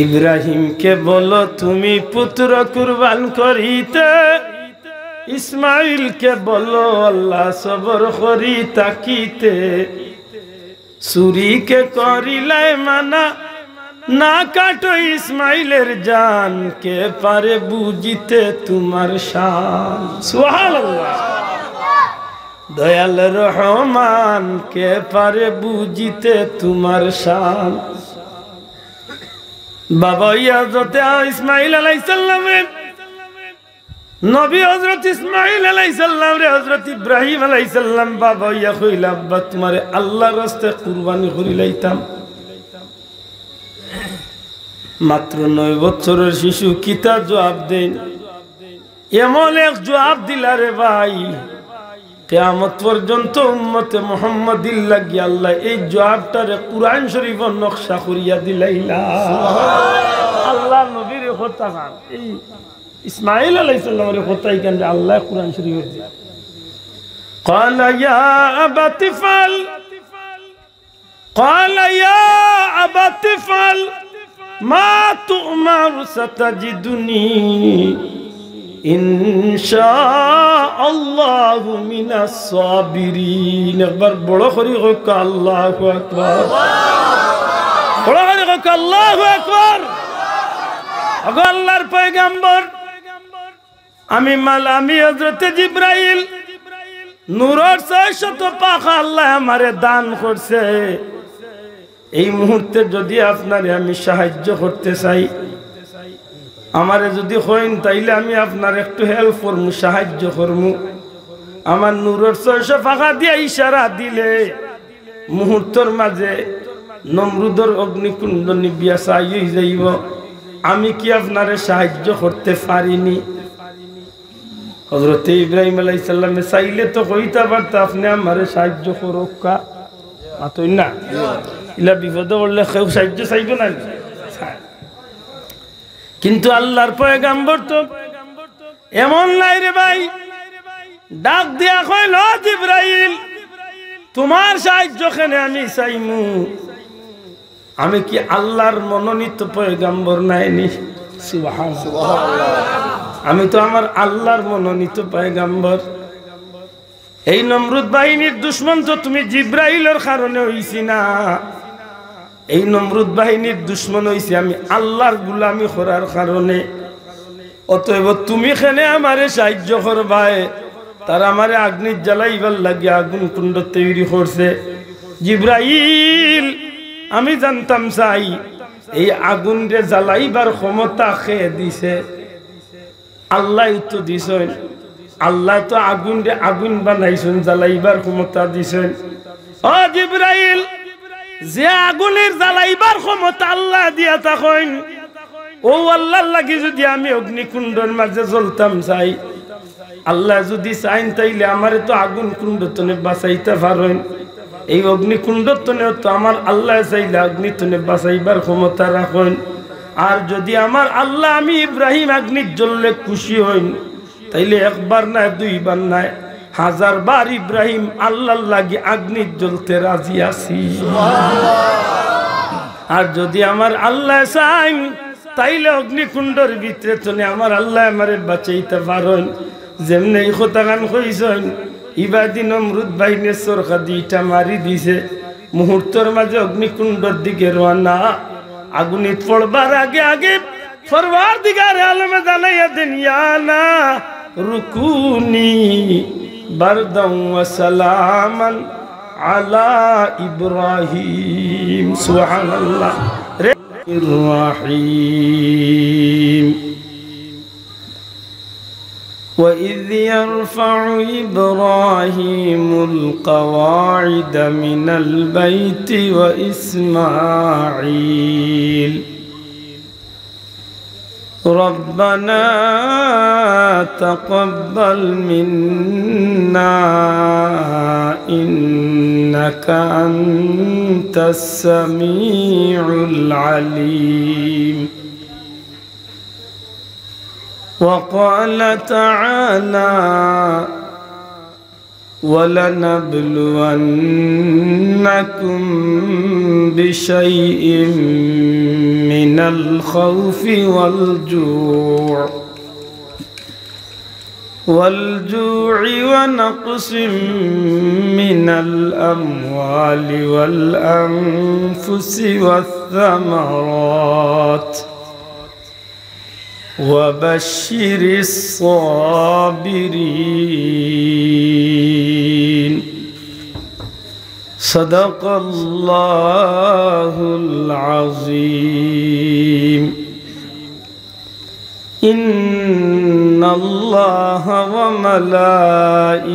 ইব্রাহিমকে বলো তুমি পুত্র কুরবান করিতে, ইসমাইলকে বলো আল্লাহ সবর করি তাকিতে। ছুরিকে করিলাই মানা, না কাটো ইসমাইলের জান, কে পারে বুঝিতে তোমার শান। সুবহানাল্লাহ। দয়াল রহমান, কে পারে বুঝিতে তোমার শান। বাবা হযরত ইসমাইল আলাইহিস সালামের নবী হযরত ইসমাইল আলাইহিস সালাম রে হযরত ইব্রাহিম আলাইহিস সালাম বাবা ইয়া কইলা আব্বা তোমারে আল্লাহর রাস্তায় কুরবানি করি লাইতাম। মাত্র 9 বছরের শিশু কিতা জবাব দেন? এমন এক জবাব দিলা রে ভাই, কিয়ামত পর্যন্ত উম্মতে মুহাম্মাদির লাগি আল্লাহ এই জবাবটারে কুরআন শরীফের নকশা করিয়া দিলাইলা। আল্লাহ নবীর কথা গান এই ইসমাইল আলাইহিস সালামের কথাই কেন আল্লাহ কুরআন শরীফে দিয়া قال يا أبت افعل قال يا أبت افعل ما تؤمر ستجدني إن شاء الله من الصابرين। একবার বড় করে হোক আল্লাহু আকবার, বড় করে হোক আল্লাহু আকবার। ওগো আল্লাহর পয়গম্বর, আমি হযরত জিবরাইল নূরের 600 পাখা আল্লাহ আমারে দান করছে। এই মুহূর্তে যদি আপনারে আমি সাহায্য করতে চাই, আমারে যদি হইন তাইলে আমি আপনার একটু হেল্প করমু, সাহায্য করমু। আমার নূরের 600 পাখা দিয়ে ইশারা দিলে মুহূর্তের মাঝে নমরুদের অগ্নিকুণ্ড নিবিয়া ছাই হয়ে যাইব। আমি কি আপনারে সাহায্য করতে পারিনি? হযরত ইব্রাহিম আলাইহিস সালামে চাইলে তো কইতা পারত আপনি আমারে সাহায্য করুক কা, মাতই না ইলা বিপদে পড়লে কেউ সাহায্য চাইবে না। কিন্তু আল্লাহর পয়গম্বর তো এমন নাই রে ভাই, ডাক দিয়া কইল জিবরাইল তোমার সাহায্য কেন আমি চাইমু? আমি কি আল্লাহর মনোনীত পয়গম্বর নাইনি? সুবহানাল্লাহ। আমি তো আমার আল্লাহর মনোনীত পয়গম্বর। এই নমরুদ বাহিনীর দুশমন তো তুমি জিবরাইলের কারণে হইছি না, এই নমরুদ বাহিনীর দুশমন হইছি আমি আল্লাহর গোলামি করার কারণে। অতএব তুমি কেন আমারে সাহায্য করবাই? তারা আমারে আগ্নি জ্বালাইবার লাগে আগুন কুণ্ড তৈরি করছে। জিবরাইল আমি জানতাম চাই এই আগুন রে জ্বালাইবার ক্ষমতা খেয়ে দিছে আল্লাহ, তো দিছেন আল্লাহ, তো আগুন রে আগুন বানাইছেন, জ্বালাইবার ক্ষমতা দিছেন। ও জিবরাইল, যে আগুনের জ্বালাইবার ক্ষমতা আল্লাহ দিয়া থাকেন, ও আল্লাহর লাগি যদি আমি অগ্নিকুণ্ডের মাঝে জ্বলতাম চাই, আল্লাহ যদি চাইন তাইলে আমারে তো আগুন কুণ্ড তনে বাঁচাইতে পারেন। এই অগ্নিকুণ্ড তনে তো আমার আল্লাহ চাইলে অগ্নি তনে বাঁচাইবার ক্ষমতা রাখেন। আর যদি আমার আল্লাহ আমি ইব্রাহিম আগ্নির জ্বললে খুশি হইন, তাইলে একবার না দুইবার নাই 1000 বার ইব্রাহিম আল্লাহর লাগি আগ্নির জ্বলতে রাজি আছি। আর যদি আমার আল্লাহ চাইন তাইলে অগ্নিকুণ্ডের ভিতরে তনে আমার আল্লাহ আমারে বাঁচাইতে পারেন। যেমনি এই কথা গান কইছেন, ইবাদি নমরুদ বাহিনীর সরকা 2টা মারি দিছে, মুহূর্তের মাঝে অগ্নিকুণ্ডের দিকে রওনা। আগুনিত পড়বার আগে আগে পরওয়ারদিগার আলমে জানাইয়া দেন, ইয়া না রুকুনি বারদান ওয়া সালামান আলা ইব্রাহিম। সুবহানাল্লাহ। রহিম وَإِذْ يَرْفَعُ إِبْرَاهِيمُ الْقَوَاعِدَ مِنَ الْبَيْتِ وَإِسْمَاعِيلُ رَبَّنَا تَقَبَّلْ مِنَّا إِنَّكَ أَنْتَ السَّمِيعُ الْعَلِيمُ وقال تعالى وَلَنَبْلُوَنَّكُمْ بِشَيْءٍ مِّنَ الْخَوْفِ وَالْجُوعِ وَنَقْصٍ مِّنَ الْأَمْوَالِ وَالْأَنفُسِ وَالثَّمَرَاتِ وَبَشِّرِ الصَّابِرِينَ صدق الله العظيم إن الله وملائكته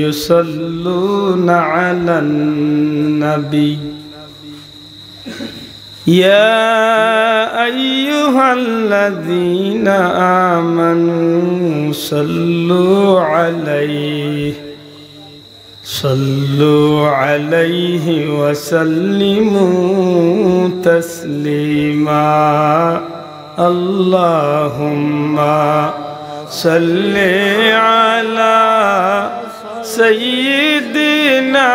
يصلون على النبي يا أيها الذين آمنوا صلوا عليه وسلموا تسليما اللهم صل على سيدنا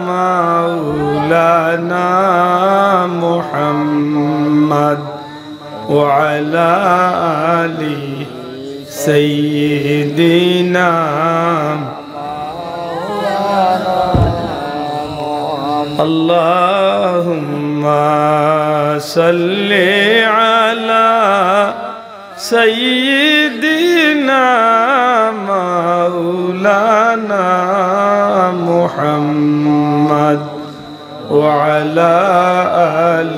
مولانا محمد وعلى آل سيدنا اللهم صل على سيدنا مولانا محمد وعلى آل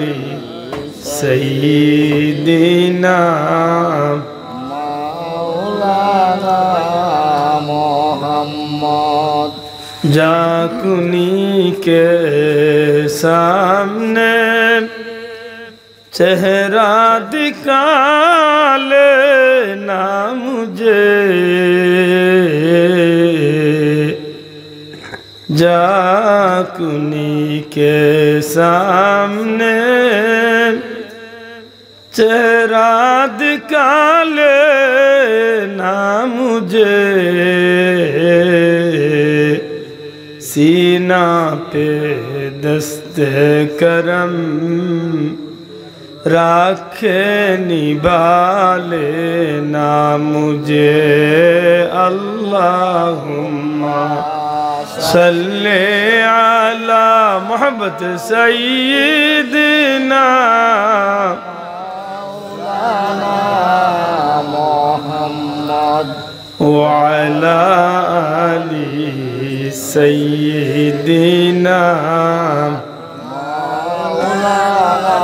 سيدنا مولانا محمد जाकुनी के सामने चेहरा दिखा लेना मुझे जाकुनी के सामने चेहरा दिखा लेना मुझे सीना पे दस्ते करम राखे निभाले ना मुझे अल्लाहुम्मा सल्ले अला मोहब्बत सय्यिदना मोहम्मद वअला आलिहि सय्यिदना मौलाना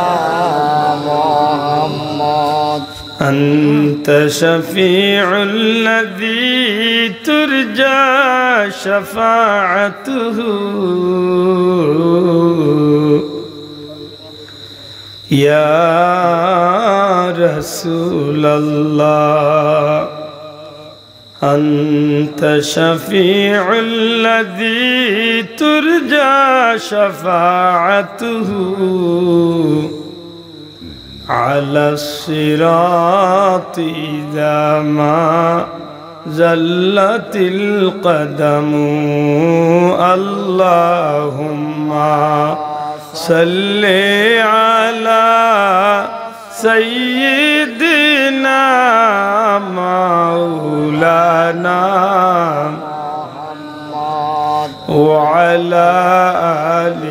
मुहम्मद अंत शफीउल लज़ी तुरजा शफाअतुहु या रसूलल्लाह أنت شفيع الذي ترجى شفاعته على الصراط إذا ما زلت القدم اللهم صل على سيدنا مولانا محمد وعلى آل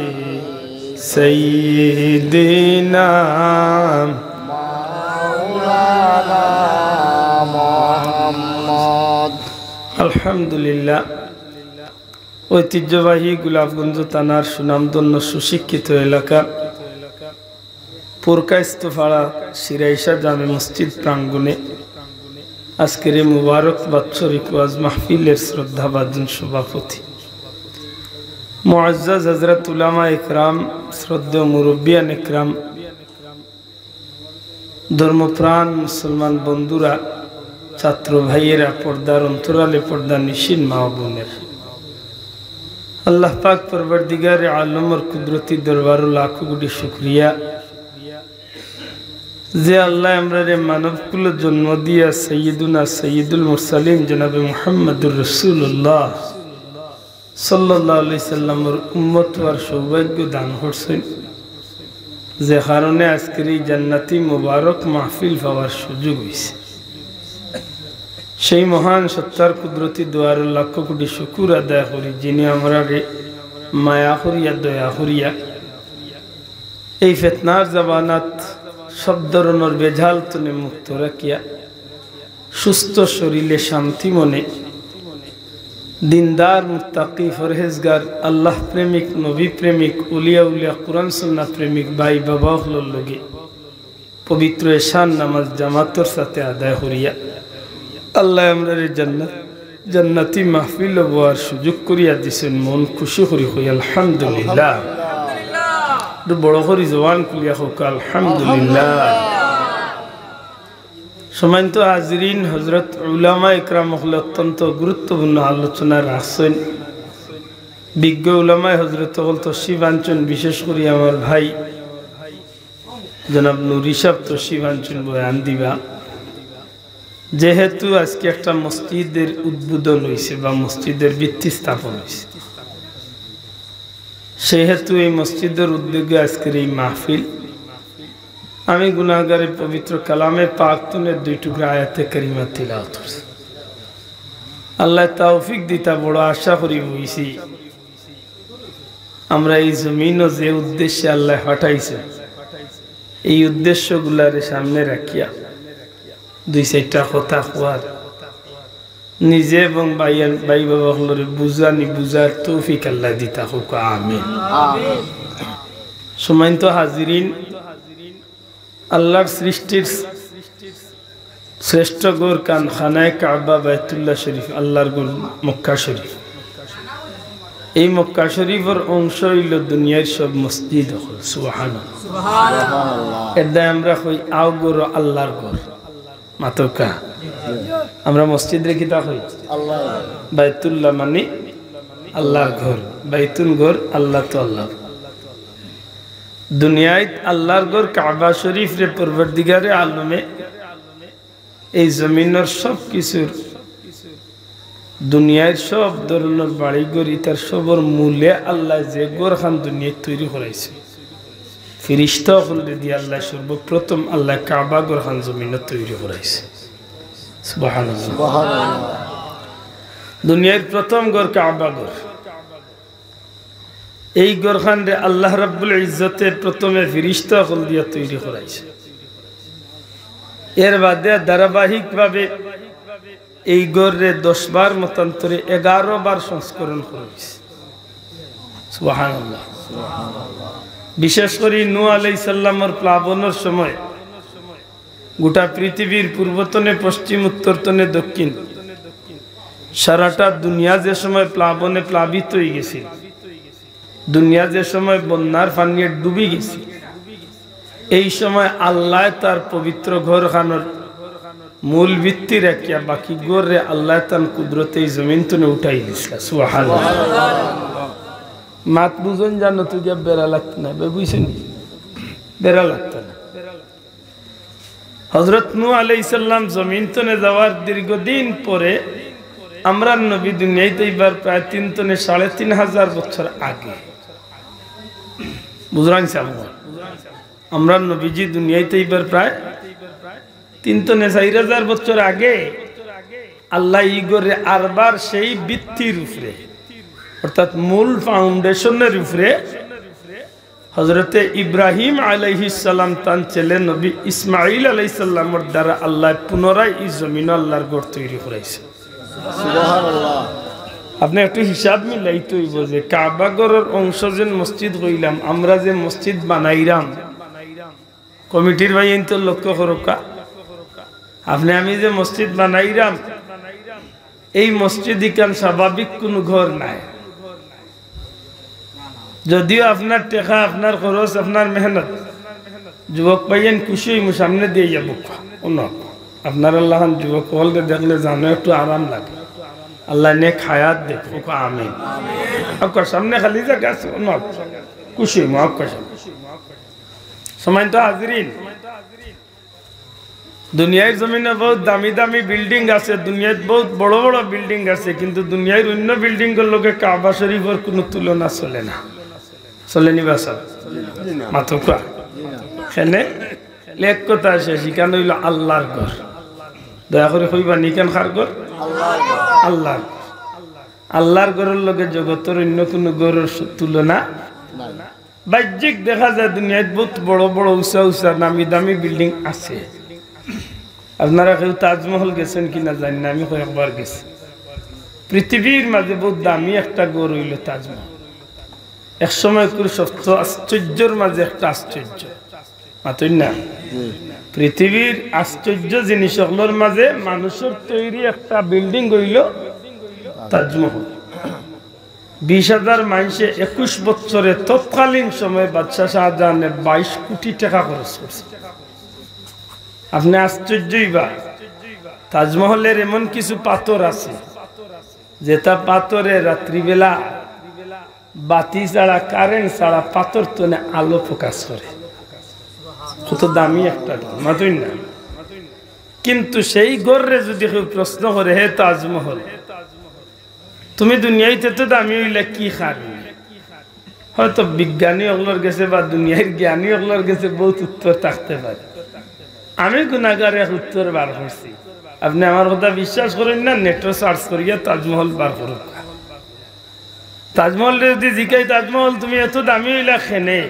سيدنا مولانا محمد الحمد لله ঐতিহ্যবাহী গোলাপগঞ্জ থানার সুনামধন্য সুশিক্ষিত এলাকা পুরকাইস্তপাড়া সিরাইশা জামে মসজিদ প্রাঙ্গণে আজকের এই মুবারক বাৎসরিক ওয়াজ মাহফিলের শ্রদ্ধাভাজন সভাপতি মুআজ্জাজ হযরত উলামা ইকরাম, শ্রদ্ধেয় মুরব্বিয়ান ইকরাম, ধর্মপ্রাণ মুসলমান বন্ধুরা, ছাত্র ভাইয়েরা, পর্দার অন্তরালে পর্দা নিশিন মা বোনের, আল্লাহ পাক পরবর্তীগারে আলমের কুদরতি দরবারে লাখো কোটি শুকরিয়া যে আল্লাহ আমরারে মানবকুল জন্ম দিয়া সৈয়দুনা সৈয়দুল মুরসালিন জনাবে মুহাম্মদুর রাসূলুল্লাহ সাল্লাল্লাহু আলাইহি সাল্লামের উম্মত হওয়ার সৌভাগ্য দান করছেন, যে কারণে আজকের এই জান্নাতি মুবারক মাহফিল পাওয়ার সুযোগ হয়েছে। সেই মহান সত্তার কুদরতি দোয়ার লক্ষ কোটি শুকুর আদায় করি, যিনি আমরা মায়া করিয়া দয়া করিয়া এই ফিতনার জামানাত সব ধরনের বেজাল তনে মুক্ত রাখিয়া সুস্থ শরীরে শান্তি মনে দিনদার মুত্তাকি ফরহেজগার আল্লাহ প্রেমিক নবী প্রেমিক উলিয়া উলিয়া কুরআন সুন্নাহ প্রেমিক ভাই বাবা হলোর লগে পবিত্র এশান নামাজ জামাতর সাথে আদায় করিয়া আল্লাহ আমরার জান্নাতি মাহফিল হওয়ার সুযোগ করিয়া দিছেন। মন খুশি করি হই আলহামদুলিল্লাহ। বড় করি জওয়ান খুলিয়া হোক আলহামদুলিল্লাহ। সম্মানিত হাজরিন, হযরত উলামা ইকরাম অত্যন্ত গুরুত্বপূর্ণ আলোচনা রাখছেন। বিজ্ঞ উলামায় হযরত তশরিফ আনছেন, বিশেষ করে আমার ভাই জনাব নুরি সাহেব তশরিফ আনছেন বয়ান দিবা। যেহেতু আজকে একটা মসজিদের উদ্বোধন হয়েছে বা মসজিদের ভিত্তি স্থাপন হয়েছে, সেহেতু এই মসজিদের উদ্যোগে আজকের এই মাহফিল। আমি গুনাহগারের পবিত্র কালামে পাক তুনের 2 টুকরা আয়াতে কারিমা তিলাওয়াত করছি। আল্লাহ তৌফিক দিতা বড় আশা করি হইছি আমরা এই জমিনও যে উদ্দেশ্যে আল্লাহ পাঠাইছে এই উদ্দেশ্যগুলারে সামনে রাখিয়া 2-4টা কথা কোয়ার নিজে এবং ভাই বাবা হলরে বুঝার তৌফিক আল্লাহ দিতা হোক আমিন। সম্মানিত হাজিরিন, আল্লাহর সৃষ্টির শ্রেষ্ঠ গোর কান খানায় কাবা বাইতুল্লাহ শরীফ, আল্লাহর গোর মক্কা শরীফ। এই মক্কা শরীফের অংশ হইল দুনিয়ার সব মসজিদ হল। সুবহানাল্লাহ। এর দায় আমরা কই আও গোর আল্লাহর গোর মাতকা। আমরা মসজিদ রেখি তা কই আল্লাহ, বাইতুল্লাহ মানে আল্লাহর ঘর, বাইতুল ঘর আল্লাহ তো আল্লাহ। দুনিয়ায় আল্লাহর ঘর কাবা শরীফ রে পরবর্তীগারে আলমে এই জমিনের সব কিছুর দুনিয়ার সব ধরনের বাড়ি ঘর ইতার সবর মূলে আল্লাহ যে ঘর খান দুনিয়ায় তৈরি করাইছে ফিরিস্তা হলে দিয়ে আল্লাহ সর্বপ্রথম আল্লাহ কাবা ঘর খান জমিনে তৈরি করাইছে। সুবহানাল্লাহ। দুনিয়ার প্রথম ঘর কাবা ঘর। এই ঘরখান রে আল্লাহ রাব্বুল ইজ্জতে প্রথমে ফিরিস্তা হল দিয়া তৈরি করাইছে। এর বাদে ধারাবাহিকভাবে এই ঘরে 10 বার মতান্তরে 11 বার সংস্করণ করেছে। সুবহানাল্লাহ। বিশেষ করে নূহ আলাইহিস সালামের প্লাবনের সময় গোটা পৃথিবীর পূর্বতনে পশ্চিম উত্তরতনে দক্ষিণ সারাটা দুনিয়া যে সময় প্লাবনে প্লাবিত হয়ে গেছে, দুনিয়া যে সময় বন্যার পানিয়ে ডুবে গেছে, এই সময় আল্লাহ তার পবিত্র ঘরখানোর মূল ভিত্তি রাখিয়া বাকি ঘরে আল্লাহ তার কুদরতে এই জমিন তুলে উঠাই দিছিল। সুবহানাল্লাহ। মাত বুঝন জানো তুই বেড়া লাগতো না, বুঝছেন বেড়া লাগতো না। হযরত নূহ আলাইহিস সালাম জমিন তুলে যাওয়ার দীর্ঘদিন পরে আমরা নবী দুনিয়াতে এবার প্রায় 3,500 বছর আগে বুঝরান সাহেব আমরা নবীজি দুনিয়াতে এবার প্রায় 3,400 বছর আগে আল্লাহ ইগরে আরবার সেই ভিত্তির উপরে অর্থাৎ মূল ফাউন্ডেশনের উপরে হযরতে ইব্রাহিম আলাইহিস সালাম তার ছেলে নবী ইসমাঈল আলাইহিস সালামের দ্বারা আল্লাহ পুনরায় এই জমিন আল্লাহর ঘর তৈরি করেছে। সুবহানাল্লাহ। আপনি একটু হিসাব মিলাইতে হইব যে কাবা ঘরের অংশ যে মসজিদ কইলাম, আমরা যে মসজিদ বানাইরাম কমিটির ভাই তো লক্ষ্য করোকা, আপনি আমি যে মসজিদ বানাইরাম এই মসজিদ ইকান স্বাভাবিক কোনো ঘর নাই। যদিও আপনার টেকা, আপনার খরচ, আপনার মেহনত, যুবক পাইয়েন খুশি সামনে দিয়ে যাবো আপনার আল্লাহ যুবক হলকে দেখলে জানো একটু আরাম লাগে। আল্লাহ নে খায়াত দেখো আমিন। আপনার সামনে খালি জায়গা আছে খুশি আপনার সময় তো হাজিরিন। দুনিয়ার জমিনে বহুত দামি দামি বিল্ডিং আছে, দুনিয়ায় বহুত বড় বড় বিল্ডিং আছে, কিন্তু দুনিয়ার অন্য বিল্ডিং এর লোকে কাবা শরীফের কোনো তুলনা চলে না। চলেনি বাসা মাথা সেনে লেখ কথা আছে, সেখানে হইল আল্লাহর ঘর। দয়া করে কইবা নিকেন খার ঘর আল্লাহর আল্লাহর ঘরের লগে জগতের অন্য কোনো ঘরের তুলনা। বাহ্যিক দেখা যায় দুনিয়ায় বহুত বড় বড় উঁচা উঁচা দামি দামি বিল্ডিং আছে। আপনারা কেউ তাজমহল গেছেন কিনা জানি না, আমি কয়েকবার গেছি। পৃথিবীর মাঝে বহুত দামি একটা গড় হইল তাজমহল। এক সময় করে সপ্ত আশ্চর্যের মাঝে একটা আশ্চর্য মাতই না। পৃথিবীর আশ্চর্য জিনিসগুলোর মাঝে মানুষের তৈরি একটা বিল্ডিং হইল তাজমহল। 20,000 মানুষে 21 বছরে তৎকালীন সময় বাদশাহ শাহজাহানের 22 কোটি টাকা খরচ করছে। আপনি আশ্চর্যই বা তাজমহলের এমন কিছু পাথর আছে যেটা পাথরে রাত্রিবেলা বাতি ছাড়া কারেন্ট ছাড়া পাথর তনে আলো প্রকাশ করে। কত দামি একটা মাতুই না। কিন্তু সেই গড়ে যদি কেউ প্রশ্ন করে, হে তাজমহল তুমি দুনিয়াতে তো দামি হইলে কি খাবি, হয়তো বিজ্ঞানী ওগুলোর গেছে বা দুনিয়ার জ্ঞানী ওগুলোর গেছে বহুত উত্তর থাকতে পারে। আমি গুনাহগার এক উত্তর বার করছি। আপনি আমার কথা বিশ্বাস করেন না, নেটে সার্চ করিয়া তাজমহল বার করুন। তাজমহল যদি জিজ্ঞাই তাজমহল তুমি এত দামি হইলা খেনে,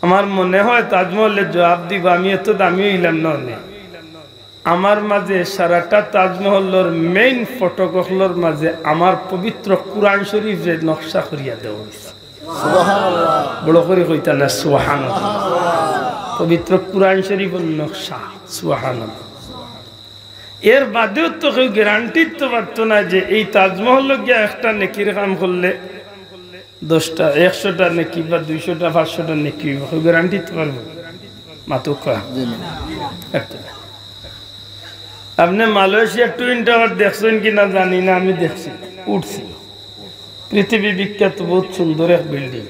আমার মনে হয় তাজমহলের জবাব দিব আমি এত দামি হইলাম না। আমার মাঝে সারাটা তাজমহলের মেইন ফটোগ্রাফগুলোর মাঝে আমার পবিত্র কুরআন শরীফের নকশা করিয়া দেওয়া হয়েছে। সুবহানাল্লাহ, বড় করে কইতা না সুবহানাল্লাহ। পবিত্র কুরআন শরীফের নকশা, সুবহানাল্লাহ। এর বাদেও তো কেউ গ্যারান্টি তো পারতো না যে এই তাজমহল গিয়া একটা নেকির কাম করলে 10টা 100টা নেকি বা 200টা 500টা নেকি, কেউ গ্যারান্টি তো পারবো মাতো কয়া। আপনি মালয়েশিয়া টুইন টাওয়ার দেখছেন কিনা জানি না, আমি দেখছি, উঠছি। পৃথিবী বিখ্যাত বহুত সুন্দর এক বিল্ডিং।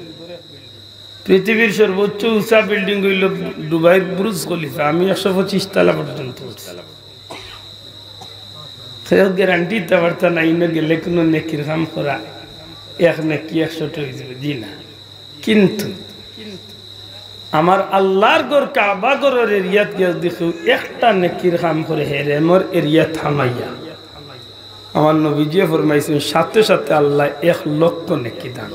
পৃথিবীর সর্বোচ্চ উঁচা বিল্ডিং হইল দুবাইয়ের বুর্জ খলিফা। আমি 125 তলা পর্যন্ত উঠছি। গ্যারান্টি দিতে পারতাম না ইনো গেলে কোনো নেকির কাম করা এক নেকি 100টা হয়ে যাবে, জি না। কিন্তু আমার আল্লাহর ঘর কাবা ঘরের এরিয়াত গিয়ে দেখো একটা নেকির কাম করে হেরে মোর এরিয়া থামাইয়া আমার নবীজি ফরমাইছেন সাথে সাথে আল্লাহ 1 লক্ষ নেকি দান।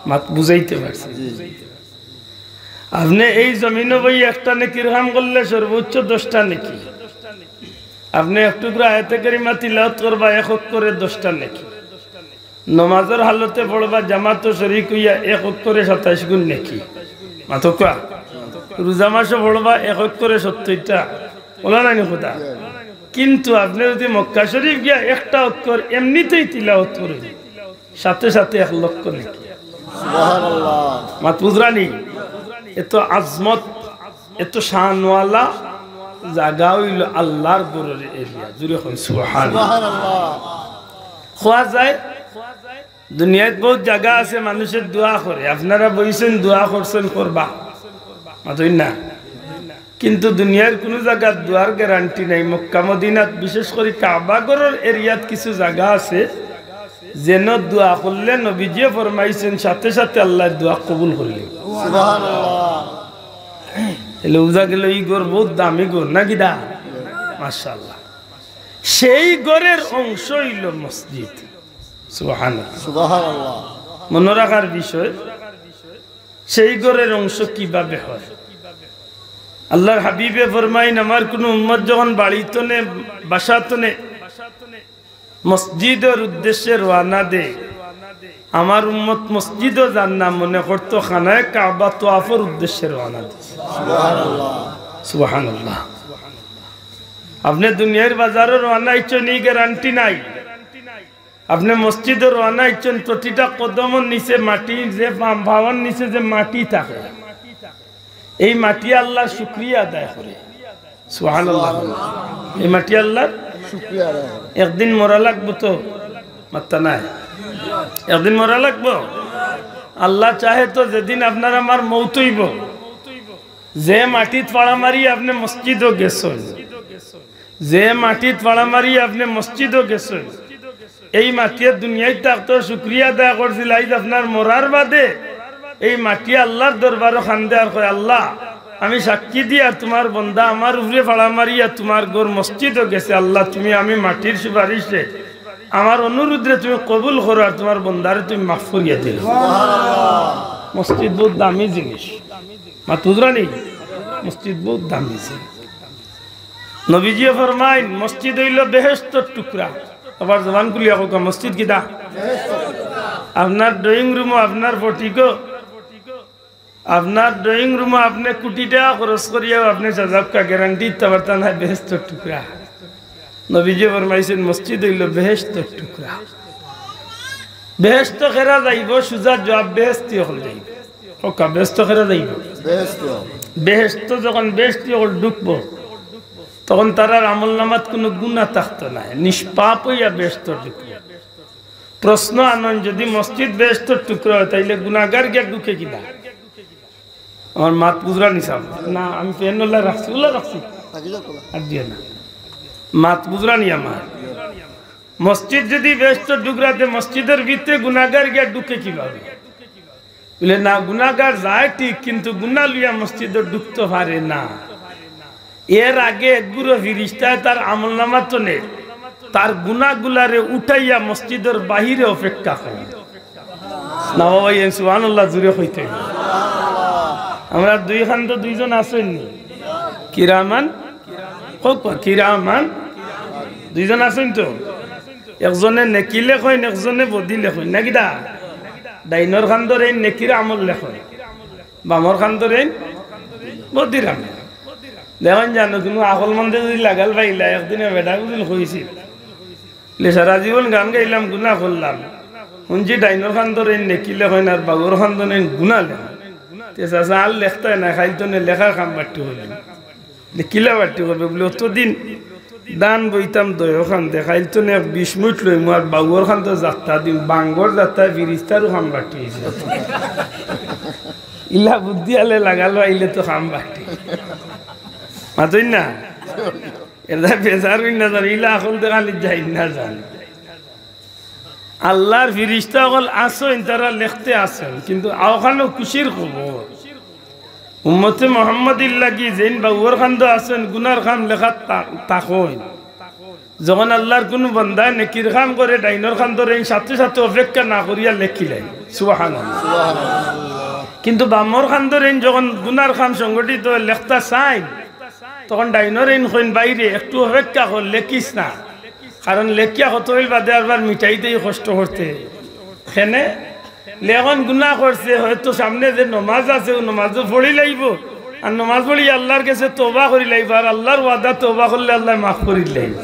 মাত বুঝাইতে পারছি। আপনি এই জমিনে বই একটা নেকির কাম করলে সর্বোচ্চ 10টা নেকি। আপনি এক টুকরা আয়াতে কারিমা তিলাওয়াত করবা 1 অক্ষরে 10টা নেকি। নমাজের হালতে পড়বা জামাত শরীক হইয়া 1 অক্ষরে 27 গুণ নেকি। মাতকা রোজা মাসে পড়বা 1 অক্ষরে 70টা, বলা নাই কথা। কিন্তু আপনি যদি মক্কা শরীফ গিয়া একটা অক্ষর এমনিতেই তিলাওয়াত করেন সাথে সাথে 1 লক্ষ নেকি। সুবহানাল্লাহ। মাত বুঝরানি এত আজমত এত শানওয়ালা জায়গা হইল আল্লাহর ঘরের এরিয়া। জুড়ে কই সুবহানাল্লাহ। খোয়া যায় দুনিয়ায় বহুত জায়গা আছে মানুষের দোয়া করে, আপনারা বইছেন দোয়া করছেন করবা মাতই না। কিন্তু দুনিয়ার কোনো জায়গার দোয়ার গ্যারান্টি নাই। মক্কা মদিনাত বিশেষ করে কাবা ঘরের এরিয়াত কিছু জায়গা আছে যেন দোয়া করলে নবীজি ফরমাইছেন সাথে সাথে আল্লাহর দোয়া কবুল করলেন। সুবহানাল্লাহ। এলে উজা গেল এই ঘর বহুত দামি ঘর না কিডা, মাশাআল্লাহ। সেই ঘরের অংশ হইল মসজিদ। সুবহানাল্লাহ সুবহানাল্লাহ। মনে রাখার বিষয়, সেই ঘরের অংশ কিভাবে হয়। আল্লাহর হাবিবে ফরমাইন আমার কোন উম্মত যখন বাড়িতে নে বাসাতে নে মসজিদের উদ্দেশ্যে রওনা দেয়, আমার উম্মত মসজিদও যান না, মনে করতো খানায় কাবা তোয়াফের উদ্দেশ্যে রওনা দেয়। সুবহানাল্লাহ সুবহানাল্লাহ। আপনি দুনিয়ার বাজারে রওনা হইছেন এই গ্যারান্টি নাই। আপনি মসজিদে রওনা হইছেন প্রতিটা কদমের নিচে মাটি, যে ভাবার নিচে যে মাটি থাকে এই মাটি আল্লাহর শুকরিয়া আদায় করে। সুবহানাল্লাহ। এই মাটি আল্লাহর শুকরিয়া আদায়। একদিন মরা লাগবো তো মাত্তা নাই, একদিন মরা লাগবো। আল্লাহ চাহে তো যেদিন আপনার আমার মৌত হইব যে মাটিত পাড়া মারি আপনি মসজিদও গেছেন, যে মাটিত পাড়া মারি আপনি মসজিদও গেছেন, এই মাটির দুনিয়ায় থাকতো শুক্রিয়া আদায় করছিল। আজ আপনার মরার বাদে এই মাটি আল্লাহর দরবারও খান্দে আর কয়, আল্লাহ আমি সাক্ষী দিয়ে আর তোমার বন্দা আমার উপরে পাড়া মারিয়া তোমার গোর মসজিদও গেছে, আল্লাহ তুমি আমি মাটির সুপারিশে আমার অনুরোধে তুমি কবুল করো আর তোমার বন্দারে তুমি মাফ করিয়া দিল। মসজিদ বহুত দামি জিনিস, মাতুজরা নেই, মসজিদ বহুত দামি জিনিস। নবীজি ফরমাইন মসজিদ হইল বেহেশতের টুকরা। আবার জবান খুলিয়া হোক, মসজিদ কিটা? আপনার ড্রয়িং রুমও আপনার ফটিকো, আপনার ড্রয়িং রুমও আপনি কোটি টাকা খরচ করিয়াও আপনি সাজাবকা গ্যারান্টি দিতে পারতেন না বেহেশতের টুকরা। নবীজি ফরমাইছেন মসজিদ হইল বেহেশতের টুকরা। বেহেশত খেরা যাইব, সুজা জবাব বেহেশতি হল যাইব। ওকা বেহেশত খেরা যাইব, বেহেশত যখন বেহেশতি হল ঢুকবো তখন তার আমল নামাত কোনো গুনাহ থাকতো না, নিষ্পাপ হইয়া বেহেশতর ঢুকবো। প্রশ্ন আনন যদি মসজিদ বেহেশতর টুকরা হয় তাইলে গুনাহগার গিয়া ঢুকে কিনা? আমার মাত বুঝরা নিসাম না, আমি পেন ওলা রাখছি, ওলা রাখছি আর দিয়ে না, মাত বুঝরা নি আমার। মসজিদ যদি বেহেশতর ঢুকরাতে মসজিদের ভিতরে গুনাহগার গিয়া ঢুকে কিভাবে? বলে না, গুনাহগার যায় ঠিক, কিন্তু গুনাহ লইয়া মসজিদে ঢুকতে পারে না। এর আগে একগুলো ফিরিস্তায় তার আমল নামা তো নেই, তার গুনাহগুলারে উঠাইয়া মসজিদের বাহিরে অপেক্ষা করে। না বাবা সুবহানাল্লাহ জুড়ে হইতে। আমরা দুইখান তো দুইজন আসেননি, কিরামান কিরামান দুইজন আছেন তো, একজনে নেকি লেখেন একজনে বদি লেখেন নাকি দা? ডাইনর খান ধরে নেকির আমল লেখেন, বামর খান ধরে বদির আমল। দেখেন জানো কোনো আকল মন্দে যদি লাগাল পাইলা, একদিনে বেটা বুঝিল হয়েছিল সারা জীবন গান গাইলাম গুনাহ করলাম, শুনছি ডাইনর খান ধরে নেকি লেখেন আর বাবুর খান ধরে গুনাহ লেখেন। চাষা আর লেখতায় না, খাইতো না লেখার কাম বাড়তি হলেন, কিলা বাড়তি করবে বলে অতদিন দান বইতাম দয় খান দেখাইতো না 20 মিনিট লই আর বাবুর খান তো যাত্রা দিন বাঙ্গর যাত্রা ফিরিস্তারও খাম বাড়তি হয়েছে। ইলা বুদ্ধি আলে লাগালো আইলে তো খাম বাড়তি মাতই না, এটা বেজার না জান, ইলা এখন দেখালি যাই না জান। আল্লাহর ফিরিস্তা সকল আসেন, তারা লিখতে আসেন, কিন্তু ওখানেও খুশির খবর উম্মতে মুহাম্মাদির লাগি যেন বাবুর খান তো আসেন গুনার খাম লেখা তাকইন। যখন আল্লাহর কোনো বান্দা নেকির কাম করে ডাইনর খান ধরে সাথে সাথে অপেক্ষা না করিয়া লেখিলেন সুবহানাল্লাহ। কিন্তু বামর খান ধরে যখন গুনার খাম সংগঠিত লেখতা চাই, তখন ডাইনর হইন বাইরে একটু অপেক্ষা কর, লেখিস না, কারণ লেখিয়া কত হইল বাদে আবার মিঠাইতেই কষ্ট করতে হেনে লেখন গুনাহ করছে, হয়তো সামনে যে নমাজ আছে ও নমাজও পড়ি লাগব, আর নমাজ পড়ি আল্লাহর কাছে তওবা করি লাগব, আর আল্লাহর ওয়াদা তওবা করলে আল্লাহ মাফ করি লাগব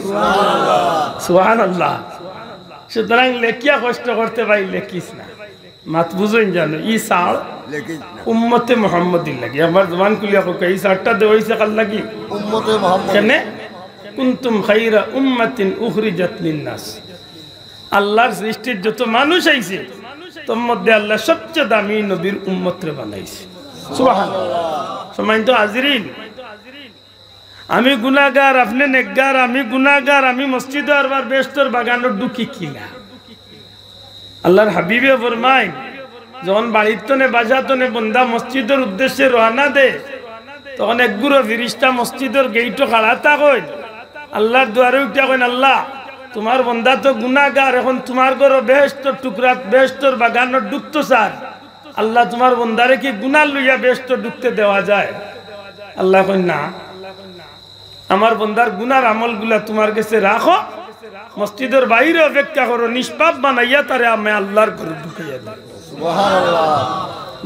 সুবহানাল্লাহ। সুতরাং লেখিয়া কষ্ট করতে পাই লেখিস না, মাত বুঝেন জানো ই সাল উম্মতে মুহাম্মাদির লাগি। আমার জবান খুলিয়া কোক এই সারটা দেওয়াইছে কাল লাগি উম্মতে মুহাম্মাদ কেনে কুনতুম খায়রা উম্মাতিন উখরিজাত লিন-নাস। আল্লাহর সৃষ্টির যত মানুষ আইছে তোর মধ্যে আল্লাহ সবচেয়ে দামি নবীর উম্মতরে বানাইছে সুবহানাল্লাহ। সম্মানিত হাজিরিন, আমি গুনাহগার, আপনি নেকগার, আমি গুনাহগার, আমি মসজিদে আরবার বেহেশতের বাগানের ঢুকি কিনা? আল্লাহর হাবিবে ফরমায় যখন বাড়িতনে বাজাতনে বন্দা মসজিদের উদ্দেশ্যে রওনা দে, তখন একগুলো ফিরিস্তা মসজিদের গেইটে খাড়া থাকেন, আল্লাহর দুয়ারে উঠা কইন, আল্লাহ তোমার বন্দা তো গুনাহগার, এখন তোমার ঘর বেহেশতের টুকরা বেহেশতের বাগানের ঢুকতো স্যার, আল্লাহ তোমার বন্দারে কি গুনাহ লইয়া বেহেশতে ঢুকতে দেওয়া যায়? আল্লাহ কইন না, আমার বন্দার গুনার আমলগুলা তোমার কাছে রাখো, মসজিদের বাইরে অপেক্ষা করো, নিষ্পাপ বানাইয়া তারে আমি আল্লাহর ঘরে ঢুকাইয়া দেব সুবহানাল্লাহ।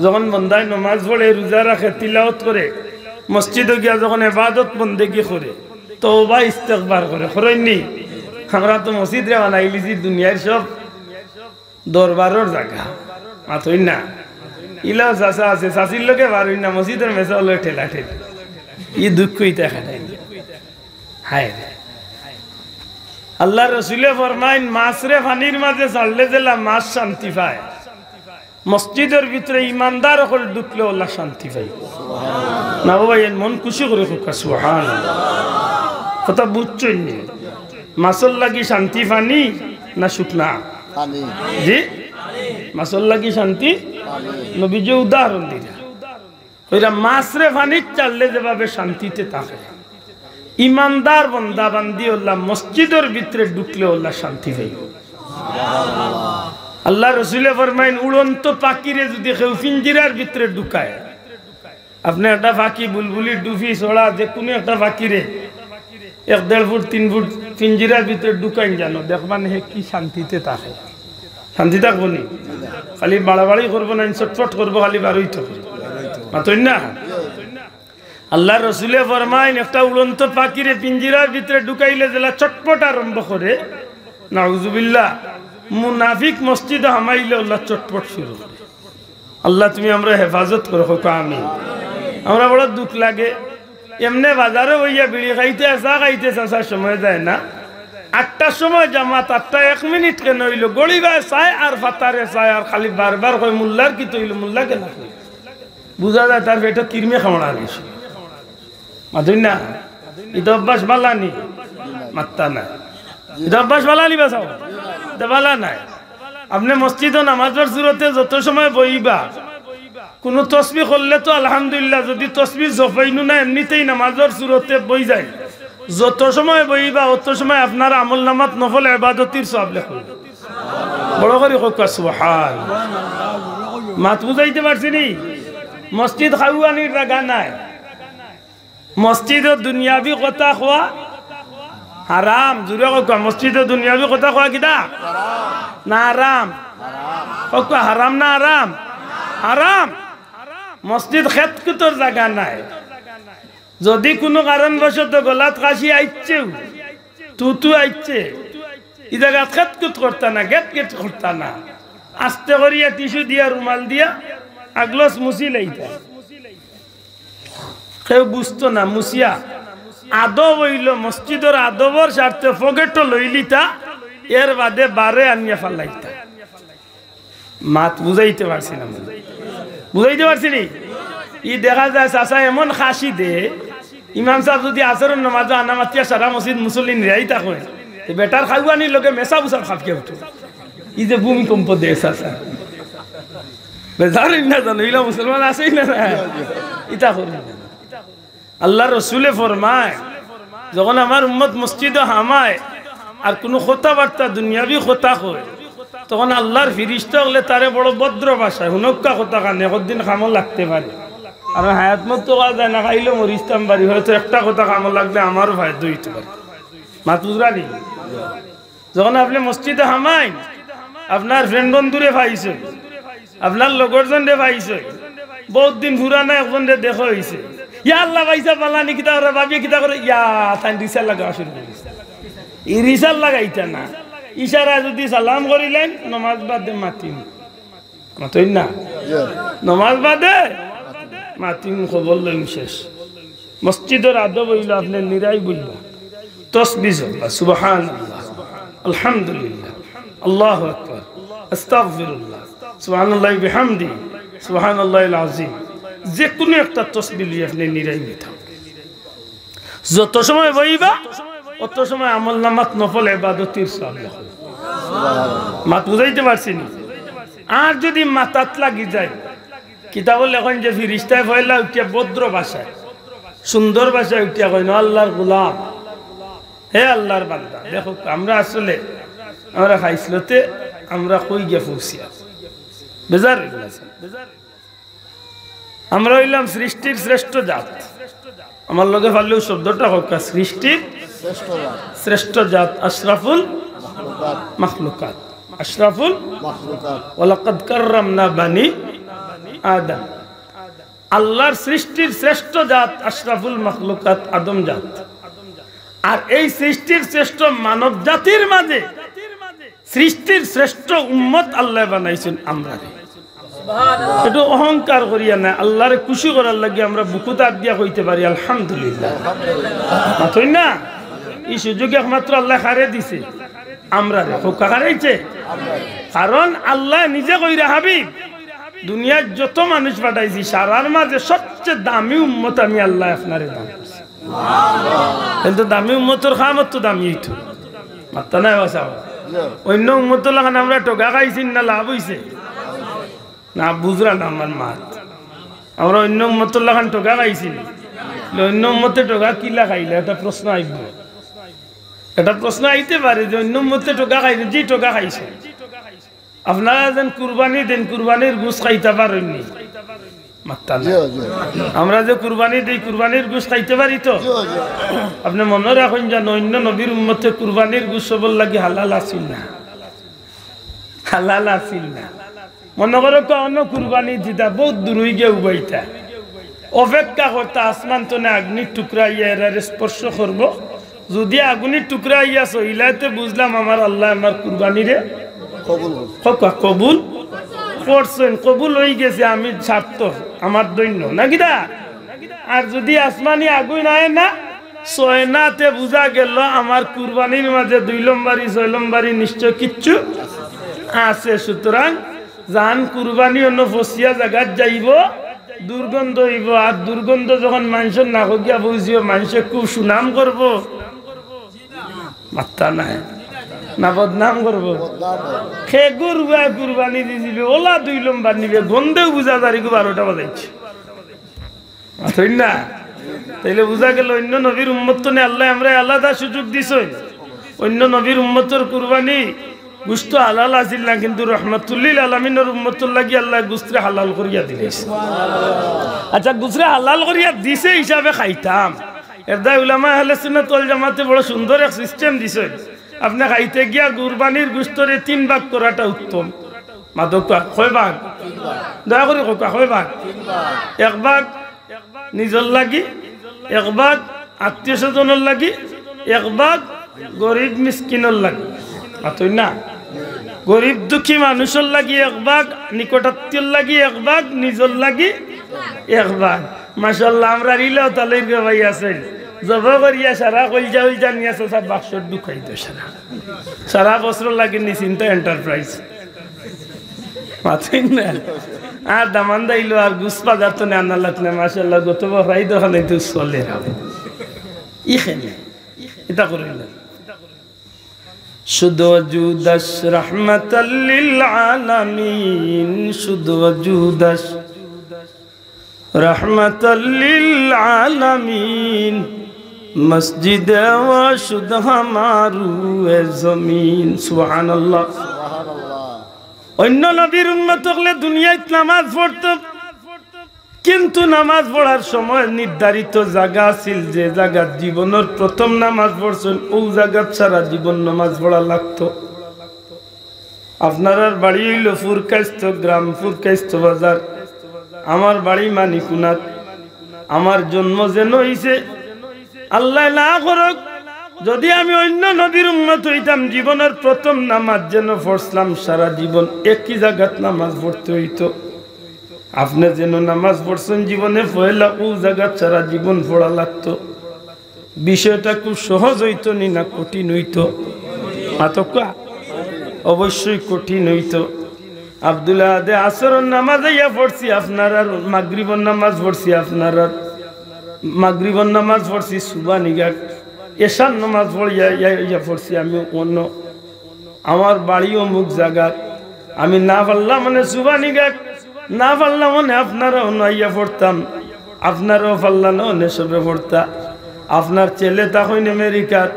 যখন বন্দায় নামাজ পড়ে, রোজা রাখে, তিলাওয়াত করে, মসজিদে গিয়া যখন ইবাদত বন্দেগি করে, তওবা ইস্তেগফার করে, করেননি? আমরা তো মসজিদ রে বানাই লিছি দুনিয়ার সব দরবারের জায়গা, মাথই না ইলাও চাষা আছে, চাষির লোকে পারই না, মসজিদের মেসা হলো ঠেলা ঠেলি, ই দুঃখ ইতা খাটাই হায় রে। আল্লাহ রসুলে ফরমাইন মাছরে পানির মাঝে ছাড়লে দিলা মাছ শান্তি পায়, মসজিদের ভিতরে ইমানদার হল ঢুকলে আল্লাহ শান্তি পাই না বাবা এর মন খুশি করে সুবহানাল্লাহ কথা বুঝছই নি মাসল লাগি শান্তি পানি না শুকনা পানি জি মাসল লাগি শান্তি নবীজি উদাহরণ দিলেন ওইরা মাছরে পানির চাললে যেভাবে শান্তিতে থাকে ইমানদার বান্দা বান্দি আল্লাহ মসজিদের ভিতরে ঢুকলে আল্লাহ শান্তি পাইব আল্লাহ রসুলে ফরমাইন উড়ন্ত পাখিরে যদি কেউ পিঞ্জিরার ভিতরে ঢুকায় আপনি একটা পাখি বুলবুলি ডুফি ছড়া যে কোনো একটা পাখিরে 1-1.5 ফুট 3 ফুট পিঞ্জিরার ভিতরে ঢুকাইন জানো দেখবেন হে কি শান্তিতে থাকে শান্তি থাকবো নি খালি বাড়াবাড়ি করবো না চটপট করবো খালি বারোই তো মাতই না আল্লাহ রসুলে ফরমাইন একটা উড়ন্ত পাখিরে পিঞ্জিরার ভিতরে ঢুকাইলে যেলা চটপট আরম্ভ করে নাউজুবিল্লাহ মুনাফিক মসজিদে হামাইলে আল্লাহ চটপট শুরু করে আল্লাহ তুমি আমরা হেফাজত করো আমিন আমরা বড় দুঃখ লাগে এমনি বাজারে হইয়া বিড়ি খাইতে চা খাইতে চাষার সময় যায় না 8টার সময় জামাত 8টা 1 মিনিট কেন হইলো গড়িবায় চায় আর ফাতারে চায় আর খালি বারবার কয় মোল্লার কি তৈল মোল্লা কেন বুঝা যায় তার পেটে কিরমে খাওয়া গেছে মাতুই না এটা অভ্যাস বালানি মাত্তা না এটা অভ্যাস বালানি বাসাও এটা বালা নাই আপনি মসজিদে নামাজের সুরতে যত সময় বইবা কোন তসবিহ করলে তো আলহামদুলিল্লাহ যদি তসবিহ জফাইনু না এমনিতেই নামাজের সুরতে বই যায় যত সময় বইবা অত সময় আপনার আমল নামাত নফল ইবাদতির সওয়াব লেখো বড় করে হোক সুবহান মাত বুঝাইতে পারছিনি মসজিদ খাওয়ানির জায়গা নাই মসজিদে দুনিয়াবি কথা খোয়া হারাম জুড়ে হোক মসজিদে দুনিয়াবি কথা খোয়া কিনা না হারাম হোক হারাম না হারাম হারাম মসজিদ খেত কুতর জায়গা নাই যদি কোনো কারণবশত গলাত কাশি আইছে তুতু আইছে এই জায়গা খেত কুত করতা না গেট গেট করতা না আস্তে করিয়া টিস্যু দিয়া রুমাল দিয়া আগলস মুছি লাইতা কেউ বুঝতো না মুসিয়া আদব হইল মসজিদের আদবর স্বার্থে পকেট লইলিতা এর বাদে বারে আনিয়া ফালাইতা মাত বুঝাইতে পারছি না বুঝাইতে পারছি নি ই দেখা যায় চাচা এমন খাসি দে ইমাম সাহেব যদি আসরের নামাজ আনামাতিয়া সারা মসজিদ মুসল্লিন রেয়াই থাকে বেটার খাওয়ানির লোকে মেসা বুসার খাপকে উঠে ই যে ভূমিকম্প দে চাচা বেজার না জানো ইলা মুসলমান আছেই না ইটা করবে আল্লাহ রসুলে ফরমায় যখন আমার উম্মত মসজিদে হামায় আর কোনো কথাবার্তা দুনিয়াবি কথা কয় তখন আল্লাহর ফিরিস্তা হলে তারে বড় ভদ্র ভাষায় হুনক্কা কথা কানে একদিন খামল লাগতে পারে আর হায়াত মত তো যায় না খাইলেও মরিস্তাম বাড়ি হয়তো একটা কথা খামল লাগলে আমারও ফায়দা হইতে পারে মাতুরানি যখন আপনি মসজিদে হামাই আপনার ফ্রেন্ড বন্ধুরে পাইছে আপনার লগরজন রে পাইছে বহুত দিন পুরানা একজন রে দেখা হয়েছে ইয়া আল্লাহ পাইসা পালানি কিতা করে ভাবিয়ে কিতা করে ইয়া তাই রিসার লাগা শুরু করেছে এই রিসার লাগাইতা না ইশারা যদি সালাম করিলেন নমাজ বাদে মাতিম মাতই না নমাজ বাদে মাতিম খবর লইম শেষ মসজিদের আদব হইল আপনি নিরাই বলবা তসবিহ বলবা সুবহানাল্লাহ আলহামদুলিল্লাহ আল্লাহু আকবার আস্তাগফিরুল্লাহ সুবহানাল্লাহি বিহামদি সুবহানাল্লাহিল আযীম যে কোনো একটা তসবিহ লিয়ে আপনি নিরাই বলতে যত সময় বইবা অত সময় আমল নামাত নফল ইবাদতির সওয়াব লেখো মাত বুঝাইতে পারছি না আর যদি মাথাত লাগি যায় কিতাবল লেখন যে ফিরিস্তায় ফয়লা উঠিয়া ভদ্র ভাষায় সুন্দর ভাষায় উঠিয়া কয় না আল্লাহর গোলাম হে আল্লাহর বান্দা দেখো আমরা আসলে আমরা খাইছিলতে আমরা কই গিয়া পৌঁছিয়া বেজার আমরা হইলাম সৃষ্টির শ্রেষ্ঠ জাত আমার লগে ভালো শব্দটা হোক সৃষ্টির শ্রেষ্ঠ জাত আশরাফুল মাখলুকাত আশরাফুল মাখলুকাত ওয়ালাকাদ কাররামনা বানি আদম আল্লাহর সৃষ্টির শ্রেষ্ঠ জাত আশরাফুল মাখলুকাত আদম জাত আর এই সৃষ্টির শ্রেষ্ঠ মানব জাতির মাঝে সৃষ্টির শ্রেষ্ঠ উম্মত আল্লাহ বানাইছেন আমরা একটু অহংকার করিয়া না আল্লাহরে খুশি করার লাগে আমরা বুকুত আট দিয়া কইতে পারি আলহামদুলিল্লাহ মাথই না এই সুযোগ একমাত্র আল্লাহ খারে দিছে আমরা রে হোকা খারাইছে কারণ আল্লাহ নিজে কইরা হাবিব দুনিয়ার যত মানুষ পাঠাইছি সারার মাঝে সবচেয়ে দামি উম্মত আমি আল্লাহ আপনারে দান করছি। কিন্তু দামি উম্মতর খামত তো দামি হইতো মাত্রা নাই বাসা। অন্য উম্মতর লাগান আমরা টোকা খাইছি না লাভ হইছে না বুঝরা না আমার মাত। আমরা অন্য উম্মতর লাগান টোকা খাইছি, অন্য উম্মতে টোকা কিলা খাইলে এটা প্রশ্ন আইব। এটা প্রশ্ন আইতে পারে যে অন্য উম্মতে টোকা খাইলে যে টোকা খাইছে আপনারা যেন কুরবানি দেন, কুরবানির গুছ খাইতে পারেন নি? আমরা যে কুরবানি দিই কুরবানির গুছ খাইতে পারি তো? আপনি মনে রাখুন যেন অন্য নবীর উম্মতে কুরবানির গুছ সবল লাগি হালাল আসিল না, হালাল আসিল না। মনে করো অন্য কুরবানি দিতা বহুত দূর হয়ে গিয়ে উবাইতা অপেক্ষা করতে আসমান তো না আগুনের টুকরা ইয়া এর স্পর্শ করব। যদি আগুনের টুকরা ইয়া সহিলাতে বুঝলাম আমার আল্লাহ আমার কুরবানিরে কবুল করছেন, কবুল হয়ে গেছে, আমি ছাড়ত আমার দৈন্য নাকি দা। আর যদি আসমানি আগুন আয় না সয়নাতে বুঝা গেল আমার কুরবানির মাঝে 2 লম্বারি 6 লম্বারি নিশ্চয় কিচ্ছু আছে। সুতরাং জান কুরবানি অন্য ফসিয়া জায়গাত যাইব, দুর্গন্ধ হইব। আর দুর্গন্ধ যখন মানুষের না গিয়া বুঝিও মানুষে খুব সুনাম করব, মাত্রা নাই না বদনাম করব। সে গুরুয়া কুরবানি দিছিল ওলা 2 লম্বার নিবে, গন্ধেও বুঝা তারি 12টা বাজাইছে না। তাইলে বুঝা গেল অন্য নবীর উম্মত তো আল্লাহ আমরা আলাদা সুযোগ দিছেন। অন্য নবীর উম্মতর কুরবানি গুস্ত হালাল আসিল না, কিন্তু রহমতুল্লিল আলামিনের উম্মতুল লাগি আল্লাহ গুস্ত্রে হালাল করিয়া দিলেছে। আচ্ছা গুস্ত্রে হালাল করিয়া দিছে হিসাবে খাইতাম। এরদা উলামা আহলে সুন্নাত ওয়াল জামাতে বড় সুন্দর এক সিস্টেম দিছে। আপনি খাইতে গিয়া কুরবানির গুস্তরে 3 ভাগ করাটা উত্তম। মাদক কয় ভাগ? দয়া করে কয় ভাগ? 1 ভাগ নিজের লাগি, 1 ভাগ আত্মীয় স্বজনের লাগি, 1 ভাগ গরিব মিসকিনের লাগি। আতই না গরিব দুঃখী মানুষের লাগি 1 ভাগ, নিকটাত্মীয়র লাগি 1 ভাগ, নিজের লাগি 1 ভাগ। মাশাআল্লাহ আমরা রিলেও তালের ভাই আছেন জব করিয়া সারা কইজা হইজা নিয়ে সব বাক্সর ঢুকাইত সারা বছর লাগে নি চিন্তা এন্টারপ্রাইজ মাথেন না। আর দামান দাইলো আর গুস বাজার তো আনা লাগলে মাশাআল্লাহ গত ভাই দোকানে তো চলে ইখানে এটা করিল শুধু ওয়াজুদাস রাহমাতাল লিল আলামিন, শুধু ওয়াজুদাস রাহমাতাল লিল আলামিন, মসজিদ ওয়া শুদ হামারু এ জমিন। সুবহানাল্লাহ। অন্য নবীর উম্মত হলে দুনিয়ায় নামাজ পড়তো, কিন্তু নামাজ পড়ার সময় নির্ধারিত জায়গা ছিল, যে জায়গা জীবনের প্রথম নামাজ পড়ছেন ও জায়গা সারা জীবন নামাজ পড়া লাগতো। আপনার বাড়ি হইল ফুরকাইস্ত গ্রাম, ফুরকাইস্ত বাজার, আমার বাড়ি মানিকুনাথ। আমার জন্ম যেন হইছে আল্লাহ না করক যদি আমি অন্য নবীর উম্মত হইতাম, জীবনের প্রথম নামাজ যেন পড়ছিলাম সারা জীবন একই জায়গাত নামাজ পড়তে হইতো। আপনি যেন নামাজ পড়ছেন জীবনে পয়লা ও জায়গা সারা জীবন পড়া লাগতো। বিষয়টা খুব সহজ হইতো নি না কঠিন হইতো? আতকা অবশ্যই কঠিন হইতো। আব্দুল্লাহ দে আসরের নামাজ ইয়া পড়ছি আপনার, আর মাগরিবের নামাজ পড়ছি আপনার, আর মাগরিবের নামাজ পড়ছি সুবানিঘাট, এশার নামাজ পড়িয়া ইয়া পড়ছি আমি অন্য, আমার বাড়ি অমুক জায়গার। আমি না পারলাম মানে সুবানিঘাট, না পারলাম মানে আপনারা ইয়া পড়তাম, আপনারাও পারলাম না সবে পড়তা। আপনার ছেলে তখন আমেরিকার,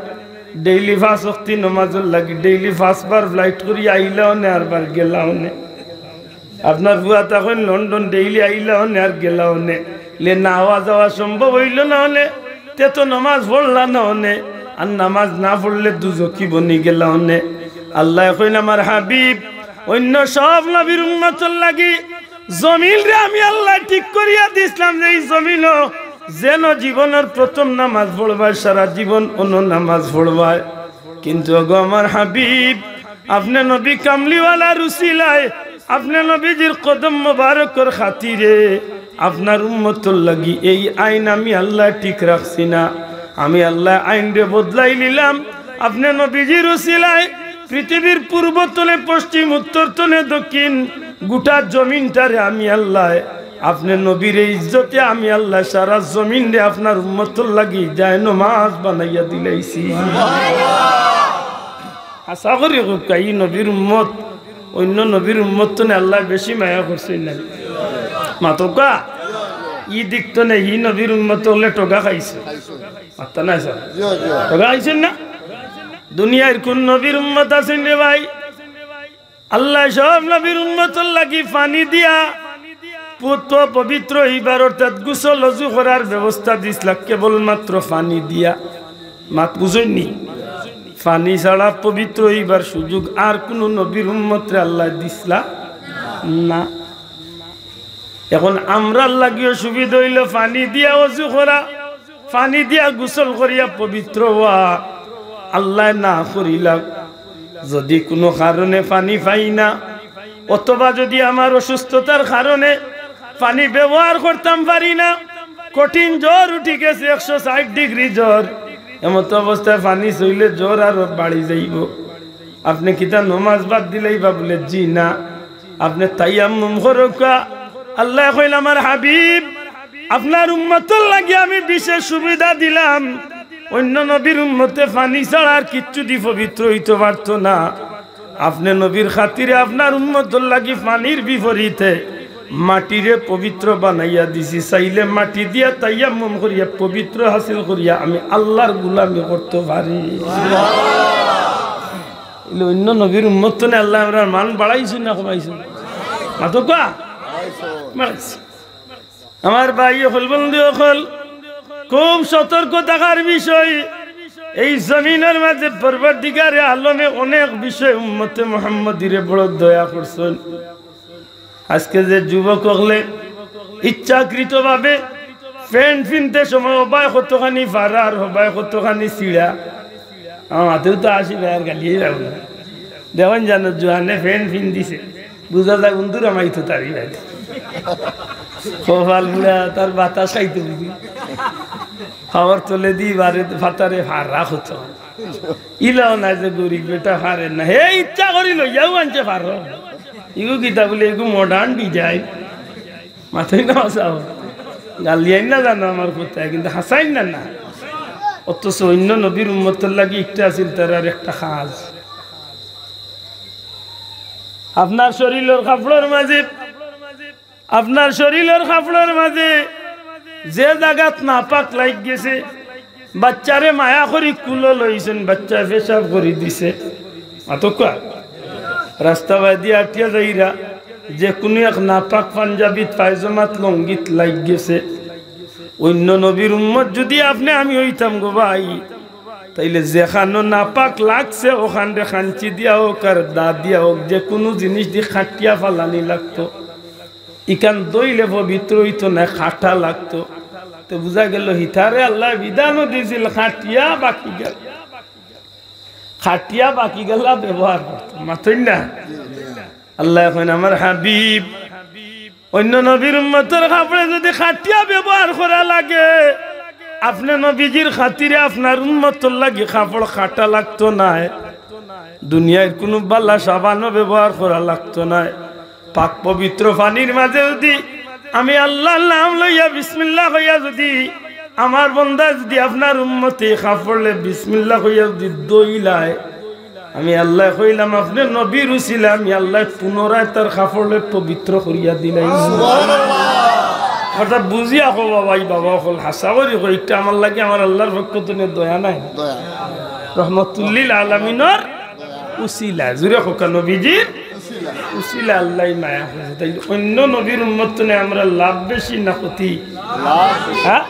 ডেইলি 5 ওয়াক্ত নামাজের লাগি ডেইলি 5 বার ফ্লাইট করি আইলাও না আর বার গেলাও না। আপনার বুয়া তখন লন্ডন ডেইলি আইলাও না আর গেলাও না। লে না হওয়া যাওয়া সম্ভব হইল না হলে তে তো নামাজ পড়লা না হনে, আর নামাজ না পড়লে দুজকি বনি গেলাও না। আল্লাহ কইন আমার হাবিব অন্য সব নবীর উম্মতের লাগি জমিন রে আমি আল্লাহ ঠিক করিয়া দিছিলাম যে এই জমিনও যেন জীবনের প্রথম নামাজ পড়বায় সারা জীবন অন্য নামাজ পড়বায়। কিন্তু গো আমার হাবিব আপনি নবী কামলিওয়ালা রুসিলায়, আপনি নবীজির কদম মোবারকর খাতিরে আপনার উম্মতের লাগি এই আইন আমি আল্লাহ ঠিক রাখছি না, আমি আল্লাহ আইন রে বদলাই নিলাম। আপনি নবীজির রুসিলায় পৃথিবীর পূর্ব তলে পশ্চিম, উত্তর তলে দক্ষিণ গোটা জমিনটারে আমি আল্লাহ আপনি নবীর ইজ্জতে আমি আল্লাহ সারা জমিন রে আপনার উম্মতর লাগি যায় নামাজ বানাইয়া দিলাইছি। আশা করি এই নবীর উম্মত অন্য নবীর উম্মত তো আল্লাহ বেশি মায়া করছেন না মাতকা ই দিক তো নেই ই নবীর উম্মত হলে টোকা খাইছে মাত্তা না স্যার টোকা খাইছেন না। দুনিয়ার কোন নবীর উম্মত আছেন রে ভাই? আল্লাহ সব নবীর উম্মতর লাগি পানি দিয়া পুত পবিত্র হইবার অর্থাৎ গোসল অজু করার ব্যবস্থা দিছিল কেবলমাত্র পানি দিয়া। মাত বুঝেননি? পানি ছাড়া পবিত্র হইবার সুযোগ আর কোন নবীর উম্মতরে আল্লাহ দিসলা না। এখন আমরা লাগিও সুবিধা হইল পানি দিয়া অজু করা, পানি দিয়া গোসল করিয়া পবিত্র হওয়া। আল্লাহ না করিলা যদি কোনো কারণে পানি পাই না, অথবা যদি আমার অসুস্থতার কারণে পানি ব্যবহার করতাম পারি না, কঠিন জ্বর উঠি গেছে 160 ডিগ্রি জ্বর, এমত অবস্থায় পানি চইলে জ্বর আরো বাড়ি যাইব। আপনি কিতা নমাজ বাদ দিলেই বা বলে জি না, আপনি তায়াম্মুম করকা। আল্লাহ কইল আমার হাবিব আপনার উম্মতের লাগি আমি বিশেষ সুবিধা দিলাম। অন্য নবীর উম্মতে পানি ছাড়া আর কিচ্ছু দি পবিত্র হইতে পারতো না। আপনি নবীর খাতিরে আপনার উম্মতের লাগি পানির বিপরীতে মাটিরে পবিত্র বানাইয়া দিছি। চাইলে মাটি দিয়া তায়াম্মুম করিয়া পবিত্র হাসিল করিয়া আমি আল্লাহর গোলামি করতে পারি। অন্য নবীর উম্মত তো আল্লাহ আমরা মান বাড়াইছো না কমাইছো? মাতকা আমার ভাই হল বন্ধু হল খুব সতর্ক থাকার বিষয়। এই জমিনের মাঝে পরবর্তীকারে আলমে অনেক বিষয় উম্মতে মুহাম্মদীরে বড় দয়া করছেন। আজকে যে যুবক হলে ইচ্ছাকৃত ভাবে প্যান্ট কিনতে সময় হবায় কতখানি ফারা আর হবায় কতখানি চিড়া, আমার হাতেও তো আসি ভাইয়ের গালিয়ে যাবো না। দেখুন জানো জোহানে প্যান্ট ফিন দিছে, বুঝা যায় বন্ধুর আমাই তো তারি ভাই কপাল বুড়া তার বাতাস খাইতে বুঝি খাবার তোলে দি বারে ফাতারে ফারা হতো ইলাও না যে গরিব বেটা ফারেন না। হে ইচ্ছা করি লইয়াও আনছে ফার ইগু কিতা বলে এগু মডার্ন ডিজাইন মাথায় না হাসাও গালিয়াই না জানো আমার কোথায়, কিন্তু হাসাইন না না। অথচ অন্য নবীর উম্মতের লাগি একটা আছিল তার আর একটা কাজ। আপনার শরীরের কাপড়ের মাঝে আপনার শরীরের কাপড়ের মাঝে যে জায়গাত নাপাক লাগ গেছে, বাচ্চারে মায়া করি কুলো লইছেন, বাচ্চা পেশাব করে দিছে, আতকা রাস্তা বাদি আটিয়া যাইরা যে কোনো এক নাপাক পাঞ্জাবিত পায়জামাত লঙ্গিত লাগ গেছে। অন্য নবীর উম্মত যদি আপনি আমি হইতাম গো ভাই, তাইলে যেখানো নাপাক লাগছে ওখানে খাঞ্চি দিয়া হোক আর দা দিয়া হোক যে কোনো জিনিস দিয়ে খাটিয়া ফালানি লাগতো। ইকান দইলে পবিত্র হইতো না, খাটা লাগতো। তো বুঝা গেল হিতারে আল্লাহ বিধানও দিয়েছিল খাটিয়া বাকি গেল, খাটিয়া বাকি গেলা ব্যবহার করতো মাতই না। আল্লাহ এখন আমার হাবিব অন্য নবীর উম্মতের কাপড়ে যদি খাটিয়া ব্যবহার করা লাগে, আপনি নবীজির খাতিরে আপনার উম্মতের লাগি কাপড় খাটা লাগতো না। দুনিয়ার কোনো বালা সাবানও ব্যবহার করা লাগতো না। পাক পবিত্র পানির মাঝে যদি আমি আল্লাহর নাম লইয়া বিসমিল্লাহ হইয়া যদি আমার বান্দা যদি আপনার উম্মতে কাপড়লে বিসমিল্লাহ হইয়া যদি দইলায়, আমি আল্লাহ কইলাম আপনি নবীর উসিলা আমি আল্লাহ পুনরায় তার কাপড়লে পবিত্র করিয়া দিলাই। অর্থাৎ বুঝিয়া কো বাবাই বাবা হল হাসা করি কইটা আমার লাগে আমার আল্লাহর পক্ষ থেকে দয়া নাই, রহমতুল্লিল আলামিনের উসিলা জুরে কোকা নবীজির উসিলা আল্লাহ মায়া হয়েছে। তাই অন্য নবীর উম্মত আমরা লাভ বেশি না ক্ষতি? হ্যাঁ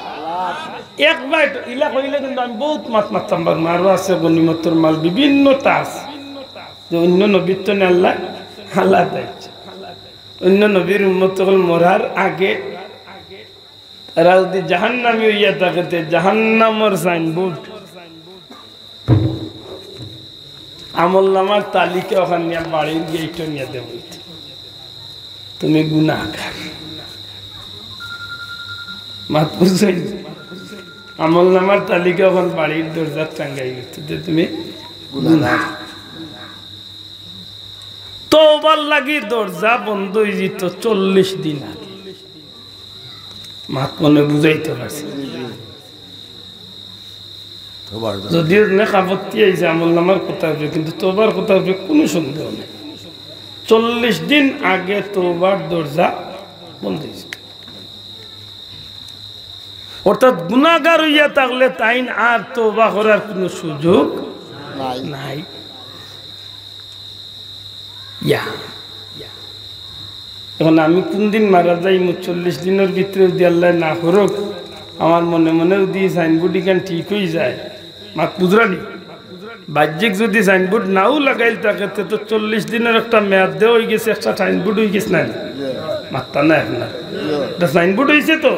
একবার ইলা কইলে কিন্তু আমি বহুত মাত মারতাম বার মারও আছে গনিমতর মাল বিভিন্নতা আছে যে অন্য নবীর তো আল্লাহ আল্লাহ দিচ্ছে। অন্য নবীর উম্মত হল মরার আগে তারা যদি জাহান্নামী হইয়া থাকে জাহান্নামর সাইনবোর্ড আমল নামার তালিকা ওখানে নিয়ে বাড়ির গেইট নিয়ে দেব, তুমি গুনাহগার। মাত বুঝছেন? আমল নামার তালিকা ওখানে বাড়ির দরজার টাঙ্গাই গেছে যে তুমি গুনাহগার। তো তওবার লাগি দরজা বন্ধ হয়ে যেত 40 দিন আগে। মাত মনে বুঝাইতে পারছি যদিও নেকাপত্তি এই যে আমল নামার কথা হবে, কিন্তু তওবার কথা হবে কোনো সন্দেহ নেই। 40 দিন আগে তওবার দরজা বন্ধ হয়েছে। অর্থাৎ গুনাহগার হইয়া থাকলে তাই আর তওবা করার কোনো সুযোগ নাই। এখন আমি কোন দিন মারা যাই 40 দিনের ভিতরে যদি আল্লাহ না করুক, আমার মনে মনে যদি সাইনবোর্ড ইখান ঠিক হয়ে যায়, মাত বুঝরানি বাহ্যিক যদি সাইনবোর্ড নাও লাগাইল থাকে তো 40 দিনের একটা মেয়াদ দেওয়া হয়ে গেছে, একটা সাইনবোর্ড হয়ে গেছে না মাত্রা না আপনার একটা সাইনবোর্ড হয়েছে তো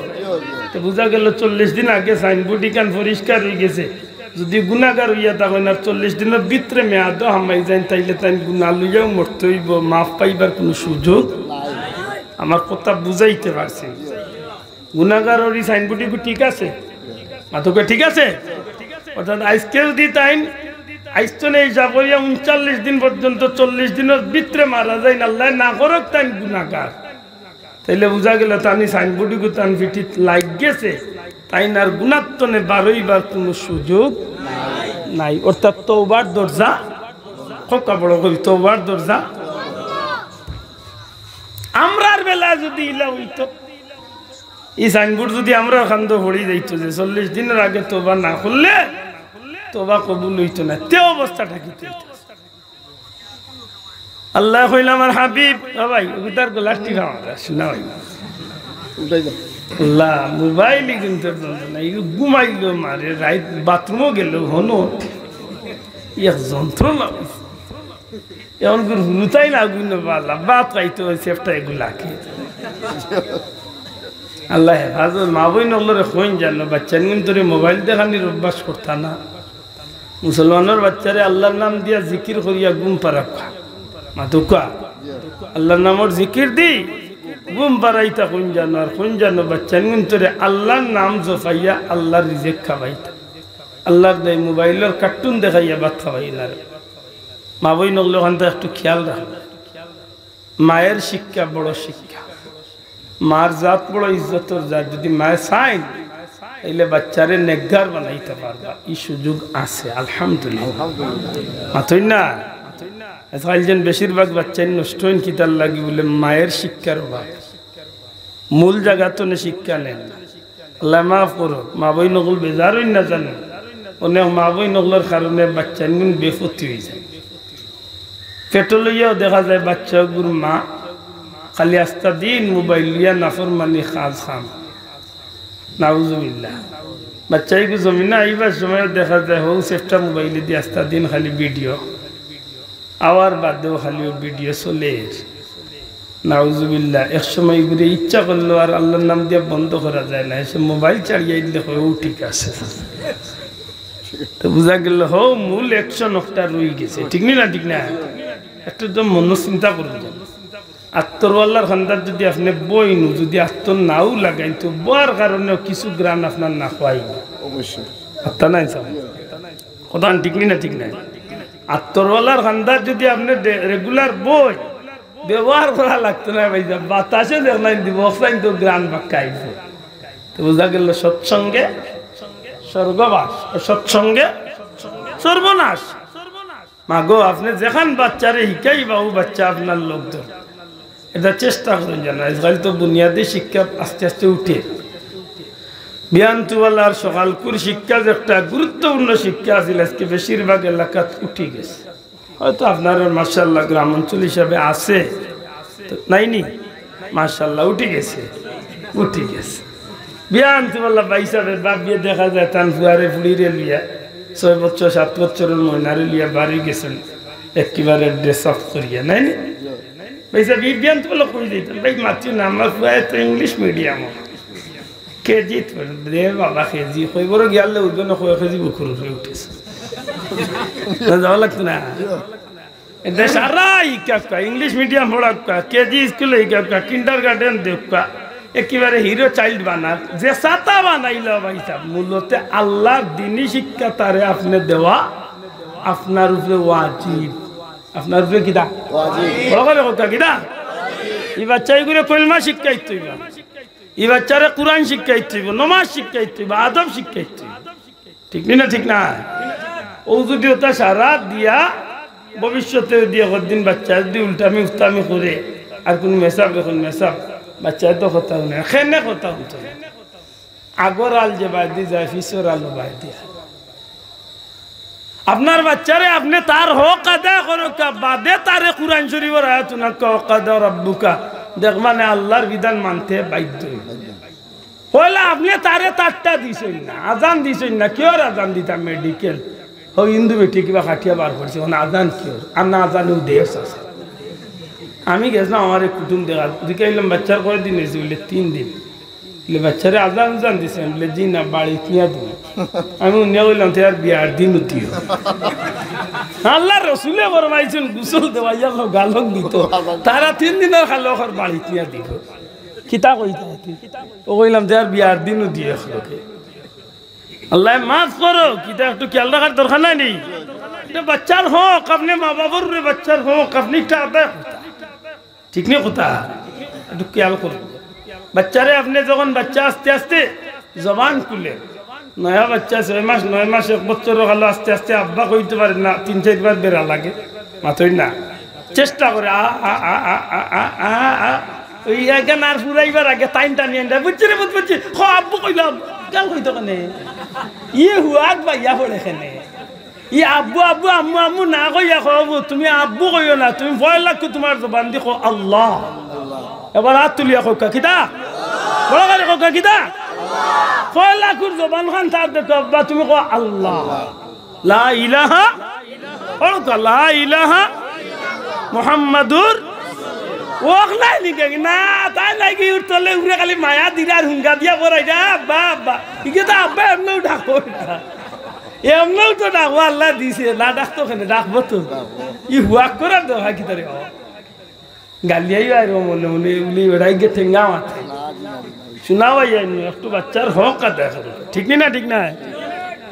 বোঝা গেল 40 দিন আগে সাইনবোর্ড ইখান পরিষ্কার হয়ে গেছে। যদি গুনাহগার হইয়া তখন আর 40 দিনের ভিতরে মেয়াদও হামাই যায়, তাইলে তাই গুনাহ লইয়াও মরতে হইব, মাফ পাইবার কোনো সুযোগ। আমার কথা বুঝাইতে পারছি? গুনাহগার ওই সাইনবোর্ড ঠিক আছে, মাতকে ঠিক আছে। অর্থাৎ আজকে যদি তাই আইস্তনে হিসাব হইয়া 39 দিন পর্যন্ত 40 দিনের ভিতরে মারা যায়, আল্লাহ না করক তাই গুনাহগার, তাইলে বোঝা গেল তানি সাইনবোর্ডে তান ভিটিত লাগ গেছে, তাই আর গুণাত্মনে বারইবার কোনো সুযোগ নাই। অর্থাৎ তওবার দরজা খোকা বড় করি, তওবার দরজা আমরার বেলা যদি ইলা হইতো, এই সাইনবোর্ড যদি আমরা খান্দ পড়ি যাইতো যে 40 দিনের আগে তওবা না করলে তওবা কবুল হইতো না, তে অবস্থাটা কি হইতো? আল্লাহ কইল আমার হাবিব ভাই উদার গোলার টিকা শোনা ভাই আল্লাহ মোবাইল কিন্তু না ঘুমাইল মারে রাত বাথরুমও গেল হনো এক যন্ত্রণা এমন করে হুতাই না গুণ পারলা বাপ খাইতে ওই সেফটা এগুলা খেয়ে আল্লাহ হেফাজত মা বই নগলরে হইন জানো বাচ্চা কিন্তু মোবাইল দেখানির অভ্যাস করতা না। মুসলমানের বাচ্চারে আল্লাহর নাম দিয়া জিকির করিয়া গুম পারাক্কা মাতুকা আল্লাহর নামর জিকির দি গুম পারাইতা কোন জানো, আর কোন জানো বাচ্চা কিন্তু আল্লাহর নাম জফাইয়া আল্লাহর রিজেক খাওয়াইতা, আল্লাহর দেয় মোবাইলের কার্টুন দেখাইয়া ভাত খাওয়াই না। মা বই নগলে ওখান থেকে একটু খেয়াল রাখবে। মায়ের শিক্ষা বড় শিক্ষা, মার জাত বড় ইজ্জতর জাত। যদি মায়ের চাইন তাইলে বাচ্চারে নেকগার বানাইতে পারবা, এই সুযোগ আছে আলহামদুলিল্লাহ। মাথই না আজকাল বেশিরভাগ বাচ্চাই নষ্ট হইন কিতার লাগি বলে মায়ের শিক্ষার অভাব, মূল জায়গা তো শিক্ষা নেন। আল্লাহ মাফ করো, মা বই নগল বেজার হইন না জানো, অনেক মা বই নগলের কারণে বাচ্চা বেফতি হয়ে যায়। পেটো লইয়াও দেখা যায় বাচ্চাগুর মা খালি আস্তা দিন মোবাইল লিয়া নাফরমানি খাজ খাম নাউজুবিল্লাহ। বাচ্চাইগু জমিনা আইবার সময় দেখা যায় হৌ সেফটা মোবাইলে দিয়ে আস্তা দিন খালি ভিডিও, আওয়ার বাদেও খালি ভিডিও চলে নাউজুবিল্লাহ। এক সময় ঘুরে ইচ্ছা করলো আর আল্লাহর নাম দিয়ে বন্ধ করা যায় না, এসে মোবাইল চালিয়ে দিলে হয়েও ঠিক আছে। তো বোঝা গেল হো মূল অ্যাকশন একটা রয়ে গেছে, ঠিক না ঠিক না? একটু তো মন চিন্তা করুন, আত্মরওয়াল্লার খান্দার যদি আপনি বই নু যদি আত্মর নাও লাগাই তো বয়ার কারণেও কিছু গ্রান আপনার না খোয়াই অবশ্যই আত্মা নাই কথা ঠিক না ঠিক নাই? আত্মরওয়ালার খান্দার যদি আপনি রেগুলার বই ব্যবহার করা লাগতো না ভাই, বাতাসে দেখলাই দিব তো গ্রান বাক্কাইব। তো বোঝা গেল সৎসঙ্গে স্বর্গবাস, সৎসঙ্গে সর্বনাশ। মাগো আপনি যেখান বাচ্চারে শিখাই বাবু বাচ্চা আপনার লোকজন এটা চেষ্টা করেন জানা। আজকাল তো বুনিয়াদী শিক্ষা আস্তে আস্তে উঠে, বিয়ান্তুওয়ালার সকালকুর শিক্ষা যে একটা গুরুত্বপূর্ণ শিক্ষা আছিল আজকে বেশিরভাগ এলাকাত উঠে গেছে। হয়তো আপনার মাশাআল্লাহ গ্রাম অঞ্চল হিসাবে আছে নাইনি, মাশাআল্লাহ উঠে গেছে উঠে গেছে। বিয়ান্তুওয়ালা বাইসাবের বাপ বিয়ে দেখা যায় তান ফুয়ারে ফুড়িরে লিয়া 6 বছর 7 বছরের ময়নারে লিয়া বাড়ি গেছেন একেবারে ড্রেস আপ করিয়া নাইনি। ভাইসা বিজ্ঞান তো কই দিতেন ভাই মাতৃ না আমার ফুয়ায় তো ইংলিশ মিডিয়াম কেজি রে বাবা কেজি কই বড় গেলে ওজন কই কেজি বুকুর হয়ে উঠেছে যাওয়া লাগতো না। এটা সারা ইংলিশ মিডিয়াম পড়া কেজি স্কুলে কিন্ডার গার্ডেন দেখা একেবারে হিরো চাইল্ড বানার যে সাতা বানাইল ভাই সাহেব মূলত আল্লাহর দিনী শিক্ষা তারে আপনি দেওয়া আপনার উপরে ওয়াজিব। আপনার উপরে কিতা বড় করে কথা কিতা এই বাচ্চাগুলো কলমা শিক্ষাইতে হইব এই বাচ্চারা কোরআন শিক্ষাইতে হইব নমাজ শিক্ষাইতে হইব আদব শিক্ষাইতে হইব ঠিক না ঠিক না ও যদি ওটা সারা দিয়া ভবিষ্যতে দিয়ে কদিন বাচ্চা যদি উল্টামি উস্তামি করে আর কোন মেসাব এখন মেসাব বাচ্চা তো কথা শুনে খেনে কথা শুনতে আগর আল যে বাই দিয়ে যায় ফিসর আলো বাই দিয়া আপনার বাচ্চারে আপনি তার হক আদায় করো বাদে তারে কুরআন শরীফের আয়াত না কাদা রাব্বুকা দেখ মানে আল্লাহর বিধান মানতে বাধ্য হইলে আপনি তারে তারটা দিছেন না আজান দিছেন না কেউ আজান দিতাম মেডিকেল ও হিন্দু বেটি কিবা কাঠিয়া বার করছে আজান কেউ আর না আজানও দেশ আছে আমি গেছিলাম আমার কুটুম দেখার দিকাইলাম বাচ্চার করে দিন এসে বললে 3 দিন বলে বাচ্চারে আজান উজান দিছে বলে জি না বাড়ি নিয়ে দেবো আমি উনিয়া বললাম তো আর বিয়ার দিন দিও আল্লাহ রসুলে ফরমাইছেন গোসল দেওয়াইয়া গালক দিত তারা 3 দিনের খালো বাড়ি নিয়ে দিব কিতা কইতা ও কইলাম যে আর বিয়ার দিনও দিয়ে লোকে আল্লাহ মাফ করো কিতা একটু খেয়াল রাখার দরকার নাই এটা বাচ্চার হোক আপনি মা বাবার বাচ্চার হোক আপনি আদায় ঠিক নেই কথা একটু খেয়াল করুন বাচ্চারে আপনি যখন বাচ্চা আস্তে আস্তে জবান খুলে নয়া বাচ্চা 6 মাস 9 মাস 1 বছর হলো আস্তে আস্তে আব্বা কইতে পারে না 3-4 বার বেড়া লাগে মাথই না চেষ্টা করে ওই এখানে আর ফুরাইবার আগে টাইমটা নিয়ে বুঝছি রে বুঝছি হ আব্বু কইলাম গাল কইতো কেন ইয়ে হুয়াক বা ইয়া পড়ে এখানে ই আব্বু আব্বু আম্মু আম্মু না কইয়া খাবো তুমি আব্বু কইও না তুমি ভয় লাগতো তোমার জবান দিয়ে কো আল্লাহ এবার হাত তুলিয়া কোকা কিতা বড় করে কোকা কিতা ভয় লাগুর জবান খান তার দেখো আব্বা তুমি কো আল্লাহ লা ইলাহা ওকা লা ইলাহা মুহাম্মাদুর ওখ নাই নিকে না তাই লাগি উঠলে উড়ে খালি মায়া দিরার হুঙ্গা দিয়া পড়াই দা আব্বা আব্বা ইকে তো আব্বা এমনও ডাকো না এমনও তো ডাকো আল্লাহ দিছে না ডাকতো কেন ডাকবো তো ই হুয়াক করার দরকার কি তারে গালিয়াই আর মনে মনে উলি বেড়াই গে ঠেঙ্গা মাথায় শোনাওয়াই একটু বাচ্চার হক আদায় করো ঠিক না ঠিক না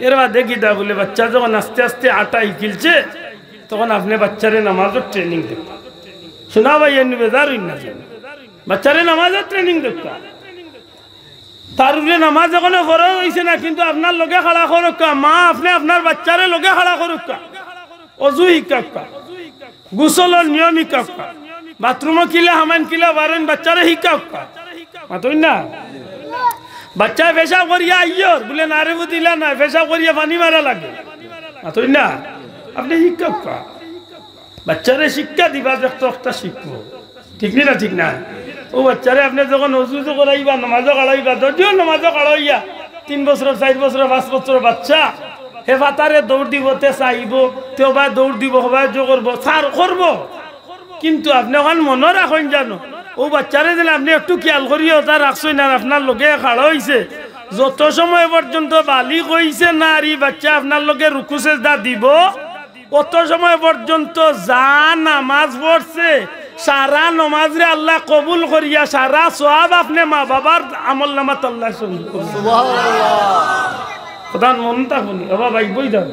এর বাদ দেখি দা বলে বাচ্চা যখন আস্তে আস্তে আটা ইকিলছে তখন আপনি বাচ্চারে নামাজের ট্রেনিং দেবেন শোনাওয়াই বেজার হইন না বাচ্চারে নামাজের ট্রেনিং দেখবা তার উপরে নামাজ এখনো ফরজ হইছে না কিন্তু আপনার লগে খাড়া করুক মা আপনি আপনার বাচ্চারে লগে খাড়া করুক অজু শিক্ষা গোসলের নিয়ম শিক্ষা বাথরুমে কিলা হামান কিলা বারেন বাচ্চারে শিক্ষা মাতই না বাচ্চা পেশাব করিয়া আইয়র বলে না রে বুঝিলা না পেশাব করিয়া পানি মারা লাগে মাতই না আপনি শিক্ষা বাচ্চারে শিক্ষা দিবা দেখতো একটা শিখবো ঠিক না ঠিক না ও বাচ্চারে আপনি যখন অজুজু করাইবা নামাজও কাড়াইবা যদিও নামাজও কাড়াইয়া 3 বছর 4 বছর 5 বছর বাচ্চা হে ফাতারে দৌড় দিব তে চাইব তেও বা দৌড় দিব হবাই জো করবো সার করবো কিন্তু আপনি ওখান মনে রাখেন জানো ও বাচ্চারে যেন আপনি একটু খেয়াল করিও তা রাখছেন না আপনার লোকে খাড়া হয়েছে যত সময় পর্যন্ত বালি কইছে না আর এই বাচ্চা আপনার লোকে রুকু সেজদা দিব অত সময় পর্যন্ত যা নামাজ পড়ছে সারা নমাজরে আল্লাহ কবুল করিয়া সারা সওয়াব আপনি মা বাবার আমল নামাত আল্লাহ সুবহানাল্লাহ প্রধান মন থাকুনি বাবা ভাই বই যান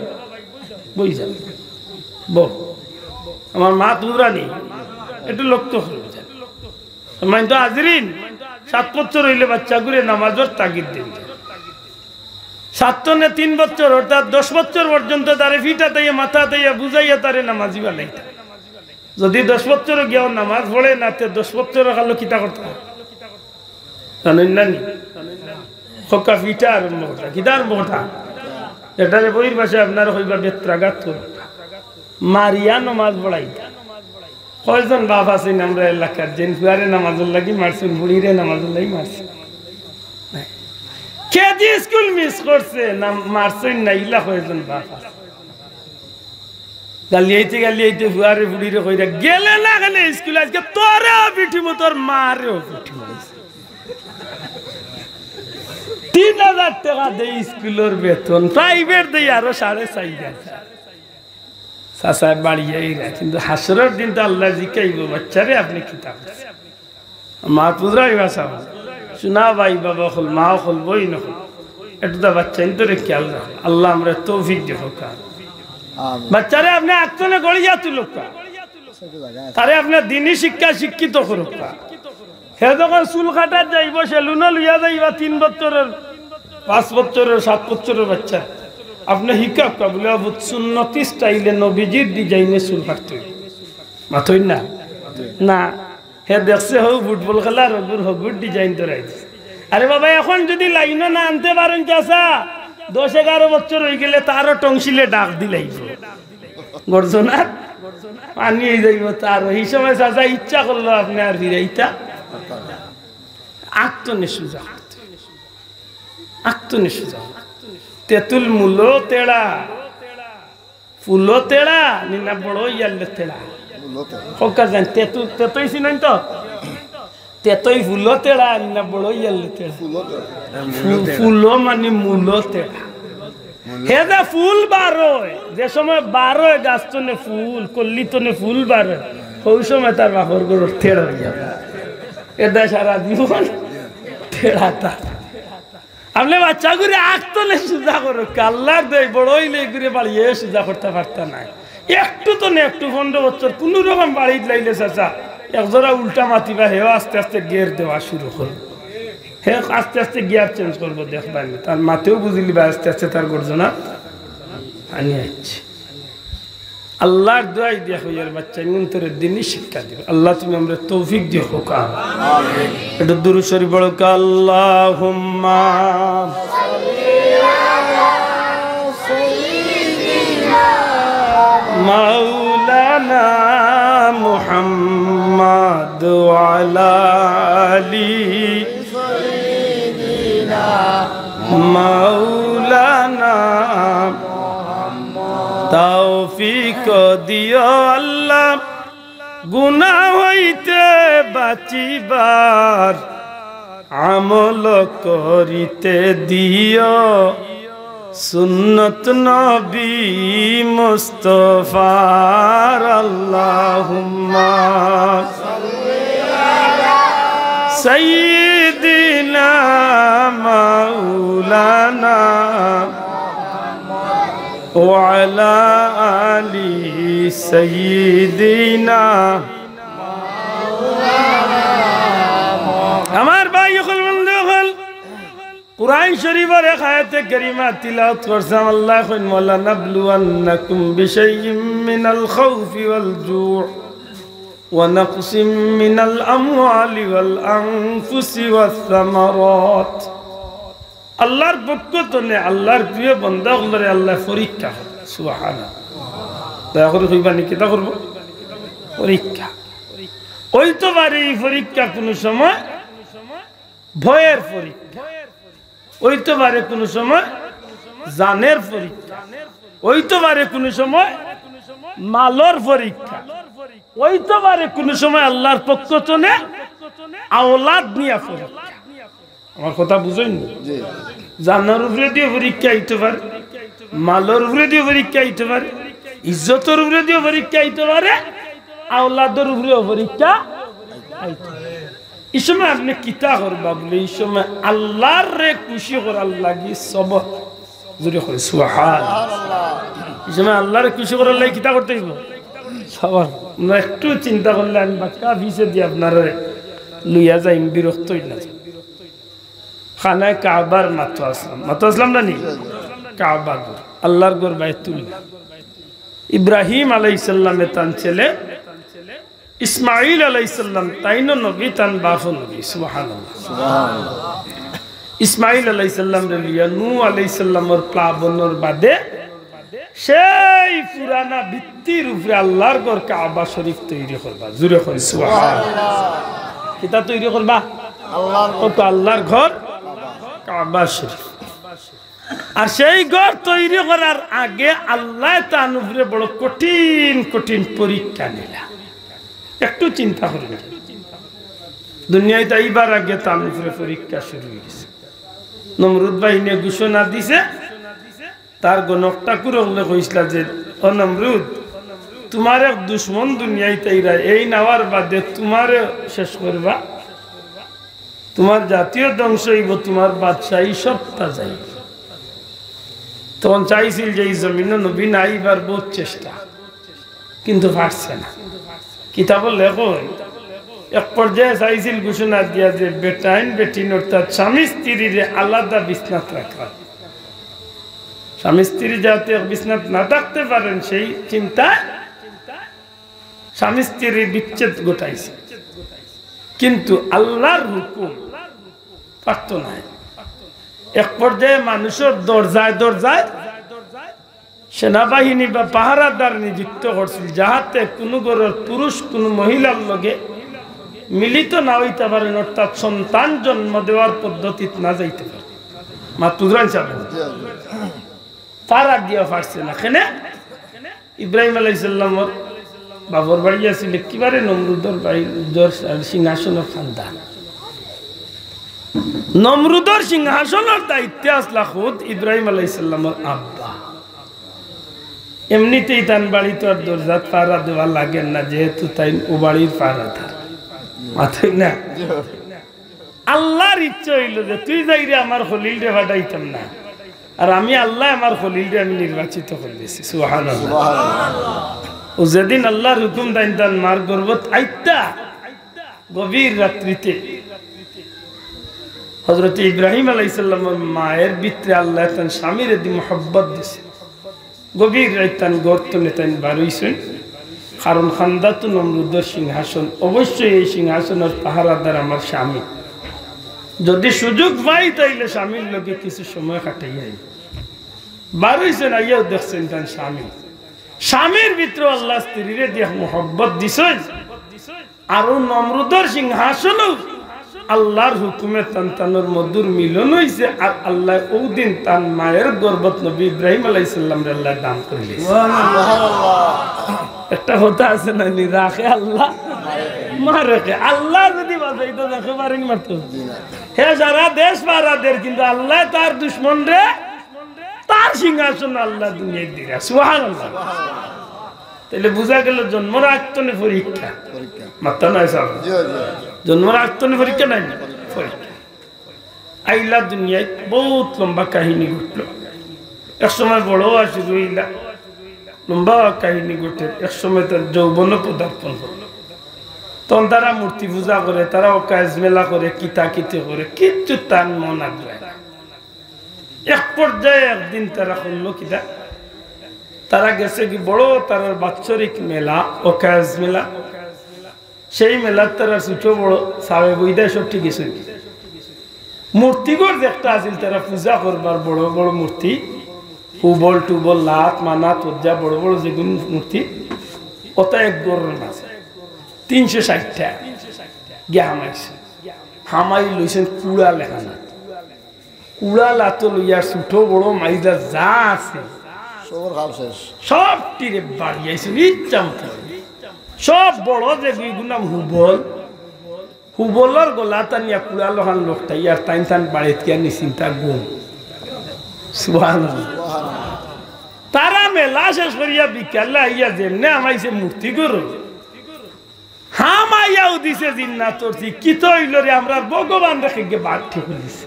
বল আমার মা তুরানি একটু লক্ষ্য করবে মানে তো হাজরিন 7 বছর হইলে বাচ্চা ঘুরে নামাজের তাগিদ দেন 7 না 3 বছর অর্থাৎ 10 বছর পর্যন্ত তারে ফিটা তাইয়া মাথা তাইয়া বুঝাইয়া তারে নামাজি বানাইতা যদি 10 বছর গিয়েও নামাজ পড়ে না তে 10 বছর কালো কিতা করতে জানেন না নি খোকা ফিটা আরম্ভ করতা কিতা আরম্ভ করতা এটা যে বইয়ের ভাষায় আপনার হইবা বেত্রাঘাত করো মারিয়া নামাজ পড়াইতা কয়জন বাপ আছেন আমরা এলাকার যেন ফুয়ারে নামাজের লাগি মারছেন বুড়িরে নামাজের লাগি মারছেন কে যে স্কুল মিস করছে না মারছেন না ইলা কয়জন বাপ আছে গালিয়াইতে ফুয়ারে বুড়িরে কইরা গেলে না গেলে স্কুল আজকে তোরেও পিঠিব তোর মারেও পিঠিব 3000 টাকা দেই স্কুলের বেতন প্রাইভেট দেই আরো 4.5 সাসায় বাড়িয়াই রা কিন্তু হাসরের দিন তো আল্লাহ জিকাইব বাচ্চারে আপনি কিতাব মা পুজরাই ভাষা শোনা ভাই বাবা হল মা হল বই না হল একটু তো বাচ্চা ইন্তরে খেয়াল রাখ আল্লাহ আমরা তৌফিক দেখো কার বাচ্চারে আপনি আকচনে গড়িয়া তুলো তারে আপনার দিনই শিক্ষা শিক্ষিত করুক। হে যখন চুল কাটার যাইব সেলুনে লইয়া যাইবা 3 বছরের 5 বছরের 7 বছরের বাচ্চা আপনি শিক্ষক বলে সুন্নতি স্টাইলে নবীজির ডিজাইনে চুল কাটতে মাথই না না। হে দেখছে হোক ফুটবল খেলার হগুর ডিজাইন তো রাইছে। আরে বাবা এখন যদি লাইনও না আনতে পারেন চাষা 10-11 বছর হয়ে গেলে তারও টংশিলে ডাক দিলাইব গর্জনা পানি যাইব তার এই সময় চাষা ইচ্ছা করলো আপনি আর ফিরাইতা আক্তনে সুজা আক্তনে সুজা তেতুল মূলো তেড়া ফুলো তেড়া নিনা বড় ইয়ালে তেড়া হোকা জান তেতুল তেতই চিনেন তো তেতই ফুলো তেড়া নিনা বড় ইয়ালে তেড়া ফুলো মানে মূলো তেড়া। হে যে ফুল বার হয় যে সময় বার হয় গাছ তনে ফুল কল্লি তনে ফুল বার হয় ওই সময় তার বাপর গরুর তেড়া হয়ে যাবে। এটা সারা জীবন তেড়া তার আপনি বাচ্চা করে আঁকতলে সুজা করো কাল্লার দেয় বড়ই লে ঘুরে বাড়িয়ে সুজা করতে পারত না একটু তো না একটু 15 বছর কোন রকম বাড়ি লাইলে চাচা একজোড়া উল্টা মাতিবা হেও আস্তে আস্তে গিয়ার দেওয়া শুরু করবো। হে আস্তে আস্তে গিয়ার চেঞ্জ করবো দেখবেন তার মাতেও বুঝলি বা আস্তে আস্তে তার গর্জনা আনি আসছে। আল্লাহর দোয়াই দেখো ইয়ার বাচ্চা অন্তরের দিনই শিক্ষা দিবে। আল্লাহ তুমি আমরা তৌফিক দিও হোকা এটা দুরূদ শরীফ বলো আল্লাহুম্মা মাওলানা মুহাম্মদ ওয়া আলা আলি সাইয়্যিদিনা মাওলানা তৌফিক দিও আল্লাহ গুনাহ হইতে বাঁচিবার আমল করিতে দিও সুন্নত নবী মুস্তাফার আল্লাহুম্মা সাল্লি আলা সাইয়্যিদিনা মাওলানা وعلى آل سيدنا আমার ভাই সকল বন্ধু সকল কুরআন শরীফের এক আয়াতে কারিমা তিলাওয়াত করছাম। আল্লাহ কইন ওয়ালা নাবলুওয়ান্নাকুম বিশাইইম মিনাল খাউফি ওয়াল জুউ ওয়া নাকসিম মিনাল আমওয়ালি ওয়াল আনফুসি ওয়াস সামারাত। আল্লাহর পক্ষ থেকে আল্লাহর প্রিয় বান্দাগুলোরে আল্লাহ পরীক্ষা সুবহানাল্লাহ দয়া করে কইবানি কিতা করব পরীক্ষা। ওই তো বারে এই পরীক্ষা কোন সময় ভয়ের পরীক্ষা, ওই তো বারে কোন সময় জানের পরীক্ষা, ওই তো বারে কোন সময় মালর পরীক্ষা, ওই তো বারে কোন সময় আল্লাহর পক্ষ থেকে আওলাদ নিয়া পরীক্ষা। আমার কথা বুঝেন জানার উপরে দিয়ে পরীক্ষা আইতে পারে, মালর উপরে দিয়ে পরীক্ষা আইতে পারে, ইজ্জতের উপরে দিয়ে পরীক্ষা আইতে পারে, আওলাদের উপরে পরীক্ষা আইতে পারে। এই সময় আপনি কিতা করবা বলে এই সময় আল্লাহর রে খুশি করার লাগি সবর জুড়ে করে সুবহানাল্লাহ। এই সময় আল্লাহর খুশি করার লাগি কিতা করতে হইব সবর। না একটু চিন্তা করলে আমি বাক্কা ভিসে দিয়ে আপনার লইয়া যাই বিরক্ত হই না। খানায় কাবার মাত্র আসলাম না নি কাবা ঘর আল্লাহর ঘর বাইতুল্লাহ। ইব্রাহিম আলাইহিস সালামের তান ছেলে ইসমাইল আলাইহিস সালাম তাইনো নবী তান বাপ নবী সুবহানাল্লাহ সুবহানাল্লাহ। ইসমাইল আলাইহিস সালাম রে লিয়া নূহ আলাইহিস সালামের প্লাবনের বাদে সেই পুরানা ভিত্তির উপরে আল্লাহর ঘর কাবা শরীফ তৈরি করবা জুরে কই সুবহানাল্লাহ। কিতা তৈরি করবা আল্লাহর ঘর কাবা শরীফ। আর সেই ঘর তৈরি করার আগে আল্লাহ তার উপরে বড় কঠিন কঠিন পরীক্ষা নিলা। একটু চিন্তা করবেন দুনিয়ায় তাইবার আগে তার উপরে পরীক্ষা শুরু হয়ে গেছে। নমরুদ বাহিনী ঘোষণা দিছে তার গণকটা করে কইছিল যে ও নমরুদ তোমার এক দুশ্মন দুনিয়ায় তাইরা এই নেওয়ার বাদে তোমারে শেষ করবা, তোমার জাতীয় ধ্বংস হইব, তোমার বাদশাহী সবটা যাইব। তখন চাইছিল যে এই জমিনে নবী নাইবার বহুত চেষ্টা কিন্তু পারছে না। কিতাব লেখো এক পর্যায়ে চাইছিল ঘোষণা দিয়া যে বেটাইন বেটিন অর্থাৎ স্বামী স্ত্রীর আলাদা বিছনাত রাখা, স্বামী স্ত্রী যাতে বিছনাত না থাকতে পারেন সেই চিন্তা স্বামী স্ত্রীর বিচ্ছেদ ঘটাইছে। কিন্তু আল্লাহর হুকুম পারত না। এক পর্যায়ে মানুষের দরজায় দরজায় সেনাবাহিনী বা পাহারাদার নিযুক্ত করছিল, যাহাতে কোনো ঘরের পুরুষ কোনো মহিলার লগে মিলিত না হইতে পারেন, অর্থাৎ সন্তান জন্ম দেওয়ার পদ্ধতি না যাইতে পারে। মাতুদ্রান চাবেন পারা দিয়া পারছে না। কেন? ইব্রাহিম আলাইহিসসালামর বাবর বাড়ি আছিল একেবারে নমরুদর বাড়ি সিংহাসনের খানদান। নমরুদর সিংহাসনের দায়িত্বে আসলা খুদ ইব্রাহিম আলাইহিসসালামর আব্বা। এমনিতেই তান বাড়ি তো আর দরজাত পাহারা দেওয়া লাগে না, যেহেতু তাই ও বাড়ির পাহারাদার মাথায় না। আল্লাহর ইচ্ছা হইল যে তুই যাইরে আমার খলিল রে ফাটাইতাম না, আর আমি আল্লাহ আমার খলিল রে আমি নির্বাচিত করে দিয়েছি। সুবহানাল্লাহ। ও যেদিন আল্লাহর হুকুম দাইন তান মার গর্ভত আইতা গভীর রাত্রিতে হযরত ইব্রাহিম আলাইহিস সালামের মায়ের ভিতরে আল্লাহ তান স্বামীর দি মোহব্বত দিছে। গভীর রাত তান গর্তনে তান বারইছেন, কারণ খান্দাতু নমরুদের সিংহাসন, অবশ্যই এই সিংহাসনের পাহারাদার আমার স্বামী। যদি সুযোগ পাই তাইলে স্বামীর লোকে কিছু সময় কাটাইয়া বারইছেন, আইয়াও দেখছেন তান স্বামী। স্বামীর ভিতরে আল্লাহ স্ত্রীরে দিয়ে মোহব্বত দিছেন, আর নমরুদের সিংহাসনও আল্লাহর হুকুমে তান্তানোর মধুর মিলন হয়েছে। আর আল্লাহ ওই দিন তার মায়ের গর্ভত নবী ইব্রাহিম আলাইহিস সালাম রে আল্লাহ দান করলেন। একটা কথা আছে না, নি রাখে আল্লাহ মারে। আল্লাহ যদি বাঁচাইতো দেখে পারেন মারতো হে সারা দেশ পারাদের, কিন্তু আল্লাহ তার দুশ্মন রে তার সিংহাসন আল্লাহ দুনিয়ায় দিরা। সুবহানাল্লাহ। তাহলে বোঝা গেল জন্মর আত্মনে পরীক্ষা মাত্রা নাই সব, জন্মর আত্মনে পরীক্ষা নাই পরীক্ষা। আইলা দুনিয়ায় বহুত লম্বা কাহিনী ঘটল। এক সময় বড় আসি রইলা, লম্বা কাহিনী ঘটে। এক সময় তার যৌবন পদার্পণ করল, তখন তারা মূর্তি পূজা করে, তারা কাজ মেলা করে, কিতাকিতে করে, কিচ্ছু তার মন আগ্রহ। এক পর্যায়ে একদিন তারা করলো কিতা, তারা গেছে কি বড় তার বাৎসরিক মেলা, ওকাজ মেলা। সেই মেলার তারা ছোট বড় সাবে বইদায় সব ঠিক আছে। মূর্তিগড় একটা আছিল, তারা পূজা করবার বড় বড় মূর্তি, হুবল টুবল লাত মানাত উজ্জা বড় বড় যেগুলো মূর্তি, ওটা এক গড়ের মাঝে 360টা গিয়ে হামাইছে। হামাই লইছেন কুড়া লেখানা, কুড়া লাতো লইয়া ছোট বড় মাইজা যা আছে সব টিরে বাড়িয়েছেন ইচ্ছা মতো। সব বড় যে নাম হুবল, হুবলের গলা টানিয়া কুড়া লহান লোকটা ইয়ার টাইম টান বাড়িত গিয়া নিশ্চিন তার গুণ। সুবহানাল্লাহ। তারা মেলা শেষ করিয়া বিকালে আইয়া যেমনে আমাইছে মূর্তি করো হামাইয়াও দিছে জিন্নাত করছি কি তো হইল রে, আমরা ভগবান রেখে গিয়ে বাদ ঠিক দিছে,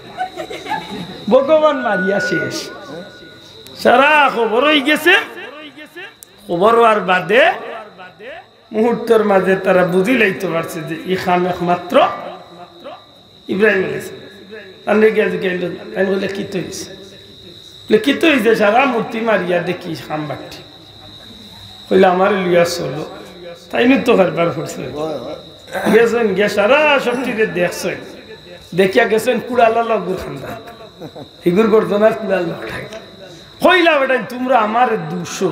ভগবান মারিয়া শেষ। সারা খবর হয়ে গেছে। খবর হওয়ার বাদে মুহূর্তের মাঝে তারা বুঝি লাইতে পারছে যে ই খাম একমাত্র ইব্রাহিম আলাইহিস সালাম। কি তো হয়েছে, কি তো হয়েছে? সারা মূর্তি মারিয়া দেখি খাম বাটি কইলে আমার লিয়া চলো, তাই নি তো কারবার করছে। গেছেন গে সারা সবটিতে দেখছেন, দেখিয়া গেছেন কুড়ালা লগুর খান্দা, হিগুর গর্জনার কুড়াল লটাই কইলা বেটাই তোমরা আমার 200,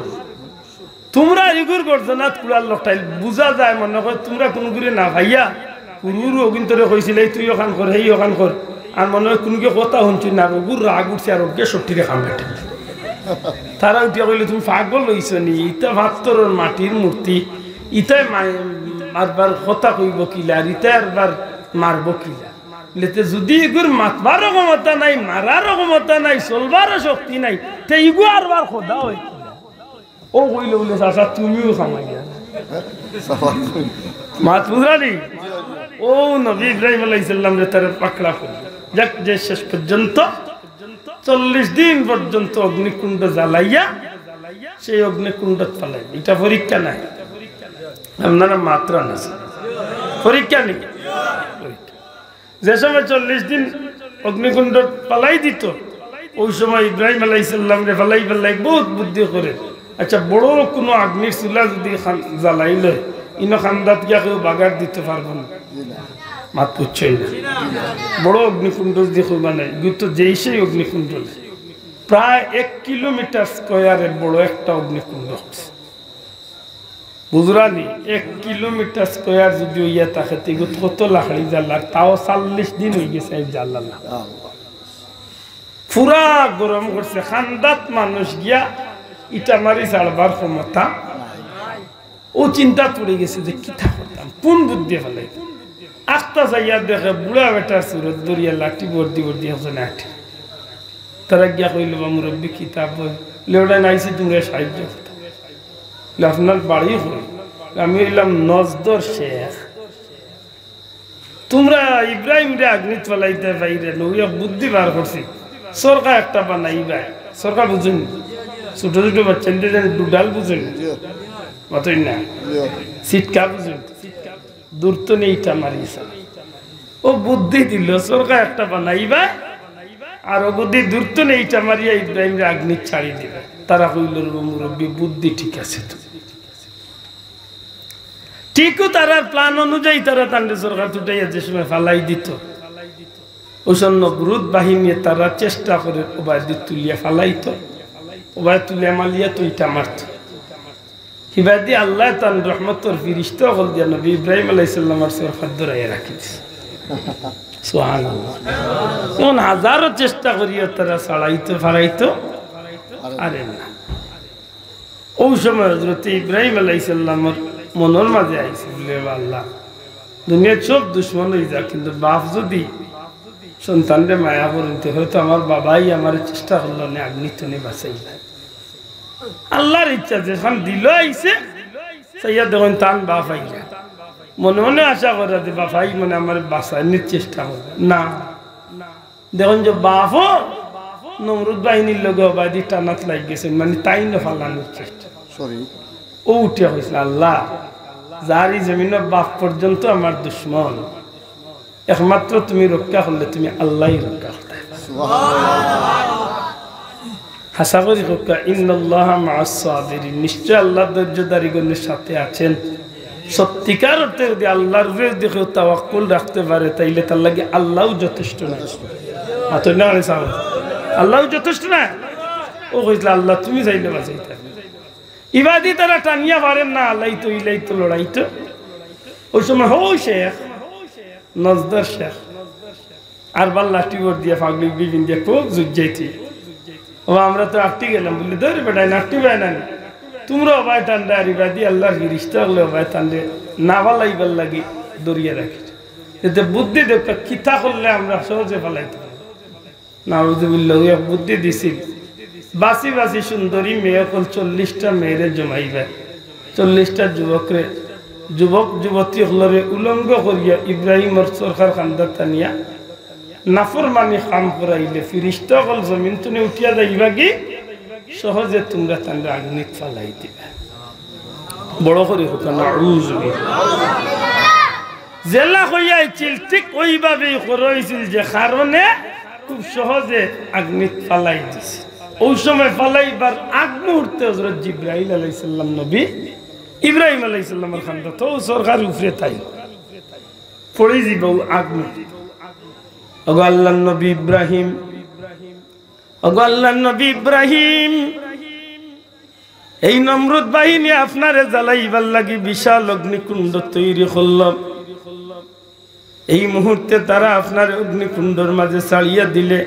তোমরা ইগুর গর্জনাত কুড়াল লটাই বুঝা যায় মনে হয় তোমরা কোন গুরে না ভাইয়া পুরুরু অগিন্তরে কইছিলে তুই ওখান কর হেই ওখান কর, আর মনে হয় কোনকে কথা শুনছি না, গুর রাগ উঠছে আর ওকে সবটিরে খাম বেটে। তারা উঠিয়া কইলে তুমি পাগল হইছ নি, ইটা ভাতর মাটির মূর্তি, ইটাই মারবার কথা কইব কিলা, আর ইটা একবার মারব কিলা। যদি ইগুর মাতবারও ক্ষমতা নাই, মারারও ক্ষমতা নাই, চলবারও শক্তি নাই, তে ইগু আরবার খোদা হয় ও কইলে বলে চাচা তুমিও খামাইয়া মাত বুঝালি। ও নবী ইব্রাহিম আলাইহিস সালাম রে তার পাকড়া করল। যাক, যে শেষ পর্যন্ত 40 দিন পর্যন্ত অগ্নিকুণ্ড জ্বালাইয়া সেই অগ্নিকুণ্ড ফেলাই, এটা পরীক্ষা নাই। আপনারা মাত্রা না পরীক্ষা নেই যে সময় 40 দিন অগ্নিকুণ্ড পালাই দিত ওই সময় ইব্রাহিম আলাইহিস সালাম রে পালাই বহুত বুদ্ধি করে আচ্ছা বড় কোনো আগ্নির চুলা যদি জ্বালাইলে ইনো খান্দাত গিয়া কেউ বাগার দিতে পারবো না মাত পুচ্ছই না বড় অগ্নিকুণ্ড দেখো মানে তো যেই সেই অগ্নিকুণ্ড প্রায় 1 কিলোমিটার স্কয়ারের বড় একটা অগ্নিকুণ্ড বুঝরানি 1 কিলোমিটার স্কয়ার যদি ইয়া থাকে তেগুত কত লাখড়ি জ্বালার তাও 40 দিন হয়ে গেছে জ্বালালা পুরা গরম করছে খান্দাত মানুষ গিয়া ইটা মারি চালবার ক্ষমতা ও চিন্তা পড়ে গেছে যে কিতা করতাম কোন বুদ্ধি ফেলাই আস্তা যাইয়া দেখে বুড়া বেটার সুরত দরিয়া লাঠি বর্দি একজন আঠে তারা গিয়া কইল বা মুরব্বী কিতাব লেওড়া নাইছি তোমরা সাহায্য করতাম আপনার বাড়ি হই আমি এলাম নজদর শেখ তোমরা ইব্রাহিম রে আগ্নিত ফেলাইতে বাইরে নইয়া বুদ্ধি বার করছি সরকার একটা বানাইবা সরকার বুঝুন ছোট ছোট বাচ্চাদের ডুডাল বুঝুন মতই না সিটকা বুঝুন দূর তো নেইটা মারিয়েছে ও বুদ্ধি দিল সরকার একটা বানাইবা আর ও বুদ্ধি দূর তো নেইটা মারিয়া ইব্রাহিম রে আগ্নি ছাড়ি দিবে তারা কইল মুরব্বী বুদ্ধি ঠিক আছে তো ঠিকও তারা প্ল্যান অনুযায়ী তারা তান্ডে সরকার তুটাইয়া যে সময় ফালাই দিত ওসব নবরুদ বাহিনী তারা চেষ্টা করে ওবায়দি তুলিয়া ফালাইতো ওবায় তুলিয়া মালিয়া তো ইটা মারত হিবাদি আল্লাহ তান রহমতর ফিরিস্তা বল দিয়া নবী ইব্রাহিম আলাইহিস সালামের সরকার ধরাইয়া রাখি দিছে সুবহানাল্লাহ কোন হাজারো চেষ্টা করিয়া তারা ছাড়াইতো ফালাইতো আরে না ওই সময় হযরত ইব্রাহিম আলাইহিস সালামের মনের মাঝে আইছে বলে আল্লাহ দুনিয়ার সব দুশ্মন হয়ে যা কিন্তু বাপ যদি সন্তানরে মায়া করতে হয়তো আমার বাবাই আমার চেষ্টা করলো না আগ্নিতনে বাঁচাই আল্লাহর ইচ্ছা যেখান দিল আইছে সাইয়া দেখুন তান বাপ আইলা মনে মনে আশা করে যে বাপাই মানে আমার বাঁচানোর চেষ্টা করবে না দেখুন যে বাপও নমরুদ বাহিনীর লগে অবাধি টানাত লাগ গেছেন মানে তাই না ফালানোর চেষ্টা ও উঠে হয়েছিল আল্লাহ যারি জমিনের বাপ পর্যন্ত আমার দুশ্মন একমাত্র তুমি রক্ষা করলে তুমি আল্লাহই রক্ষা করতে হাসা করি রক্ষা ইন্নাল্লাহা মা'আস সাবিরিন নিশ্চয় আল্লাহ ধৈর্যধারীগণের সাথে আছেন সত্যিকার অর্থে যদি আল্লাহর উপরে দেখে তাওয়াক্কুল রাখতে পারে তাইলে তার লাগে আল্লাহও যথেষ্ট না আল্লাহও যথেষ্ট না ও কইছিল আল্লাহ তুমি চাইলে বাঁচাইতে ইবাদি তারা টানিয়া পারেন না আল্লাহ তো ইলাই তো লড়াই তো ওই সময় হো শেখ নজদর শেখ আর বার লাঠি ভোট দিয়ে ফাগলি বিবিন দিয়ে খুব জুজাইতি ও আমরা তো আটটি গেলাম বললি ধরে বেটাই নাটটি পায় না তোমরা অবায় টান্ডা আর ইবাদি আল্লাহর ফিরিস্তা হলে অবায় টান্ডে না পালাইবার লাগি দরিয়া রাখি এতে বুদ্ধি দেখা কিতা করলে আমরা সহজে পালাইতে পারি না বুদ্ধি দিছি বাসি বাসি সুন্দরী মেয়ে কল 40টা মেয়েরে জমাইবে 40টা যুবকরে যুবক যুবতী হলরে উলঙ্গ করিয়া ইব্রাহিমর সরকার খান্দার টানিয়া নাফরমানি কাম করাইলে ফিরিস্তা কল জমিন তুমি উঠিয়া যাইবা কি সহজে তোমরা তান্ডা আগ্নিত ফালাই দিবে বড় করে হোক না জেলা হইয়াছিল ঠিক ওইভাবেই করাইছিল যে কারণে খুব সহজে আগ্নিত ফালাই দিছে ওই সময় ফালাইবার আগ মুহূর্তে হযরত জিবরাইল আলাইহিস সালাম নবী ইব্রাহিম আলাইহিস সালামের খান্দা তো সরকার উপরে তাই পড়ে যাব আগ মুহূর্তে ওগো আল্লাহর নবী ইব্রাহিম ওগো আল্লাহর নবী ইব্রাহিম এই নমরুদ বাহিনী আপনারে জ্বালাইবার লাগি বিশাল অগ্নিকুণ্ড তৈরি করলাম এই মুহূর্তে তারা আপনার অগ্নিকুণ্ডর মাঝে ছাড়িয়া দিলে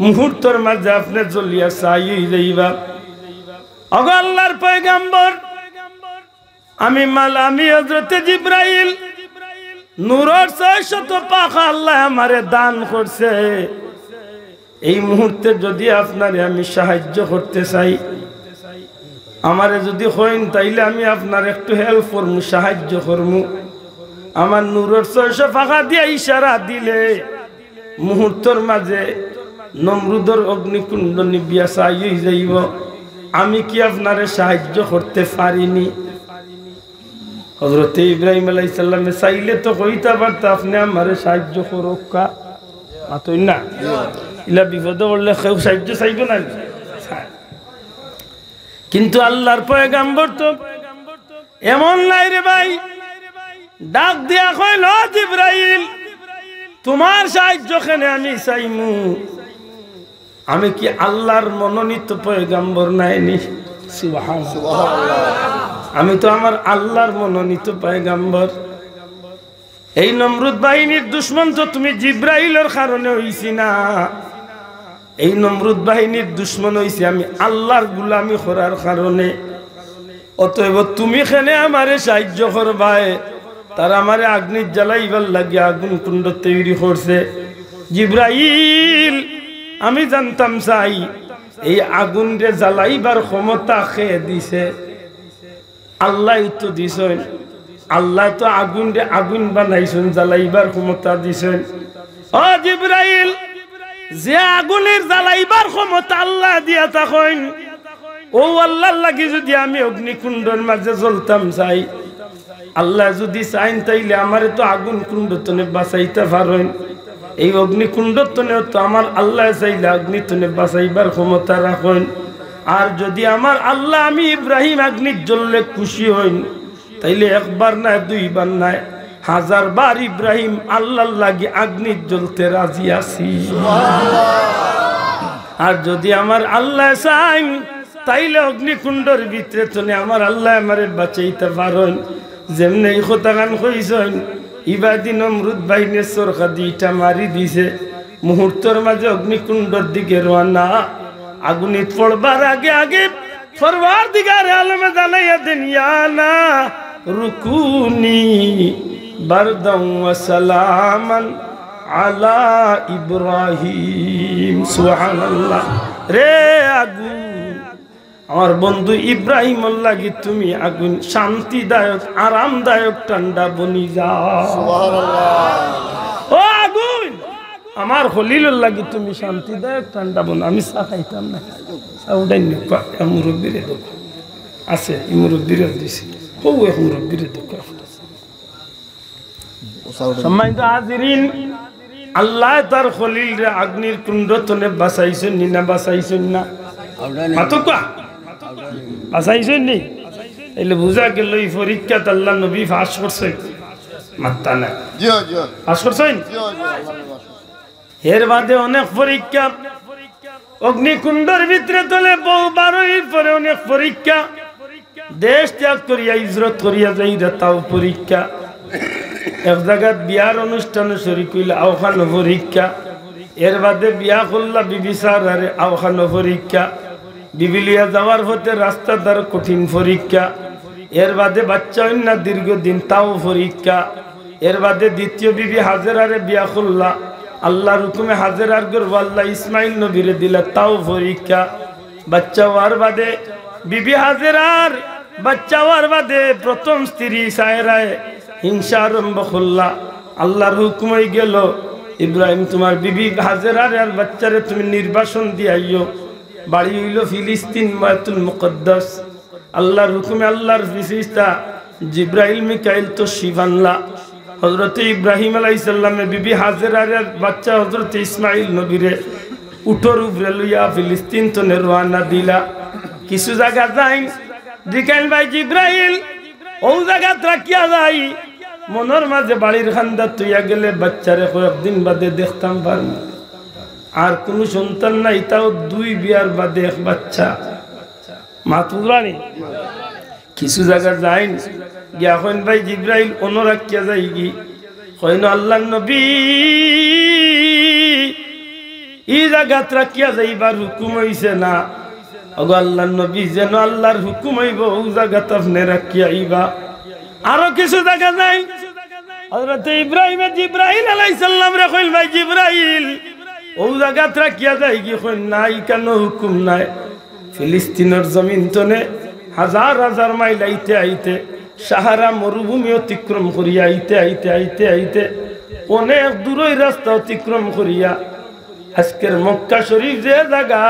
মুহূর্তের মাঝে আপনি জ্বলিয়া ছাই যাইবা ওগো আল্লাহর পয়গম্বর আমি হযরত জিবরাইল নূরের 600 পাখা আল্লাহ আমারে দান করছে এই মুহূর্তে যদি আপনারে আমি সাহায্য করতে চাই আমারে যদি হইন তাইলে আমি আপনার একটু হেল্প করমু সাহায্য করমু আমার নূরের 600 পাখা দিয়ে ইশারা দিলে মুহূর্তের মাঝে নমরুদের অগ্নিকুণ্ড নিবিয়া ছাই যাইব আমি কি আপনারে সাহায্য করতে পারিনি হযরত ইব্রাহিম আলাইহিস সালামে চাইলে তো কইতা পারত আপনি আমারে সাহায্য করুকা মাতই না ইলা বিপদে পড়লে কেউ সাহায্য চাইব না কিন্তু আল্লাহর পয়গম্বর তো এমন নাই রে ভাই ডাক দিয়া কইল জিবরাইল তোমার সাহায্য কেন আমি চাইমু আমি কি আল্লাহর মনোনীত পয়গম্বর নাইনি সুবহানাল্লাহ আমি তো আমার আল্লাহর মনোনীত পয়গম্বর এই নমরুদ বাহিনীর দুশমন তো তুমি জিবরাইলের কারণে হইছি না এই নমরুদ বাহিনীর দুশমন হইছি আমি আল্লাহর গোলামি করার কারণে অতএব তুমি কেনে আমারে সাহায্য করবাই তারা আমারে আগুন জ্বালাইবার লাগে আগুন কুণ্ড তৈরি করছে জিবরাইল আমি জানতাম চাই এই আগুন রে জ্বালাইবার ক্ষমতা খেয়ে দিছে আল্লাহ তো দিছেন আল্লাহ তো আগুন রে আগুন বানাইছেন জ্বালাইবার ক্ষমতা দিছেন ও জিবরাইল যে আগুনের জ্বালাইবার ক্ষমতা আল্লাহ দিয়া থাকেন ও আল্লাহর লাগি যদি আমি অগ্নিকুণ্ডের মাঝে জ্বলতাম চাই আল্লাহ যদি চাইন তাইলে আমারে তো আগুন কুণ্ড তনে বাঁচাইতে পারেন এই অগ্নিকুণ্ড তনে তো আমার আল্লাহ চাইলে অগ্নি তনে বাঁচাইবার ক্ষমতা রাখেন আর যদি আমার আল্লাহ আমি ইব্রাহিম আগ্নি জ্বললে খুশি হইন তাইলে একবার না দুইবার না 1000 বার ইব্রাহিম আল্লাহর লাগি আগ্নি জ্বলতে রাজি আছি আর যদি আমার আল্লাহ চাইন তাইলে অগ্নিকুণ্ডের ভিতরে তনে আমার আল্লাহ আমারে বাঁচাইতে পারেন যেমনি এই কথা গান কইছেন ইবাদি নমরুদ বাহিনীর সরকা দিটা মারি দিছে মুহূর্তের মাঝে অগ্নিকুণ্ডের দিকে রওনা আগুনে পড়বার আগে আগে পরওয়ারদিগার আলমে জানাইয়া দেন ইয়া না রুকুনি বারদাম ওয়া সালামান আলা ইব্রাহিম সুবহানাল্লাহ রে আগুন আমার বন্ধু ইব্রাহিম লাগি তুমি আগুন শান্তিদায়ক আরামদায়ক ঠান্ডা বনি যাও সুবহানাল্লাহ ও আগুন আমার খলিলুর লাগি তুমি শান্তিদায়ক ঠান্ডা বন আমি চা খাইতাম না সাউডাই নিপা মুরব্বিরে দেব আছে মুরব্বিরে দিছি ও মুরব্বিরে দেব সম্মানিত হাজিরিন আল্লাহ তার খলিল রে আগ্নির কুণ্ড তনে বাঁচাইছেন না বাঁচাইছেন না মাতকা বাঁচাইছেন নি এলে বুঝা গেল এই পরীক্ষাত আল্লাহ নবী পাস করছেন মাত্তা না পাস করছেন এর বাদে অনেক পরীক্ষা অগ্নিকুণ্ডের ভিতরে তলে বহু বারোইর পরে অনেক পরীক্ষা দেশ ত্যাগ করিয়া ইজরত করিয়া যাই তাও পরীক্ষা এক জায়গায় বিয়ার অনুষ্ঠানে শরীক হইলে আওখানো পরীক্ষা এর বাদে বিয়া করলা বিবিসার আরে আওখানো পরীক্ষা বিবিলিয়া যাওয়ার হতে রাস্তা দ্বার কঠিন পরীক্ষা এর বাদে বাচ্চা হইন না দীর্ঘদিন তাও পরীক্ষা এর বাদে দ্বিতীয় বিবি হাজেরারে বিয়া করলা আল্লাহর হুকুমে হাজেরার গর্ভ আল্লাহ ইসমাইল নবীরে দিলা তাও পরীক্ষা বাচ্চা হওয়ার বাদে বিবি হাজেরার বাচ্চা হওয়ার বাদে প্রথম স্ত্রী সায়রায় হিংসা আরম্ভ করলা আল্লাহর হুকুমে গেল ইব্রাহিম তোমার বিবি হাজেরার আর বাচ্চারে তুমি নির্বাসন দিয়াইও বাড়ি হইল ফিলিস্তিন বাইতুল মুকদ্দাস আল্লাহর হুকুমে আল্লাহর ফিরিস্তা জিব্রাইল মিকাইল তো শিবানলা হযরত ইব্রাহিম আলাইহিস সালামের বিবি হাজেরার বাচ্চা হযরত ইসমাইল নবীরে উঠোর উপরে লইয়া ফিলিস্তিন তো রওনা দিলা কিছু জায়গা যাই দিকেন ভাই জিব্রাইল ও জায়গা রাখিয়া যাই মনের মাঝে বাড়ির খান্দা তুইয়া গেলে বাচ্চারে কয়েকদিন বাদে দেখতাম পারবো আর কোন সন্তান নাই তাও 2 বিয়ার বাদে এক বাচ্চা মাতুরানি কিছু জায়গা যাই গিয়া কইন ভাই জিব্রাইল অনুরাখিয়া যাই কি কইন আল্লাহর নবী এই জায়গা রাখিয়া যাইবার হুকুম হইছে না ওগো আল্লাহর নবী যেন আল্লাহর হুকুম হইব ও জায়গা আপনি রাখিয়া আইবা আরো কিছু জায়গা নাই হযরত ইব্রাহিম জিব্রাইল আলাইহিস সালাম রে কইল ভাই জিব্রাইল ও জায়গা রাখিয়া যাই কি কইন নাই কেন হুকুম নাই ফিলিস্তিনের জমিন তনে হাজার হাজার মাইল আইতে আইতে সাহারা মরুভূমি অতিক্রম করিয়া আইতে আইতে আইতে আইতে অনেক দূরের রাস্তা অতিক্রম করিয়া আজকের মক্কা শরীফ যে জায়গা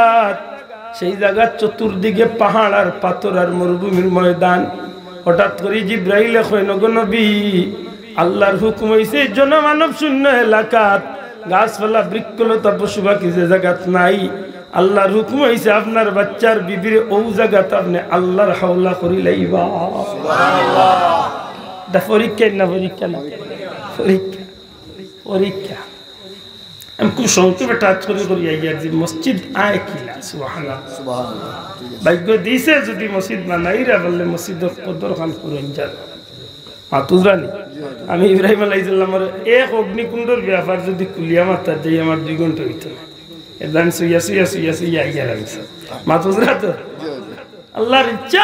সেই জায়গার চতুর্দিকে পাহাড় আর পাথর আর মরুভূমির ময়দান হঠাৎ করে জিব্রাইলে কইল গো নবী আল্লাহর হুকুম হইছে জনমানব শূন্য এলাকাত গাছপালা বৃক্ষলতা পশু পাখি যে জায়গাত নাই আল্লাহর হুকুম হইছে আপনার বাচ্চার বিবির ও জায়গাত আপনি আল্লাহর হাওলা করি লাইবা সুবহানাল্লাহ দা পরীক্ষা না পরীক্ষা না পরীক্ষা পরীক্ষা আমি খুব সংক্ষেপে টাচ করি আইয়ার যে মসজিদ আয় কিলা সুবহানাল্লাহ সুবহানাল্লাহ ভাগ্য দিছে যদি মসজিদ বানাইরা বললে মসজিদের কদর খান করুন যান মাতুরানি আমি ইব্রাহিম আলাইহিস সালামের এক অগ্নিকুণ্ডর ব্যাপার যদি কুলিয়া মাতা যাই আমার 2 ঘন্টা হইতো এদান সুইয়া আইয়া রাখছে মাতুরা তো আল্লাহর ইচ্ছা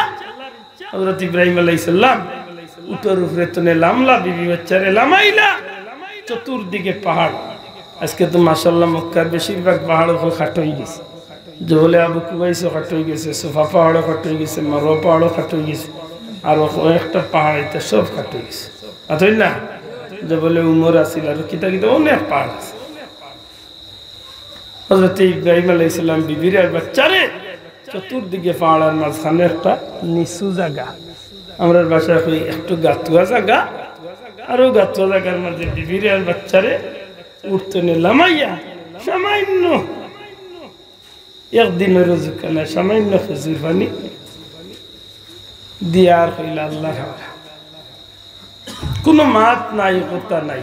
হযরত ইব্রাহিম আলাইহিস সালাম উত্তর উপরে তনে লামলা বিবি বাচ্চারে লামাইলা চতুর্দিকে পাহাড় আজকে তো মাশাআল্লাহ মক্কার বেশিরভাগ পাহাড় ওখানে খাটো হয়ে গেছে জবলে আবু কুবাইসও খাটো হয়ে গেছে সোফা পাহাড়ও খাটো হয়ে গেছে মারো পাহাড়ও খাটো হয়ে গেছে আর একটা পাহাড় এটা সব খাটো হয়ে গেছে আতই না জবলে উমর আসিল আর কিতা কিতা অনেক পাহাড় আছে হযরত ইব্রাহিম আলাইহিস সালাম বিবির আর বাচ্চারে চতুর্দিকে পাহাড়ের মাঝখানে একটা নিচু জায়গা আমরার ভাষায় কই একটু গাতুয়া জায়গা আর ও গাতুয়া জায়গার মধ্যে বিবির আর বাচ্চারে উঠতে লামাইয়া সামান্য একদিনের রুজুকানা সামান্য খেজুর পানি দিয়ার হইল আল্লাহ কোনো মাত নাই কথা নাই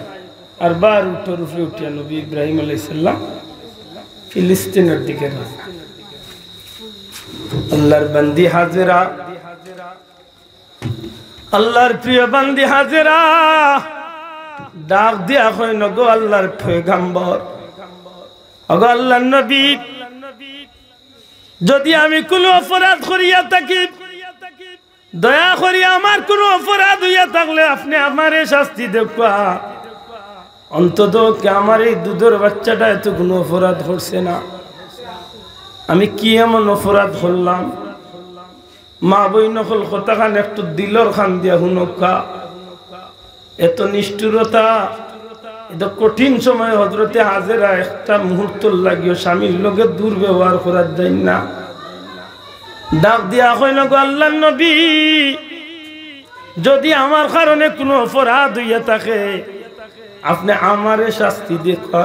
আর বার উঠোর উপরে উঠিয়া নবী ইব্রাহিম আলাইহিস সালাম ফিলিস্তিনের দিকে রওনা আল্লাহর বান্দি হাজেরা আল্লাহর প্রিয় বান্দি হাজেরা ডাক দিয়া কই নগো আল্লাহর পয়গম্বর ওগো আল্লাহর নবী যদি আমি কোনো অপরাধ করিয়া থাকি দয়া করি আমার কোনো অপরাধ হইয়া থাকলে আপনি আমারে শাস্তি দেবা অন্তত কি আমার এই দুধের বাচ্চাটা এত কোনো অপরাধ করছে না আমি কি এমন অপরাধ করলাম মা বই নকল কথা খান একটু দিলর খান দিয়া হুনকা এত নিষ্ঠুরতা এত কঠিন সময় হযরতে হাজেরা একটা মুহূর্ত লাগিও স্বামীর লগে দুর্ব্যবহার করার যায় না ডাক দিয়া কইল গো আল্লাহর নবী যদি আমার কারণে কোনো অপরাধ হইয়া থাকে আপনি আমারে শাস্তি দেখা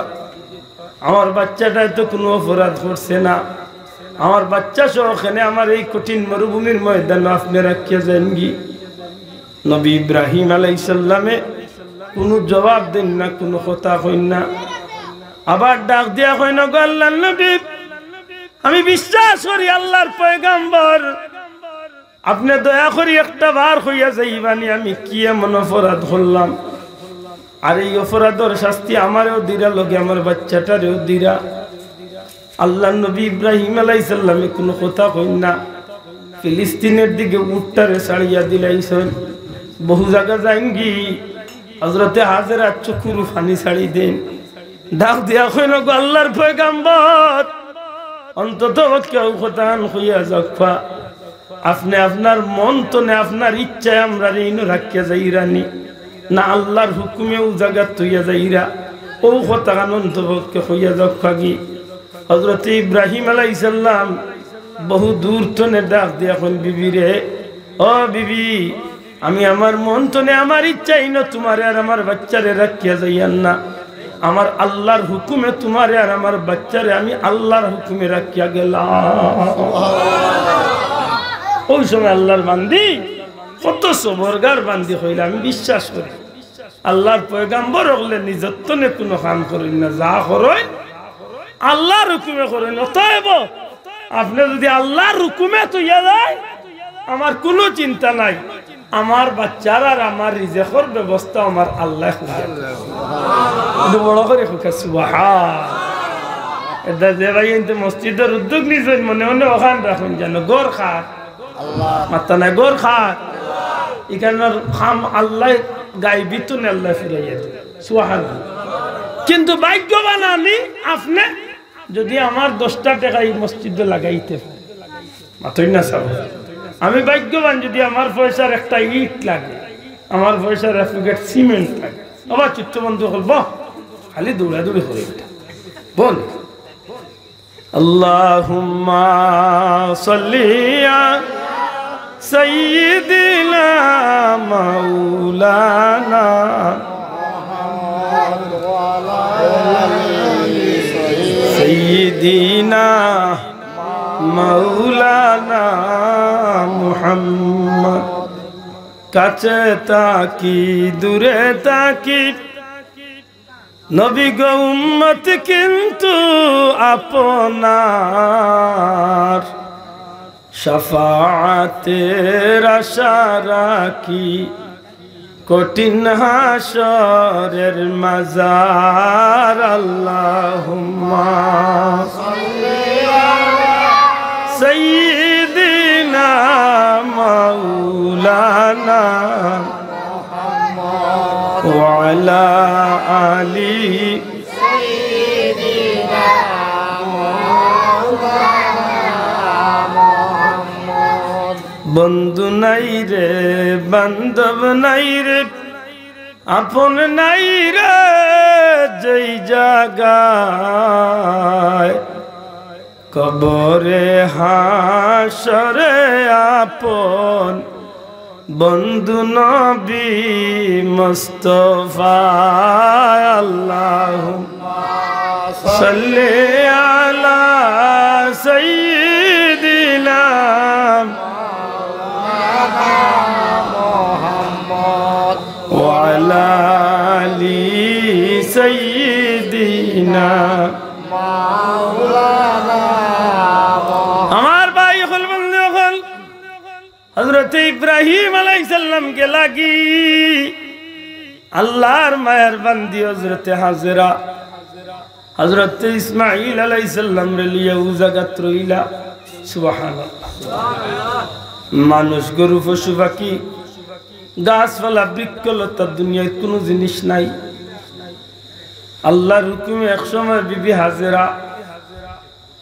আমার বাচ্চাটা তো কোনো অপরাধ করছে না আমার বাচ্চা সহ ওখানে আমার এই কঠিন মরুভূমির ময়দানে আপনি রাখিয়া যান গি নবী ইব্রাহিম আলাইহিস সালামে কোনো জবাব দেন না কোনো কথা কইন না আবার ডাক দিয়া কইন গো আল্লাহর নবী আমি বিশ্বাস করি আল্লাহর পয়গম্বর আপনি দয়া করে একটা বার হইয়া যাইবানি আমি কি এমন অপরাধ করলাম আর এই অপরাধের শাস্তি আমারও দিরা লগে আমার বাচ্চাটারেও দিরা আল্লাহর নবী ইব্রাহিম আলাইহিস সালামে কোনো কথা কইন না ফিলিস্তিনের দিকে উটটারে ছাড়িয়া দিলাইছেন বহু জায়গা যাইনগি হযরতে হাজেরা চোখের পানি ছাড়ি দেন ডাক দিয়া কইল গো আল্লাহর পয়গম্বর অন্তত কেউ কথা হইয়া যাক আপনি আপনার মন তো নে আপনার ইচ্ছায় আমরা রেইনো রাখিয়া যাইরানি না আল্লাহর হুকুমে ও জায়গা তুইয়া যাইরা ও কথা অন্তত হইয়া যাক কি হযরত ইব্রাহিম আলাইহিস সালাম বহু দূর তনে ডাক দিয়া কোন বিবি রে ও বিবি আমি আমার মন তনে আমার ইচ্ছাই না তোমারে আর আমার বাচ্চারে রাখিয়া যাইয়ান না আমার আল্লাহর হুকুমে তোমারে আর আমার বাচ্চারে আমি আল্লাহর হুকুমে রাখিয়া গেলাম ওই সময় আল্লাহর বান্দি কত সবরগার বান্দি হইলে আমি বিশ্বাস করি আল্লাহর পয়গম্বর হলে নিজত্বনে কোনো কাম করেন না যা করেন আল্লাহর হুকুমে করেন অতএব আপনি যদি আল্লাহর হুকুমে তুইয়া যায় আমার কোনো চিন্তা নাই আমার বাচ্চার আর আমার রিজেকের ব্যবস্থা আমার আল্লাহ বড় করে সুবহান যে ভাই মসজিদের উদ্যোগ নিয়েছেন মনে মনে ওখান রাখুন যেন গোর খাট মাত্রা নাই গোর খাট এখানের খাম আল্লাহ গাইবি তো আল্লাহ ফিরাইয়া সুবহান কিন্তু ভাগ্যবান আমি আপনি যদি আমার 10টা টাকা এই মসজিদে লাগাইতে মাত্রই না সব আমি ভাগ্যবান যদি আমার পয়সার একটা ইট লাগে আমার পয়সার এক প্যাকেট সিমেন্ট লাগে আবার চিত্তবন্ধু বলব খালি দৌড়াদৌড়ি করে বল আল্লাহুম্মা সাল্লি سيدنا مولانا سيدنا مولانا محمد কাছে তাকি দূরে তাকি নবী গো উম্মত কিন্তু আপনার শাফাআতের আশা রাখি কঠিন হাসরের মাজার আল্লাহুম্মা সাল্লি আলা সাইয়্যিদিনা মাওলানা মুহাম্মদ ওয়া আলা আলি সাইয়্যিদিনা বন্ধু নাই রে বান্ধব নাই রে আপন নাই রে যেই জায়গায় কবরে হাসরে আপন বন্ধু নবী মুস্তাফা আল্লাহুম্মা সাল্লি আলা সাইয়্যিদিনা وعلى آل سيدنا مولانا আমার ভাই হল বন্ধু হল হযরত ইব্রাহিম আলাইহিস সালাম কে লাগি আল্লাহর মায়ের বান্দি হযরত হাজরা হযরত ইসমাঈল আলাইহিস সালাম রে লিয়া উজাগাত রইলা সুবহানাল্লাহ মানুষ গরু পশু পাখি গাছপালা বৃক্ষলতা দুনিয়ায় কোনো জিনিস নাই আল্লাহর হুকুমে একসময় বিবি হাজেরা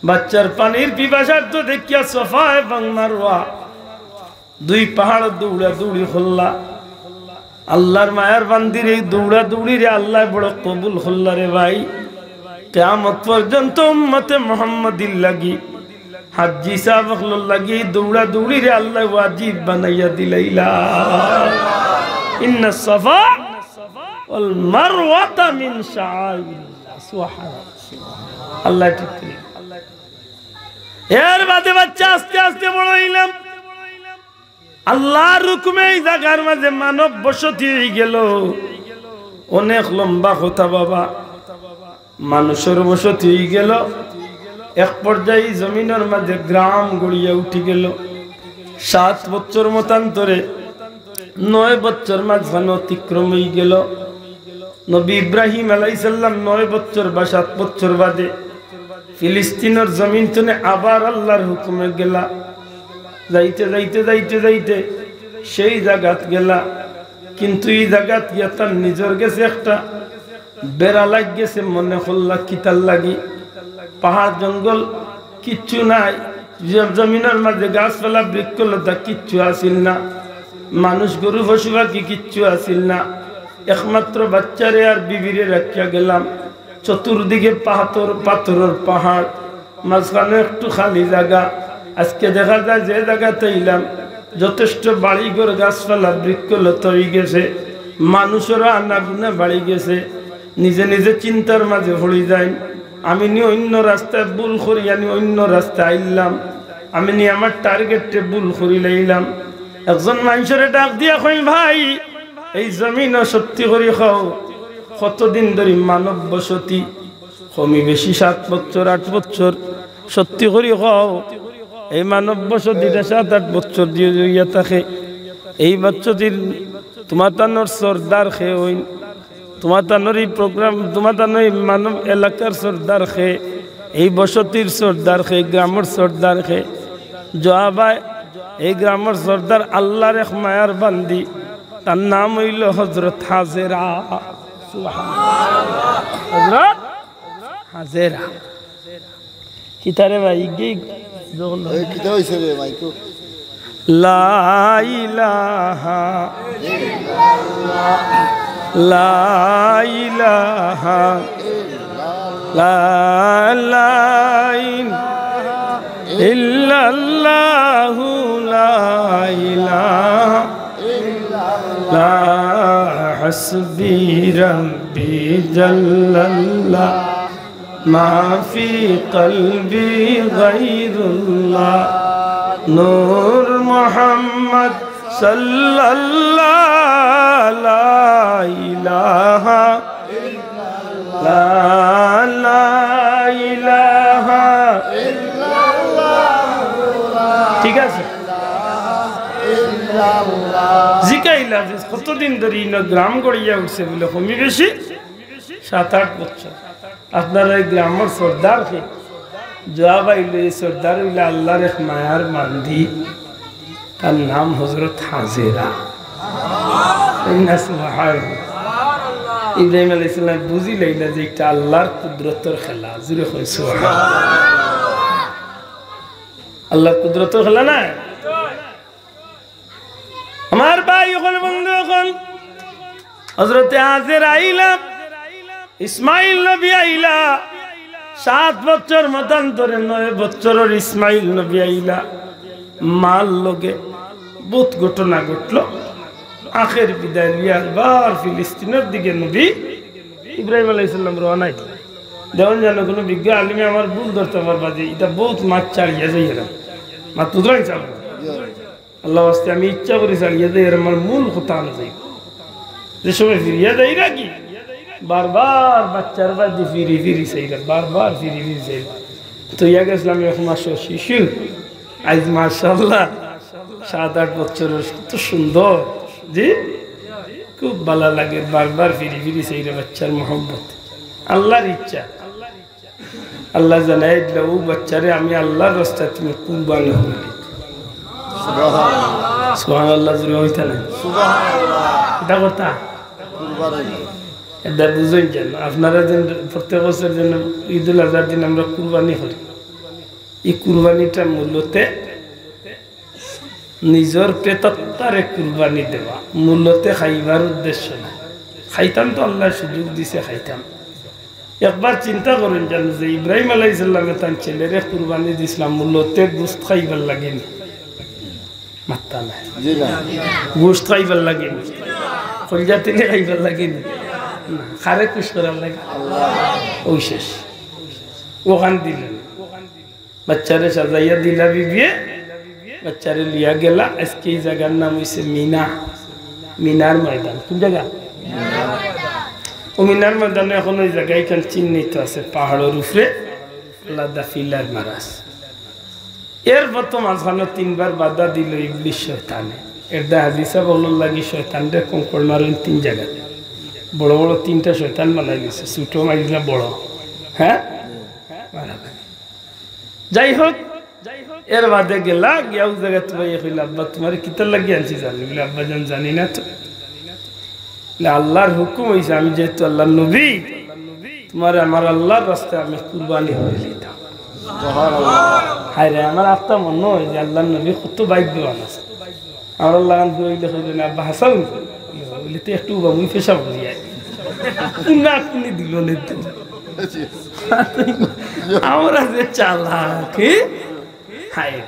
বাচ্চার পানির পিপাসার্থ দেখিয়া সফা এবং মারওয়া দুই পাহাড় দৌড়া দৌড়ি হল্লা আল্লাহর মায়ার বান্দির এই দৌড়া দৌড়ি রে আল্লাহ বড় কবুল হল্লা রে ভাই কিয়ামত পর্যন্ত উম্মতে মুহাম্মাদির লাগি হাজি সাহেব লাগি দৌড়া দৌড়ি রে আল্লাহ ওয়াজিব বানাইয়া দিলাইলা ইন্না সাফা ওয়াল মারওয়াতা মিন শাআইরিল্লাহ সুবহানাল্লাহ আল্লাহ ঠিক এর বাদে বাচ্চা আস্তে আস্তে বড় হইলাম আল্লাহর হুকুমে এই জায়গার মাঝে মানব বসতি হয়ে গেল অনেক লম্বা কথা বাবা মানুষের বসতি হয়ে গেল এক পর্যায়ে জমিনের মাঝে গ্রাম গড়িয়া উঠি গেল 7 বছর মতান্তরে 9 বছর মাঝখানে অতিক্রম হয়ে গেল নবী ইব্রাহিম আলাইহিস সালাম 9 বছর বা 7 বছর বাদে ফিলিস্তিনের জমিন থেকে আবার আল্লাহর হুকুমে গেলা যাইতে যাইতে যাইতে যাইতে সেই জায়গাত গেলা কিন্তু এই জায়গাত গিয়া তার নিজের গেছে একটা বেড়া লাগ গেছে মনে হল্লা কিতাল লাগি পাহাড় জঙ্গল কিচ্ছু নাই জমিনের মাঝে গাছপালা বৃক্ষলতা কিচ্ছু আসিল না মানুষ গরু পশু পাখি কিচ্ছু আসিল না একমাত্র বাচ্চারে আর বিবিরে রাখিয়া গেলাম চতুর্দিকে পাথরের পাহাড় মাঝখানে একটু খালি জায়গা আজকে দেখা যায় যে জায়গাতে এলাম যথেষ্ট বাড়িঘর গাছপালা বৃক্ষলতা হয়ে গেছে মানুষেরও আনাগুনা বাড়ি গেছে নিজে নিজে চিন্তার মাঝে পড়ে যায় আমি নি অন্য রাস্তায় ভুল করি আমি অন্য রাস্তায় আইলাম আমি নি আমার টার্গেটে ভুল করি লাইলাম একজন মানুষের ডাক দিয়া কই ভাই এই জমিন সত্যি করে খাও কতদিন ধরে মানব বসতি কমি বেশি 7 বছর 8 বছর সত্যি করে খাও এই মানব বসতিটা 7-8 বছর দিয়ে থাকে এই বছতির তোমার তানোর সর্দার খে ওই তোমার তানোর এই প্রোগ্রাম তোমার তানোর এই মানব এলাকার সর্দার খে এই বসতির সর্দার খে গ্রামের সর্দার খে জবাবায় এই গ্রামের সর্দার আল্লাহর এক মায়ার বান্দি তার নাম হইল হযরত হাজেরা সুবহানাল্লাহ হযরত হাজেরা কিতারে ভাই গি এই কিতা হইছে রে মাইকো লা ইলাহা ইল্লাল্লাহ লা ইলাহা লা ইলাহা ইল্লাল্লাহু লা ইলাহা ইল্লাল্লাহ হাসবি রাব্বি জাল্লাল্লাহ মা ফি কলবি গায়রুল্লাহ নূর মুহাম্মদ সাল্লাল্লাহু লা ইলাহা ইল্লাল্লাহ লা ইলাহা ইল্লাল্লাহ ঠিক আছে জিকাইলা কতদিন ধরে গ্রাম গড়িয়া উঠছে বলে কমি বেশি 7-8 বছর আপনারা এই গ্রামের সর্দার কে জবাব আইল এই সর্দার হইলে আল্লাহর এক মায়ার বান্দি তার নাম হযরত হাজেরা ইব্রাহিম আলাইহিস সালাম বুঝি লইলা যে এটা আল্লাহর কুদরতের খেলা জুরে কই সুবহানাল্লাহ আল্লাহর কুদরতের খেলা না আমার ভাই ওখানে বন্ধু ওখান হযরত হাজেরা আইলা ইসমাইল নবী আইলা 7 বছর মতান্তরে 9 বছরের ইসমাইল নবী আইলা মাল লগে বহুত ঘটনা ঘটলো আখের বিদায় লিয়ার বার ফিলিস্তিনের দিকে নবী ইব্রাহিম আলাইহিস সালাম রওনা হইল দেওয়ান জানো কোনো বিজ্ঞ আলিমে আমার ভুল ধরতে পারবা যে এটা বহুত মাছ ছাড়িয়ে যাই এরম মাছ তুদরাই চাল আল্লাহ ওয়াস্তে আমি ইচ্ছা করে ছাড়িয়ে যাই এরম আমার মূল কথা না যাই যে সময় ফিরিয়ে যাই নাকি বারবার বাচ্চার বাদি ফিরি ফিরি চাইরা বারবার ফিরি ফিরি চাইরা তো ইয়া গেছিলাম এখন আসো শিশু আজ মাশাআল্লাহ 7-8 বছরের কত সুন্দর জি খুব ভালো লাগে বারবার ফিরি ফিরি চাইরা বাচ্চার মহব্বত আল্লাহর ইচ্ছা আল্লাহ জানাই দিল ও বাচ্চারে আমি আল্লাহর রাস্তায় তুমি কুরবানি হইলি সুবহানাল্লাহ সুবহানাল্লাহ জুড়ে হইতা না সুবহানাল্লাহ এটা কথা কুরবানি এটা বুঝেন যেন আপনারা যেন প্রত্যেক বছর যেন ঈদুল আজহার দিন আমরা কুরবানি করি এই কুরবানিটা মূলতে নিজের পেটতারে কুরবানি দেওয়া মূলতে খাইবার উদ্দেশ্য না খাইতাম তো আল্লাহ সুযোগ দিছে খাইতাম একবার চিন্তা করেন জানো যে ইব্রাহিম আলাইহিস সালামে তার ছেলেরে কুরবানি দিছিলাম মূলতে গোশত খাইবার লাগেনি মাত্তা না জি না গোশত খাইবার লাগেনি কলজা থেকে খাইবার লাগেনি না খারে খুশ করার লাগে ওই শেষ ওখান দিলেন বাচ্চারে সাজাইয়া দিলা বিবিয়ে বাচ্চারে লিয়া গেলা আজকে এই জায়গার নাম হইছে মিনা মিনার ময়দান কোন জায়গা ও মিনার ময়দানে এখন ওই জায়গায় এখানে চিহ্নিত আছে পাহাড়ের উপরে আলাদা ফিলার মারাস এর প্রথম মাঝখানে 3বার বাধা দিল ইবলিস শয়তানে এর দা হাদিসা বলল লাগি শয়তানরে কঙ্কর মারেন 3 জায়গায় বড় বড় 3টা শয়তান বানাই দিছে ছোট মাইলা বড় হ্যাঁ যাই হোক এর বাদে গেলা গিয়া ওই জায়গা তো ভাই কইলা আব্বা তোমার কিতার লাগি আনছি জানি বলে আব্বা জানি না তো আল্লাহর হুকুম হইছে আমি যেহেতু আল্লাহর নবী তোমার আমার আল্লাহর রাস্তায় আমি কুরবানি হয়ে দিতাম সুবহানাল্লাহ হায় রে আমার আত্মা মনে হয় যে আল্লাহর নবী কত ভাগ্যবান আছে আমার আল্লাহ কইলে কইলেন আব্বা হাসান বলে তো একটু বাবুই পেশাব করি না কোনি দিল না তো আমরা যে চালাক হায়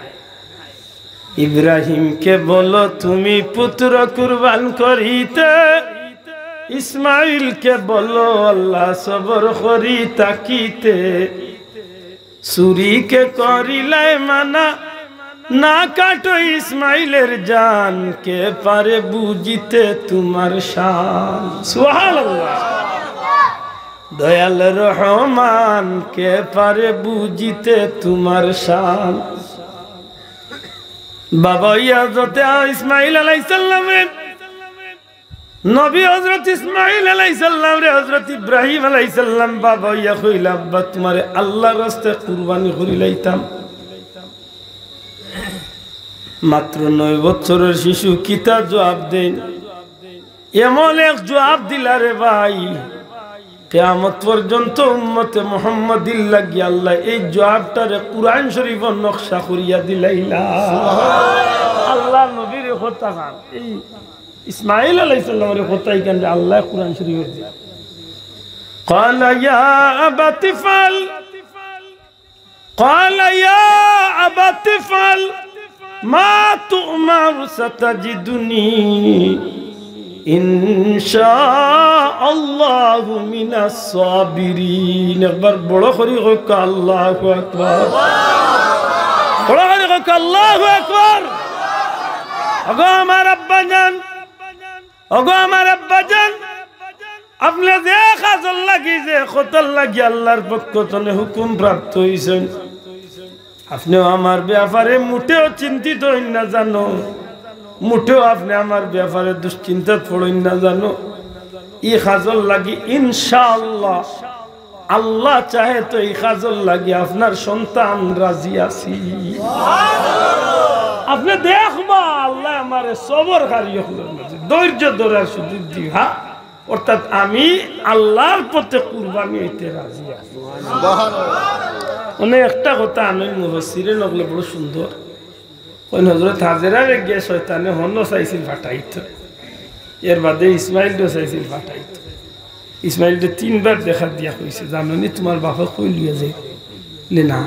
ইব্রাহিমকে বলো তুমি পুত্র কুরবান করিতে ইসমাইলকে বলো আল্লাহ সবর করি তাকিতে ছুরিকে করিলাই মানা না কাটো ইসমাইলের জান কে পারে বুঝিতে তোমার শান সুবহানাল্লাহ দয়াল রহমান কে পারে বুঝিতে তোমার শান বাবা হযরত ইসমাইল আলাইহিস সালামের নবী হযরত ইসমাইল আলাইহিস সালাম রে হযরত ইব্রাহিম আলাইহিস সালাম বাবা ইয়া কইলা আব্বা তোমারে আল্লাহর রাস্তায় কুরবানি করিলাইতাম মাত্র 9 বছরের শিশু কিতা জবাব দেন এমন এক জবাব দিলা রে ভাই কিয়ামত পর্যন্ত উম্মতে মুহাম্মাদির লাগি আল্লাহ এই জবাবটারে কুরআন শরীফের নকশা করিয়া দিলাইলা সুবহানাল্লাহ আল্লাহ নবীর কথা গান এই ইসমাইল আলাইহিস সালামের কথা এখান আল্লাহ কুরআন শরীফে দিয়া قال يا أبت فعل قال يا أبت افعل ما تؤمر ستجدني إن شاء الله من الصابرين একবার বড় করে হোক আল্লাহু আকবার বড় করে হোক আল্লাহু আকবার ওগো আমার আব্বাজান ওগো আমার আব্বাজান আপনি যে কাজল লাগি যে খতল লাগি আল্লাহর পক্ষ থেকে হুকুম প্রাপ্ত হইছেন আপনিও আমার ব্যাপারে মোটেও চিন্তিত হইন না জানো মুঠেও আপনি আমার ব্যাপারে দুশ্চিন্তা পড়েন না জানো এই কাজল লাগি ইনশাআল্লাহ আল্লাহ চাহে তো এই কাজল লাগি আপনার সন্তান রাজি আছি আপনি দেখবা আল্লাহ আমারে সবর কারিয়ে ধৈর্য ধরার সুযোগ দিবা অর্থাৎ আমি আল্লাহর পথে কুরবানি হইতে রাজি আছি অনেক একটা কথা আমি মুফাসসিরে নকলে বড় সুন্দর ওই হযরত হাজেরার গিয়ে শয়তানে হন্য চাইছিল ফাটাইতো এর বাদে ইসমাইলও চাইছিল ফাটাইতো ইসমাইলকে 3 বার দেখা দিয়া কইছে জানোনি তোমার বাবা কই লিয়ে যায় লে না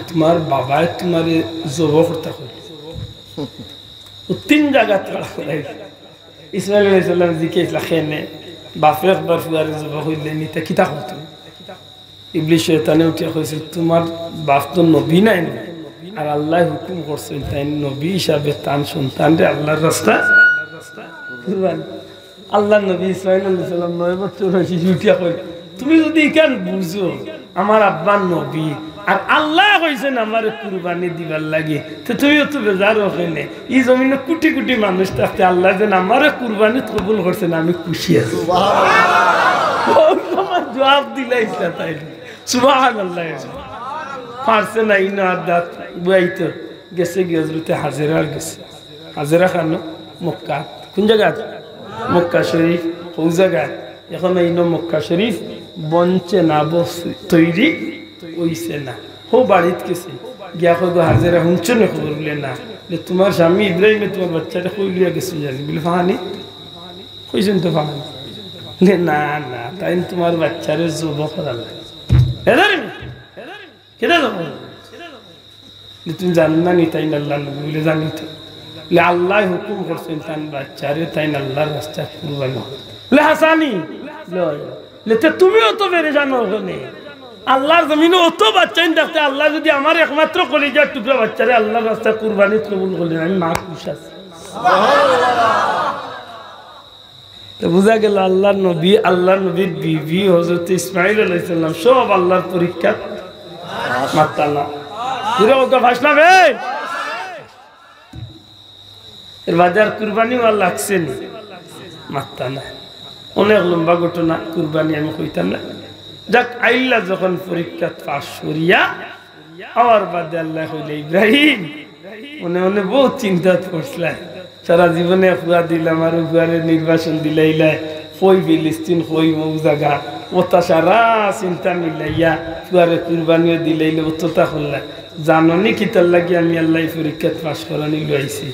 তোমার বাবা তোমারে জবাই করতে কই ও 3 জায়গা তাড়া করাই ইসমাইল আলাইহিস সালাম জিকেইলা খেনে বাপে একবার ফুয়ারে জবাই কইলে নিতে কিতা করতে ইবলিস শয়তানে উঠিয়া কইছে তোমার বাপ তো নবী নাই আর আল্লাহ হুকুম করছেন তাই নবী হিসাবে তার সন্তানরে আল্লাহর রাস্তা কুরবানি আল্লাহ নবী ইসমাইল আলাইহিস সালাম 9 বছর হইছে উঠিয়া কই তুমি যদি কেন বুঝো আমার আব্বা নবী আর আল্লাহ কইছেন আমারে কুরবানি দিবার লাগি তো তুমিও তো বেজার হইনে এই জমিনে কোটি কোটি মানুষ থাকতে আল্লাহ যেন আমারে কুরবানি কবুল করছেন আমি খুশি আছি সুবহানাল্লাহ আমার জবাব দিলাইছা তাই সুবহানাল্লাহ পারছে না ইনো আদাত বুয়াইতো গেছে গিয়ে হাজেরার গেছে হাজেরা খানো মক্কা কোন জায়গা মক্কা শরীফ কোন জায়গা এখন ইনো মক্কা শরীফ বঞ্চে না তৈরি হইছে না হো বাড়িত গেছে গিয়া কই গো হাজেরা হুঁচো না খবর বলে না তোমার স্বামী ইব্রাহিমে তোমার বাচ্চাটা কই লিয়া গেছে জানি বলে ফাহানি কইছেন তো ফাহানি না না তাই তোমার বাচ্চারে জবাই করা লাগে এদারে কেদা যাবো তুমি জানো না নি তাই আল্লাহ নবী বলে জানি তো আল্লাহ হুকুম করছেন তান বাচ্চারে তাই আল্লাহর রাস্তা কুরবানি লে হাসানি লেতে তুমিও তো বেড়ে জানো ওখানে আল্লাহর জমিনে অত বাচ্চা দেখতে আল্লাহ যদি আমার একমাত্র কলিজার টুকরা বাচ্চারে আল্লাহর রাস্তা কুরবানি কবুল করলেন আমি মা খুশি আছি তো বুঝা গেল আল্লাহর নবীর বিবি হযরত ইসমাঈল আলাইহিস সালাম সব আল্লাহর পরীক্ষা মাতালা পুরো ওটা ভাষণা বে এর বাজার কুরবানি ওয়াল লাগছেন মাতালা অনেক লম্বা ঘটনা কুরবানি আমি কইতাম না যাক আইল্লা যখন পরীক্ষা পাস করিয়া আর বাদে আল্লাহ কইলে ইব্রাহিম মনে মনে বহুত চিন্তা করছিল সারা জীবনে ফুয়া দিলাম আর ফুয়ারে নির্বাচন দিলাইলা কই ফিলিস্তিন কই মৌ জায়গা ওটা সারা চিন্তা মিলাইয়া ফুয়ারে কুরবানিও দিলাইলে ওটা করলা জাননি কি তার লাগি আমি আল্লাহ পরীক্ষা পাস করানি লইছি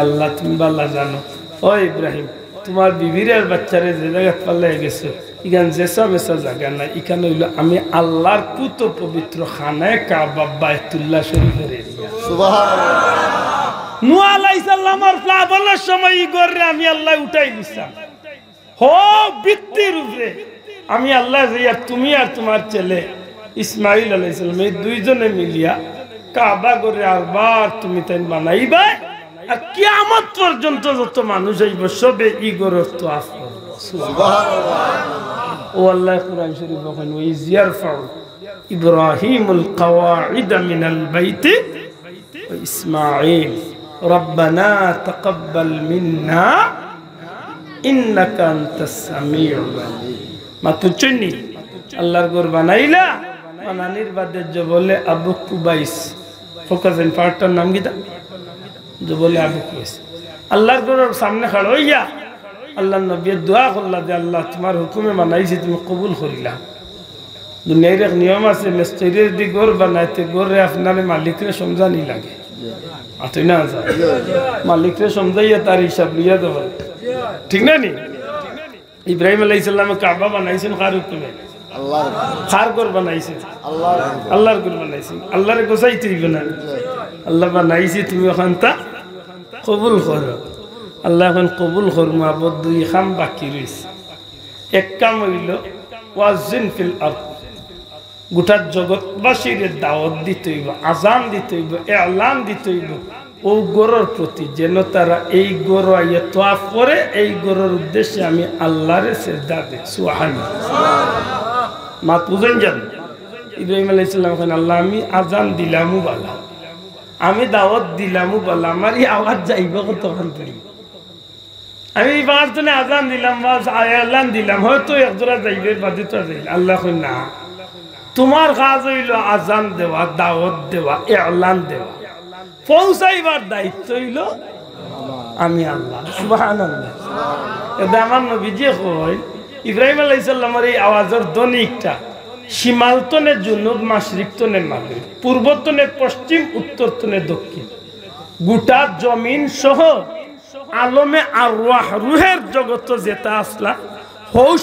আল্লাহ তুমি আল্লাহ জানো ও ইব্রাহিম তোমার বিবির আর বাচ্চারে যে জায়গা পাল্লাই গেছো এখানে যেসা মেসা জায়গা নাই এখানে হইলো আমি আল্লাহর পুত পবিত্র খানায় কাবা বাইতুল্লাহ শরীফের এরিয়া সুবহানাল্লাহ নূহ আলাইহিস সালামের প্লাবনের সময় ই গরে আমি আল্লাহ উঠাই দিলাম হো বৃত্তির উপরে আমি আল্লাহ যে তুমি আর তোমার ছেলে ইসমাঈল আলাইহিস সালাম এই দুইজনে মিলিয়া কাবা গরে আরবার তুমি তাই বানাইবা আর কিয়ামত পর্যন্ত যত মানুষ আইব সবে ই গরর তো আফ করবে সুবহানাল্লাহ ও আল্লাহ কোরআন শরীফ বলেন ওয়া ইয়ারফাউ ইব্রাহিমুল কওয়াইদ মিনাল বাইতি ওয়া ইসমাঈল রব্বানা তাকাব্বাল মিন্না ইন্নাকা আনতাস সামিউল আলিম মাতুচনি আল্লাহর ঘর বানাইলা বানানির বাদে যে বলে আবু কুবাইস ফোকাসেন পার্টটার নাম কি তা যে বলে আবু কুবাইস আল্লাহর ঘরের সামনে খড় হইয়া আল্লাহ নবী দোয়া করলা যে আল্লাহ তোমার হুকুমে বানাইছি তুমি কবুল করিলা দুনিয়ার এক নিয়ম আছে মিস্ত্রির দি ঘর বানাইতে ঘরে আপনার মালিকরে সমঝানি লাগে আতই না মালিকরে সমঝাইয়া তার হিসাব লিয়া দেব ঠিক না নি ইব্রাহিম আলাইহিস সালাম কাবা বানাইছেন কার হুকুমে খার ঘর বানাইছে আল্লাহর ঘর বানাইছে আল্লাহরে গোছাইতে হইবে না আল্লাহ বানাইছে তুমি ওখান তা কবুল করো আল্লাহ এখন কবুল করবো আবার দুই কাম বাকি রয়েছে এক কাম হইল ওয়াজিন ফিল আরদ গোটা জগৎবাসীর দাওয়াত দিতে হইব আজান দিতে হইব এলান দিতে হইব ও গরুর প্রতি যেন তারা এই গরু আইয়া তোয়াফ করে এই গরুর উদ্দেশ্যে আমি আল্লাহরে সিজদা দেই সুবহানাল্লাহ মা বুঝেন যান ইব্রাহিম আলাইহিস সালাম ওখানে আল্লাহ আমি আজান দিলামু বালা আমি দাওয়াত দিলামু বালা আমার এই আওয়াজ যাইব কতক্ষণ ধরে আমি এবার তো আজান দিলাম বা এলান দিলাম হয়তো একজোড়া যাইবে বাদে তো যাইল আল্লাহ কই না তোমার কাজ হইল আজান দেওয়া দাওয়াত দেওয়া এলান দেওয়া পৌঁছাইবার দায়িত্ব হইল আমি আল্লাহ সুবহানাল্লাহ এটা আমার নবীজি কয় ইব্রাহিম আলাইহিস সালামের এই আওয়াজের ধ্বনিটা সীমালতনে জুনুব মাশরিকতনে মাগরিব পূর্বতনে পশ্চিম উত্তরতনে দক্ষিণ গোটা জমিন সহ আলমে আরওয়াহ রুহের জগৎ যেটা আসলা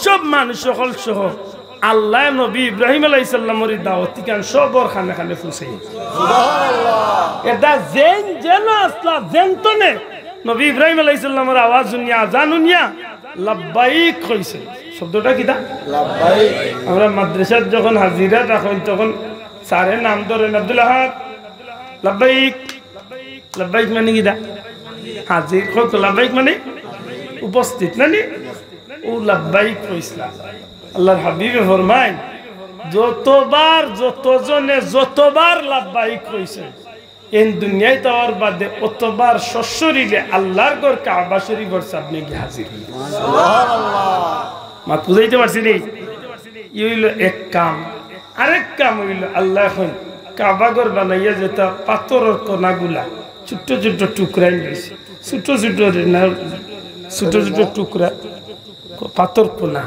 সব মানুষ সকল সহ আল্লাহ নবী ইব্রাহিম আলাইহিস সালামের দাওয়াত কান সবর খানে খানে ফুসে সুবহানাল্লাহ এটা জেন যেন আসলা জেনতনে নবী ইব্রাহিম আলাইহিস সালামের আওয়াজ শুনিয়া আজান শুনিয়া লাব্বাইক কইছে শব্দটা কিটা লাব্বাইক আমরা মাদ্রাসাত যখন হাজিরা রাখেন তখন স্যারের নাম ধরেন আব্দুল আহাদ লাব্বাইক লাব্বাইক মানে কিটা হাজির কত লাব্বাইক মানে উপস্থিত নানি ও লাব্বাইক কইছলা আল্লাহর হাবিবে ফরমায় যতবার যতজনে যতবার লাব্বাইক কইছে এই দুনিয়ায় তাওয়ার বাদে অতবার সশরীরে আল্লাহর ঘর কাবা শরীফের সামনে গিয়ে হাজির হইল সুবহানাল্লাহ মা বুঝাইতে পারছি নি ই হইল এক কাম আরেক কাম হইল আল্লাহ এখন কাবা ঘর বানাইয়া যেটা পাথরের কণাগুলা ছোট ছোট টুকরাই দিয়েছে ছোট ছোট ছোট ছোট টুকরা পাথর কোনা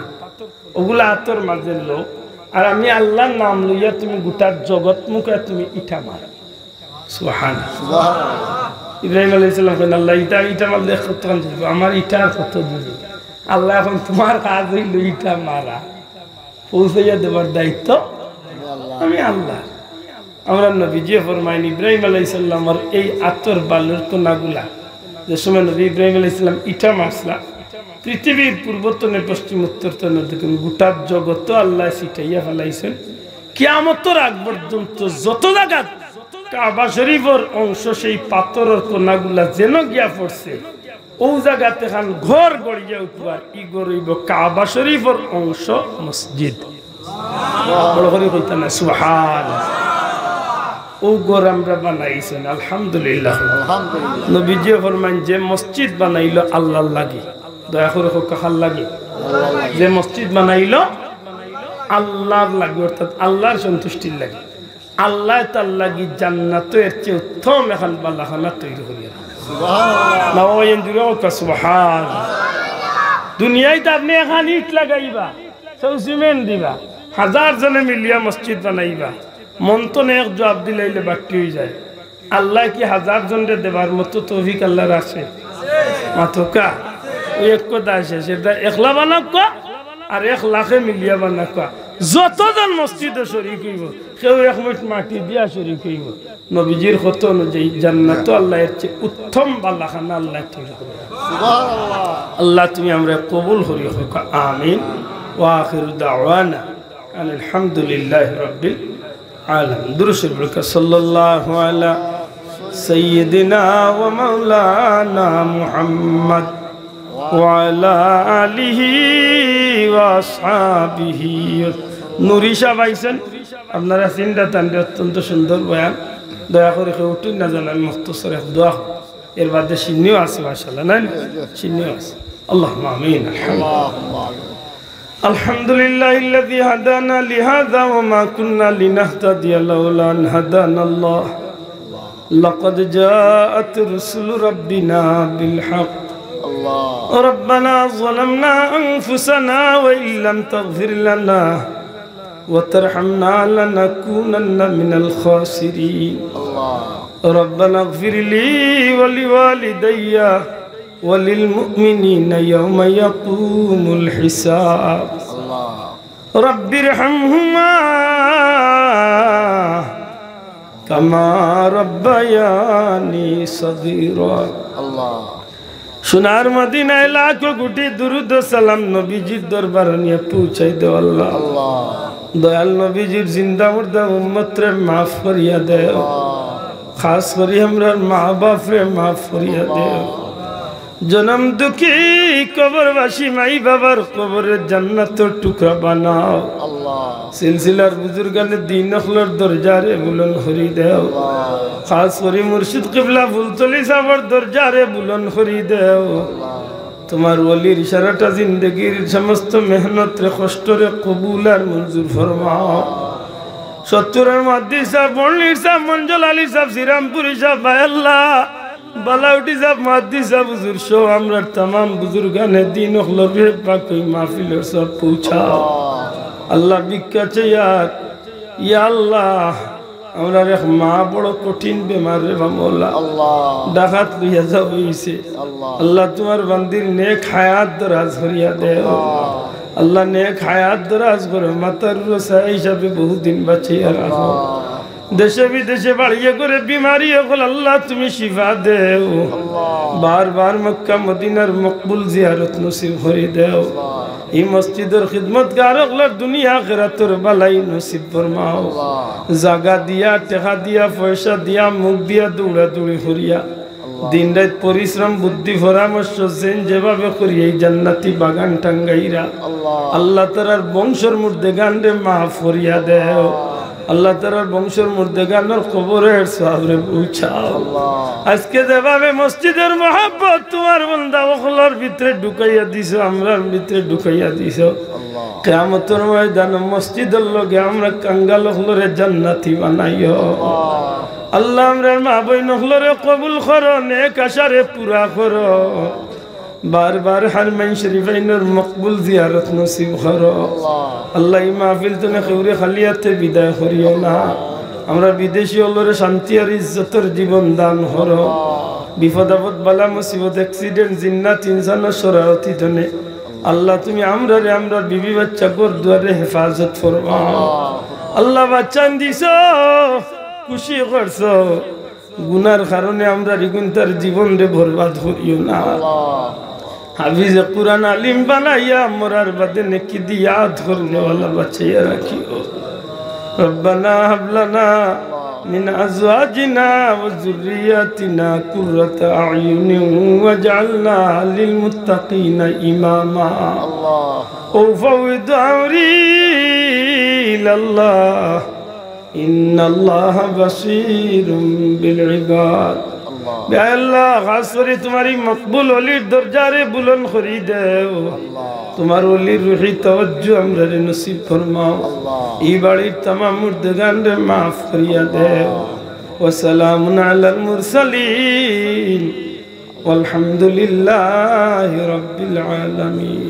ওগুলা হাতর মাঝে লো আর আমি আল্লাহর নাম লইয়া তুমি গোটা জগৎ মুখে তুমি ইটা মারা সুবহানাল্লাহ ইব্রাহিম আলাইহিস সালাম কইলেন আল্লাহ ইটা মারলে কত দিব আমার ইটার কত দূরে আল্লাহ এখন তোমার কাজ হইল ইটা মারা পৌঁছাইয়া দেবার দায়িত্ব আমি আল্লাহ আমরা নবীজি ফরমাইন ইব্রাহিম আলাইহিস সালামের এই আতর বালুর কোনাগুলা যে সময় নবী ইব্রাহিম আলাইহিস সালাম ইটা মারছলা পৃথিবীর পূর্বতনে পশ্চিম উত্তরতনে দেখুন গোটা জগৎ আল্লাহ ছিটাইয়া ফেলাইছেন কিয়ামতের আগ পর্যন্ত যত জায়গা কাবা শরীফের অংশ সেই পাথরের কোনাগুলা যেন গিয়া পড়ছে ও জায়গাতে খান ঘর গড়িয়া উঠবার ই গড়িব কাবা শরীফের অংশ মসজিদ বড় করে কইতা না সুবহানাল্লাহ ও ঘর আমরা বানাইছেন আলহামদুলিল্লাহ আলহামদুলিল্লাহ নবীজি ফরমান যে মসজিদ বানাইলো আল্লাহর লাগি দয়া করে কাহার লাগে যে মসজিদ বানাইলো আল্লাহর লাগে অর্থাৎ আল্লাহর সন্তুষ্টির লাগে আল্লাহ তার লাগি জান্নাতের চেয়ে উত্তম এখন বালাখানা তৈরি করিয়া সুবহানাল্লাহ দুনিয়ায় তো আপনি এখন ইট লাগাইবা সব সিমেন্ট দিবা হাজার জনে মিলিয়া মসজিদ বানাইবা মন তো এক জবাব দিলাইলে বাকি হয়ে যায় আল্লাহ কি হাজার জনরে দেবার মতো তৌফিক আল্লাহর আছে মাথকা ওই এক কথা আছে সেটা একলা বানাক আর 1 লাখে মিলিয়া বানাক যতজন মসজিদে শরীক হইব কেউ এক মুঠ মাটি দিয়া শরীক হইব নবীজির কত অনুযায়ী জান্নাত আল্লাহর চেয়ে উত্তম বালাখানা আল্লাহ তৈরি করে সুবহানাল্লাহ আল্লাহ তুমি আমরা কবুল করিও আমিন ওয়া আখিরু দাওয়ানা আলহামদুলিল্লাহি রাব্বিল আলামিন দুরূদ শরীফ সাল্লাল্লাহু আলা সাইয়্যিদিনা ওয়া মাওলানা মুহাম্মদ ওয়ালা আলিহি ওয়াসহাবিহি নুরি সাহেব আইছেন আপনারা চিন্তা টানলে অত্যন্ত সুন্দর বয়ান দয়া করে কেউ উঠুন না জানান মুখতসর এক দোয়া এর বাদে সিন্নিও আছে মাশাআল্লাহ না সিন্নিও আছে আল্লাহুম্মা আমিন আলহামদুলিল্লাহিল্লাযী হাদানা লিহাযা ওয়া মা কুন্না লিনাহতাদিয়া লাউলা আন হাদানাল্লাহ লাকাদ জাআত রুসুলু রাব্বিনা বিল হক ربنا ظلمنا أنفسنا وإن لم تغفر لنا وترحمنا لنكونن من الخاسرين ربنا اغفر لي ولوالدي وللمؤمنين يوم يقوم الحساب রব্বিরহামহুমা কামা রব্বায়ানি সগীরা। আল্লাহ। সোনার মদিনায় লাখো কোটি দুরুদ ও সালাম নবীজির দরবার নিয়ে পৌঁছাই দে আল্লাহ। দয়াল নবীজির জিন্দা মুর্দা উম্মতরে মাফ করিয়া দেও, খাস করি আমরার মা বাপরে মাফ করিয়া দেও। জনম দুঃখী কবরবাসী মাই বাবার কবরের জান্নাতের টুকরা বানাও। সিলসিলার বুজুর্গানের দিন অখলর দরজারে বুলন হরি দেও, খাস করি মুর্শিদ কিবলা ফুলতলি সাহর দরজারে বুলন হরি দেও। তোমার ওলির ইশারাটা জিন্দগির সমস্ত মেহনত রে কষ্ট রে কবুল আর মঞ্জুর ফরমাও। সত্তরের মাদ্দি সাহেব, বর্ণির সাহেব, মঞ্জল আলী সাহেব, শ্রীরামপুরি সাহেব, ভাইয়াল্লাহ বালাউটি সাহেব, মাদ্দি সাহেব হুজুর সহ আমরা तमाम বুজুর্গানে দিন অখলর রে পাক মাহফিলের সব পৌঁছাও। আল্লাহ বিকাছে ইয়া আল্লাহ আমরা রে মা বড় কঠিন বেমার রে মাওলা, ডাকাত লইয়া যাও হইছে। আল্লাহ তোমার বান্দির নেক হায়াত দরাজ করিয়া দেও। আল্লাহ নেক হায়াত দরাজ করে মাতার রসা হিসাবে বহুদিন বাঁচিয়ে রাখো। দেশে বিদেশে বাড়িয়ে করে বিমারি হল আল্লাহ তুমি শিফা দেও। বারবার মক্কা মদিনার মকবুল জিয়ারত নসিব করে দেও। এই মসজিদের খিদমতগার হলার দুনিয়া আখিরাতের বালাই নসিব ফরমাও। জাগা দিয়া, টাকা দিয়া, পয়সা দিয়া, মুখ দিয়া দৌড়া দৌড়ি করিয়া দিন রাত পরিশ্রম বুদ্ধি পরামর্শ যেভাবে করি এই জান্নাতি বাগান টাঙ্গাইরা আল্লাহ তাআলার বংশের মধ্যে গানরে মাফ করিয়া দেও। আল্লাহ তাআলার বংশের মধ্যে গানের কবরের সওয়াবে পৌঁছাও। আজকে যেভাবে মসজিদের মহব্বত তোমার বান্দা ওখলার ভিতরে ঢুকাইয়া দিছো, আমরার ভিতরে ঢুকাইয়া দিছো, কিয়ামতের ময়দানে মসজিদের লগে আমরা কাঙ্গাল ওখলরে জান্নাতি বানাইও। আল্লাহ আমরার মা বইন ওখলরে কবুল করো, নেক আশারে পুরা করো। বারবার হারমাইন শরীফাইনের মকবুল জিয়ারত নসিব করো। আল্লাহ এই মাহফিল তুমি কেউরে খালিয়াতে বিদায় করিও না। আমরা বিদেশি হলরে শান্তি আর ইজ্জতের জীবন দান করো। বিপদ আপদ বালা মুসিবত অ্যাক্সিডেন্ট জিন্নাত ইনসানের শরারতি জনে আল্লাহ তুমি আমরা বিবি বাচ্চা গোর দুয়ারে হেফাজত ফরমাও। আল্লাহ বাচ্চান দিছো, খুশি করছো, গুনার কারণে আমরা রিগুন্তার জীবন রে বরবাদ করিও না। হাফিজ কুরআন আলিম বানাইয়া মরার বাদে নেকি দিয়া ধরনে वाला বাঁচিয়ে রাখিও। রব্বানা হাব লানা মিন আজওয়াজিনা ওয়া যুররিয়াতিনা কুররাতা আয়ুনি ওয়াজআলনা লিল মুত্তাকিনা ইমামা। আল্লাহ ও ফাওয়িদ আমরি ইলাল্লাহ ইন্নাল্লাহা বাসীরুম বিল ইবাদ। আল্লাহ খাস করে তোমার মকবুল ওলির দরজারে বুলন করি দেও। তোমার ওলির রুহি তাওজ্জু আমরা রে নসিব ফরমাও। এই বাড়ির तमाम মুর্দগান রে মাফ করিয়া দেও। ওয়া সালামুন আলাল মুরসালিন ওয়াল হামদুলিল্লাহি রাব্বিল আলামিন।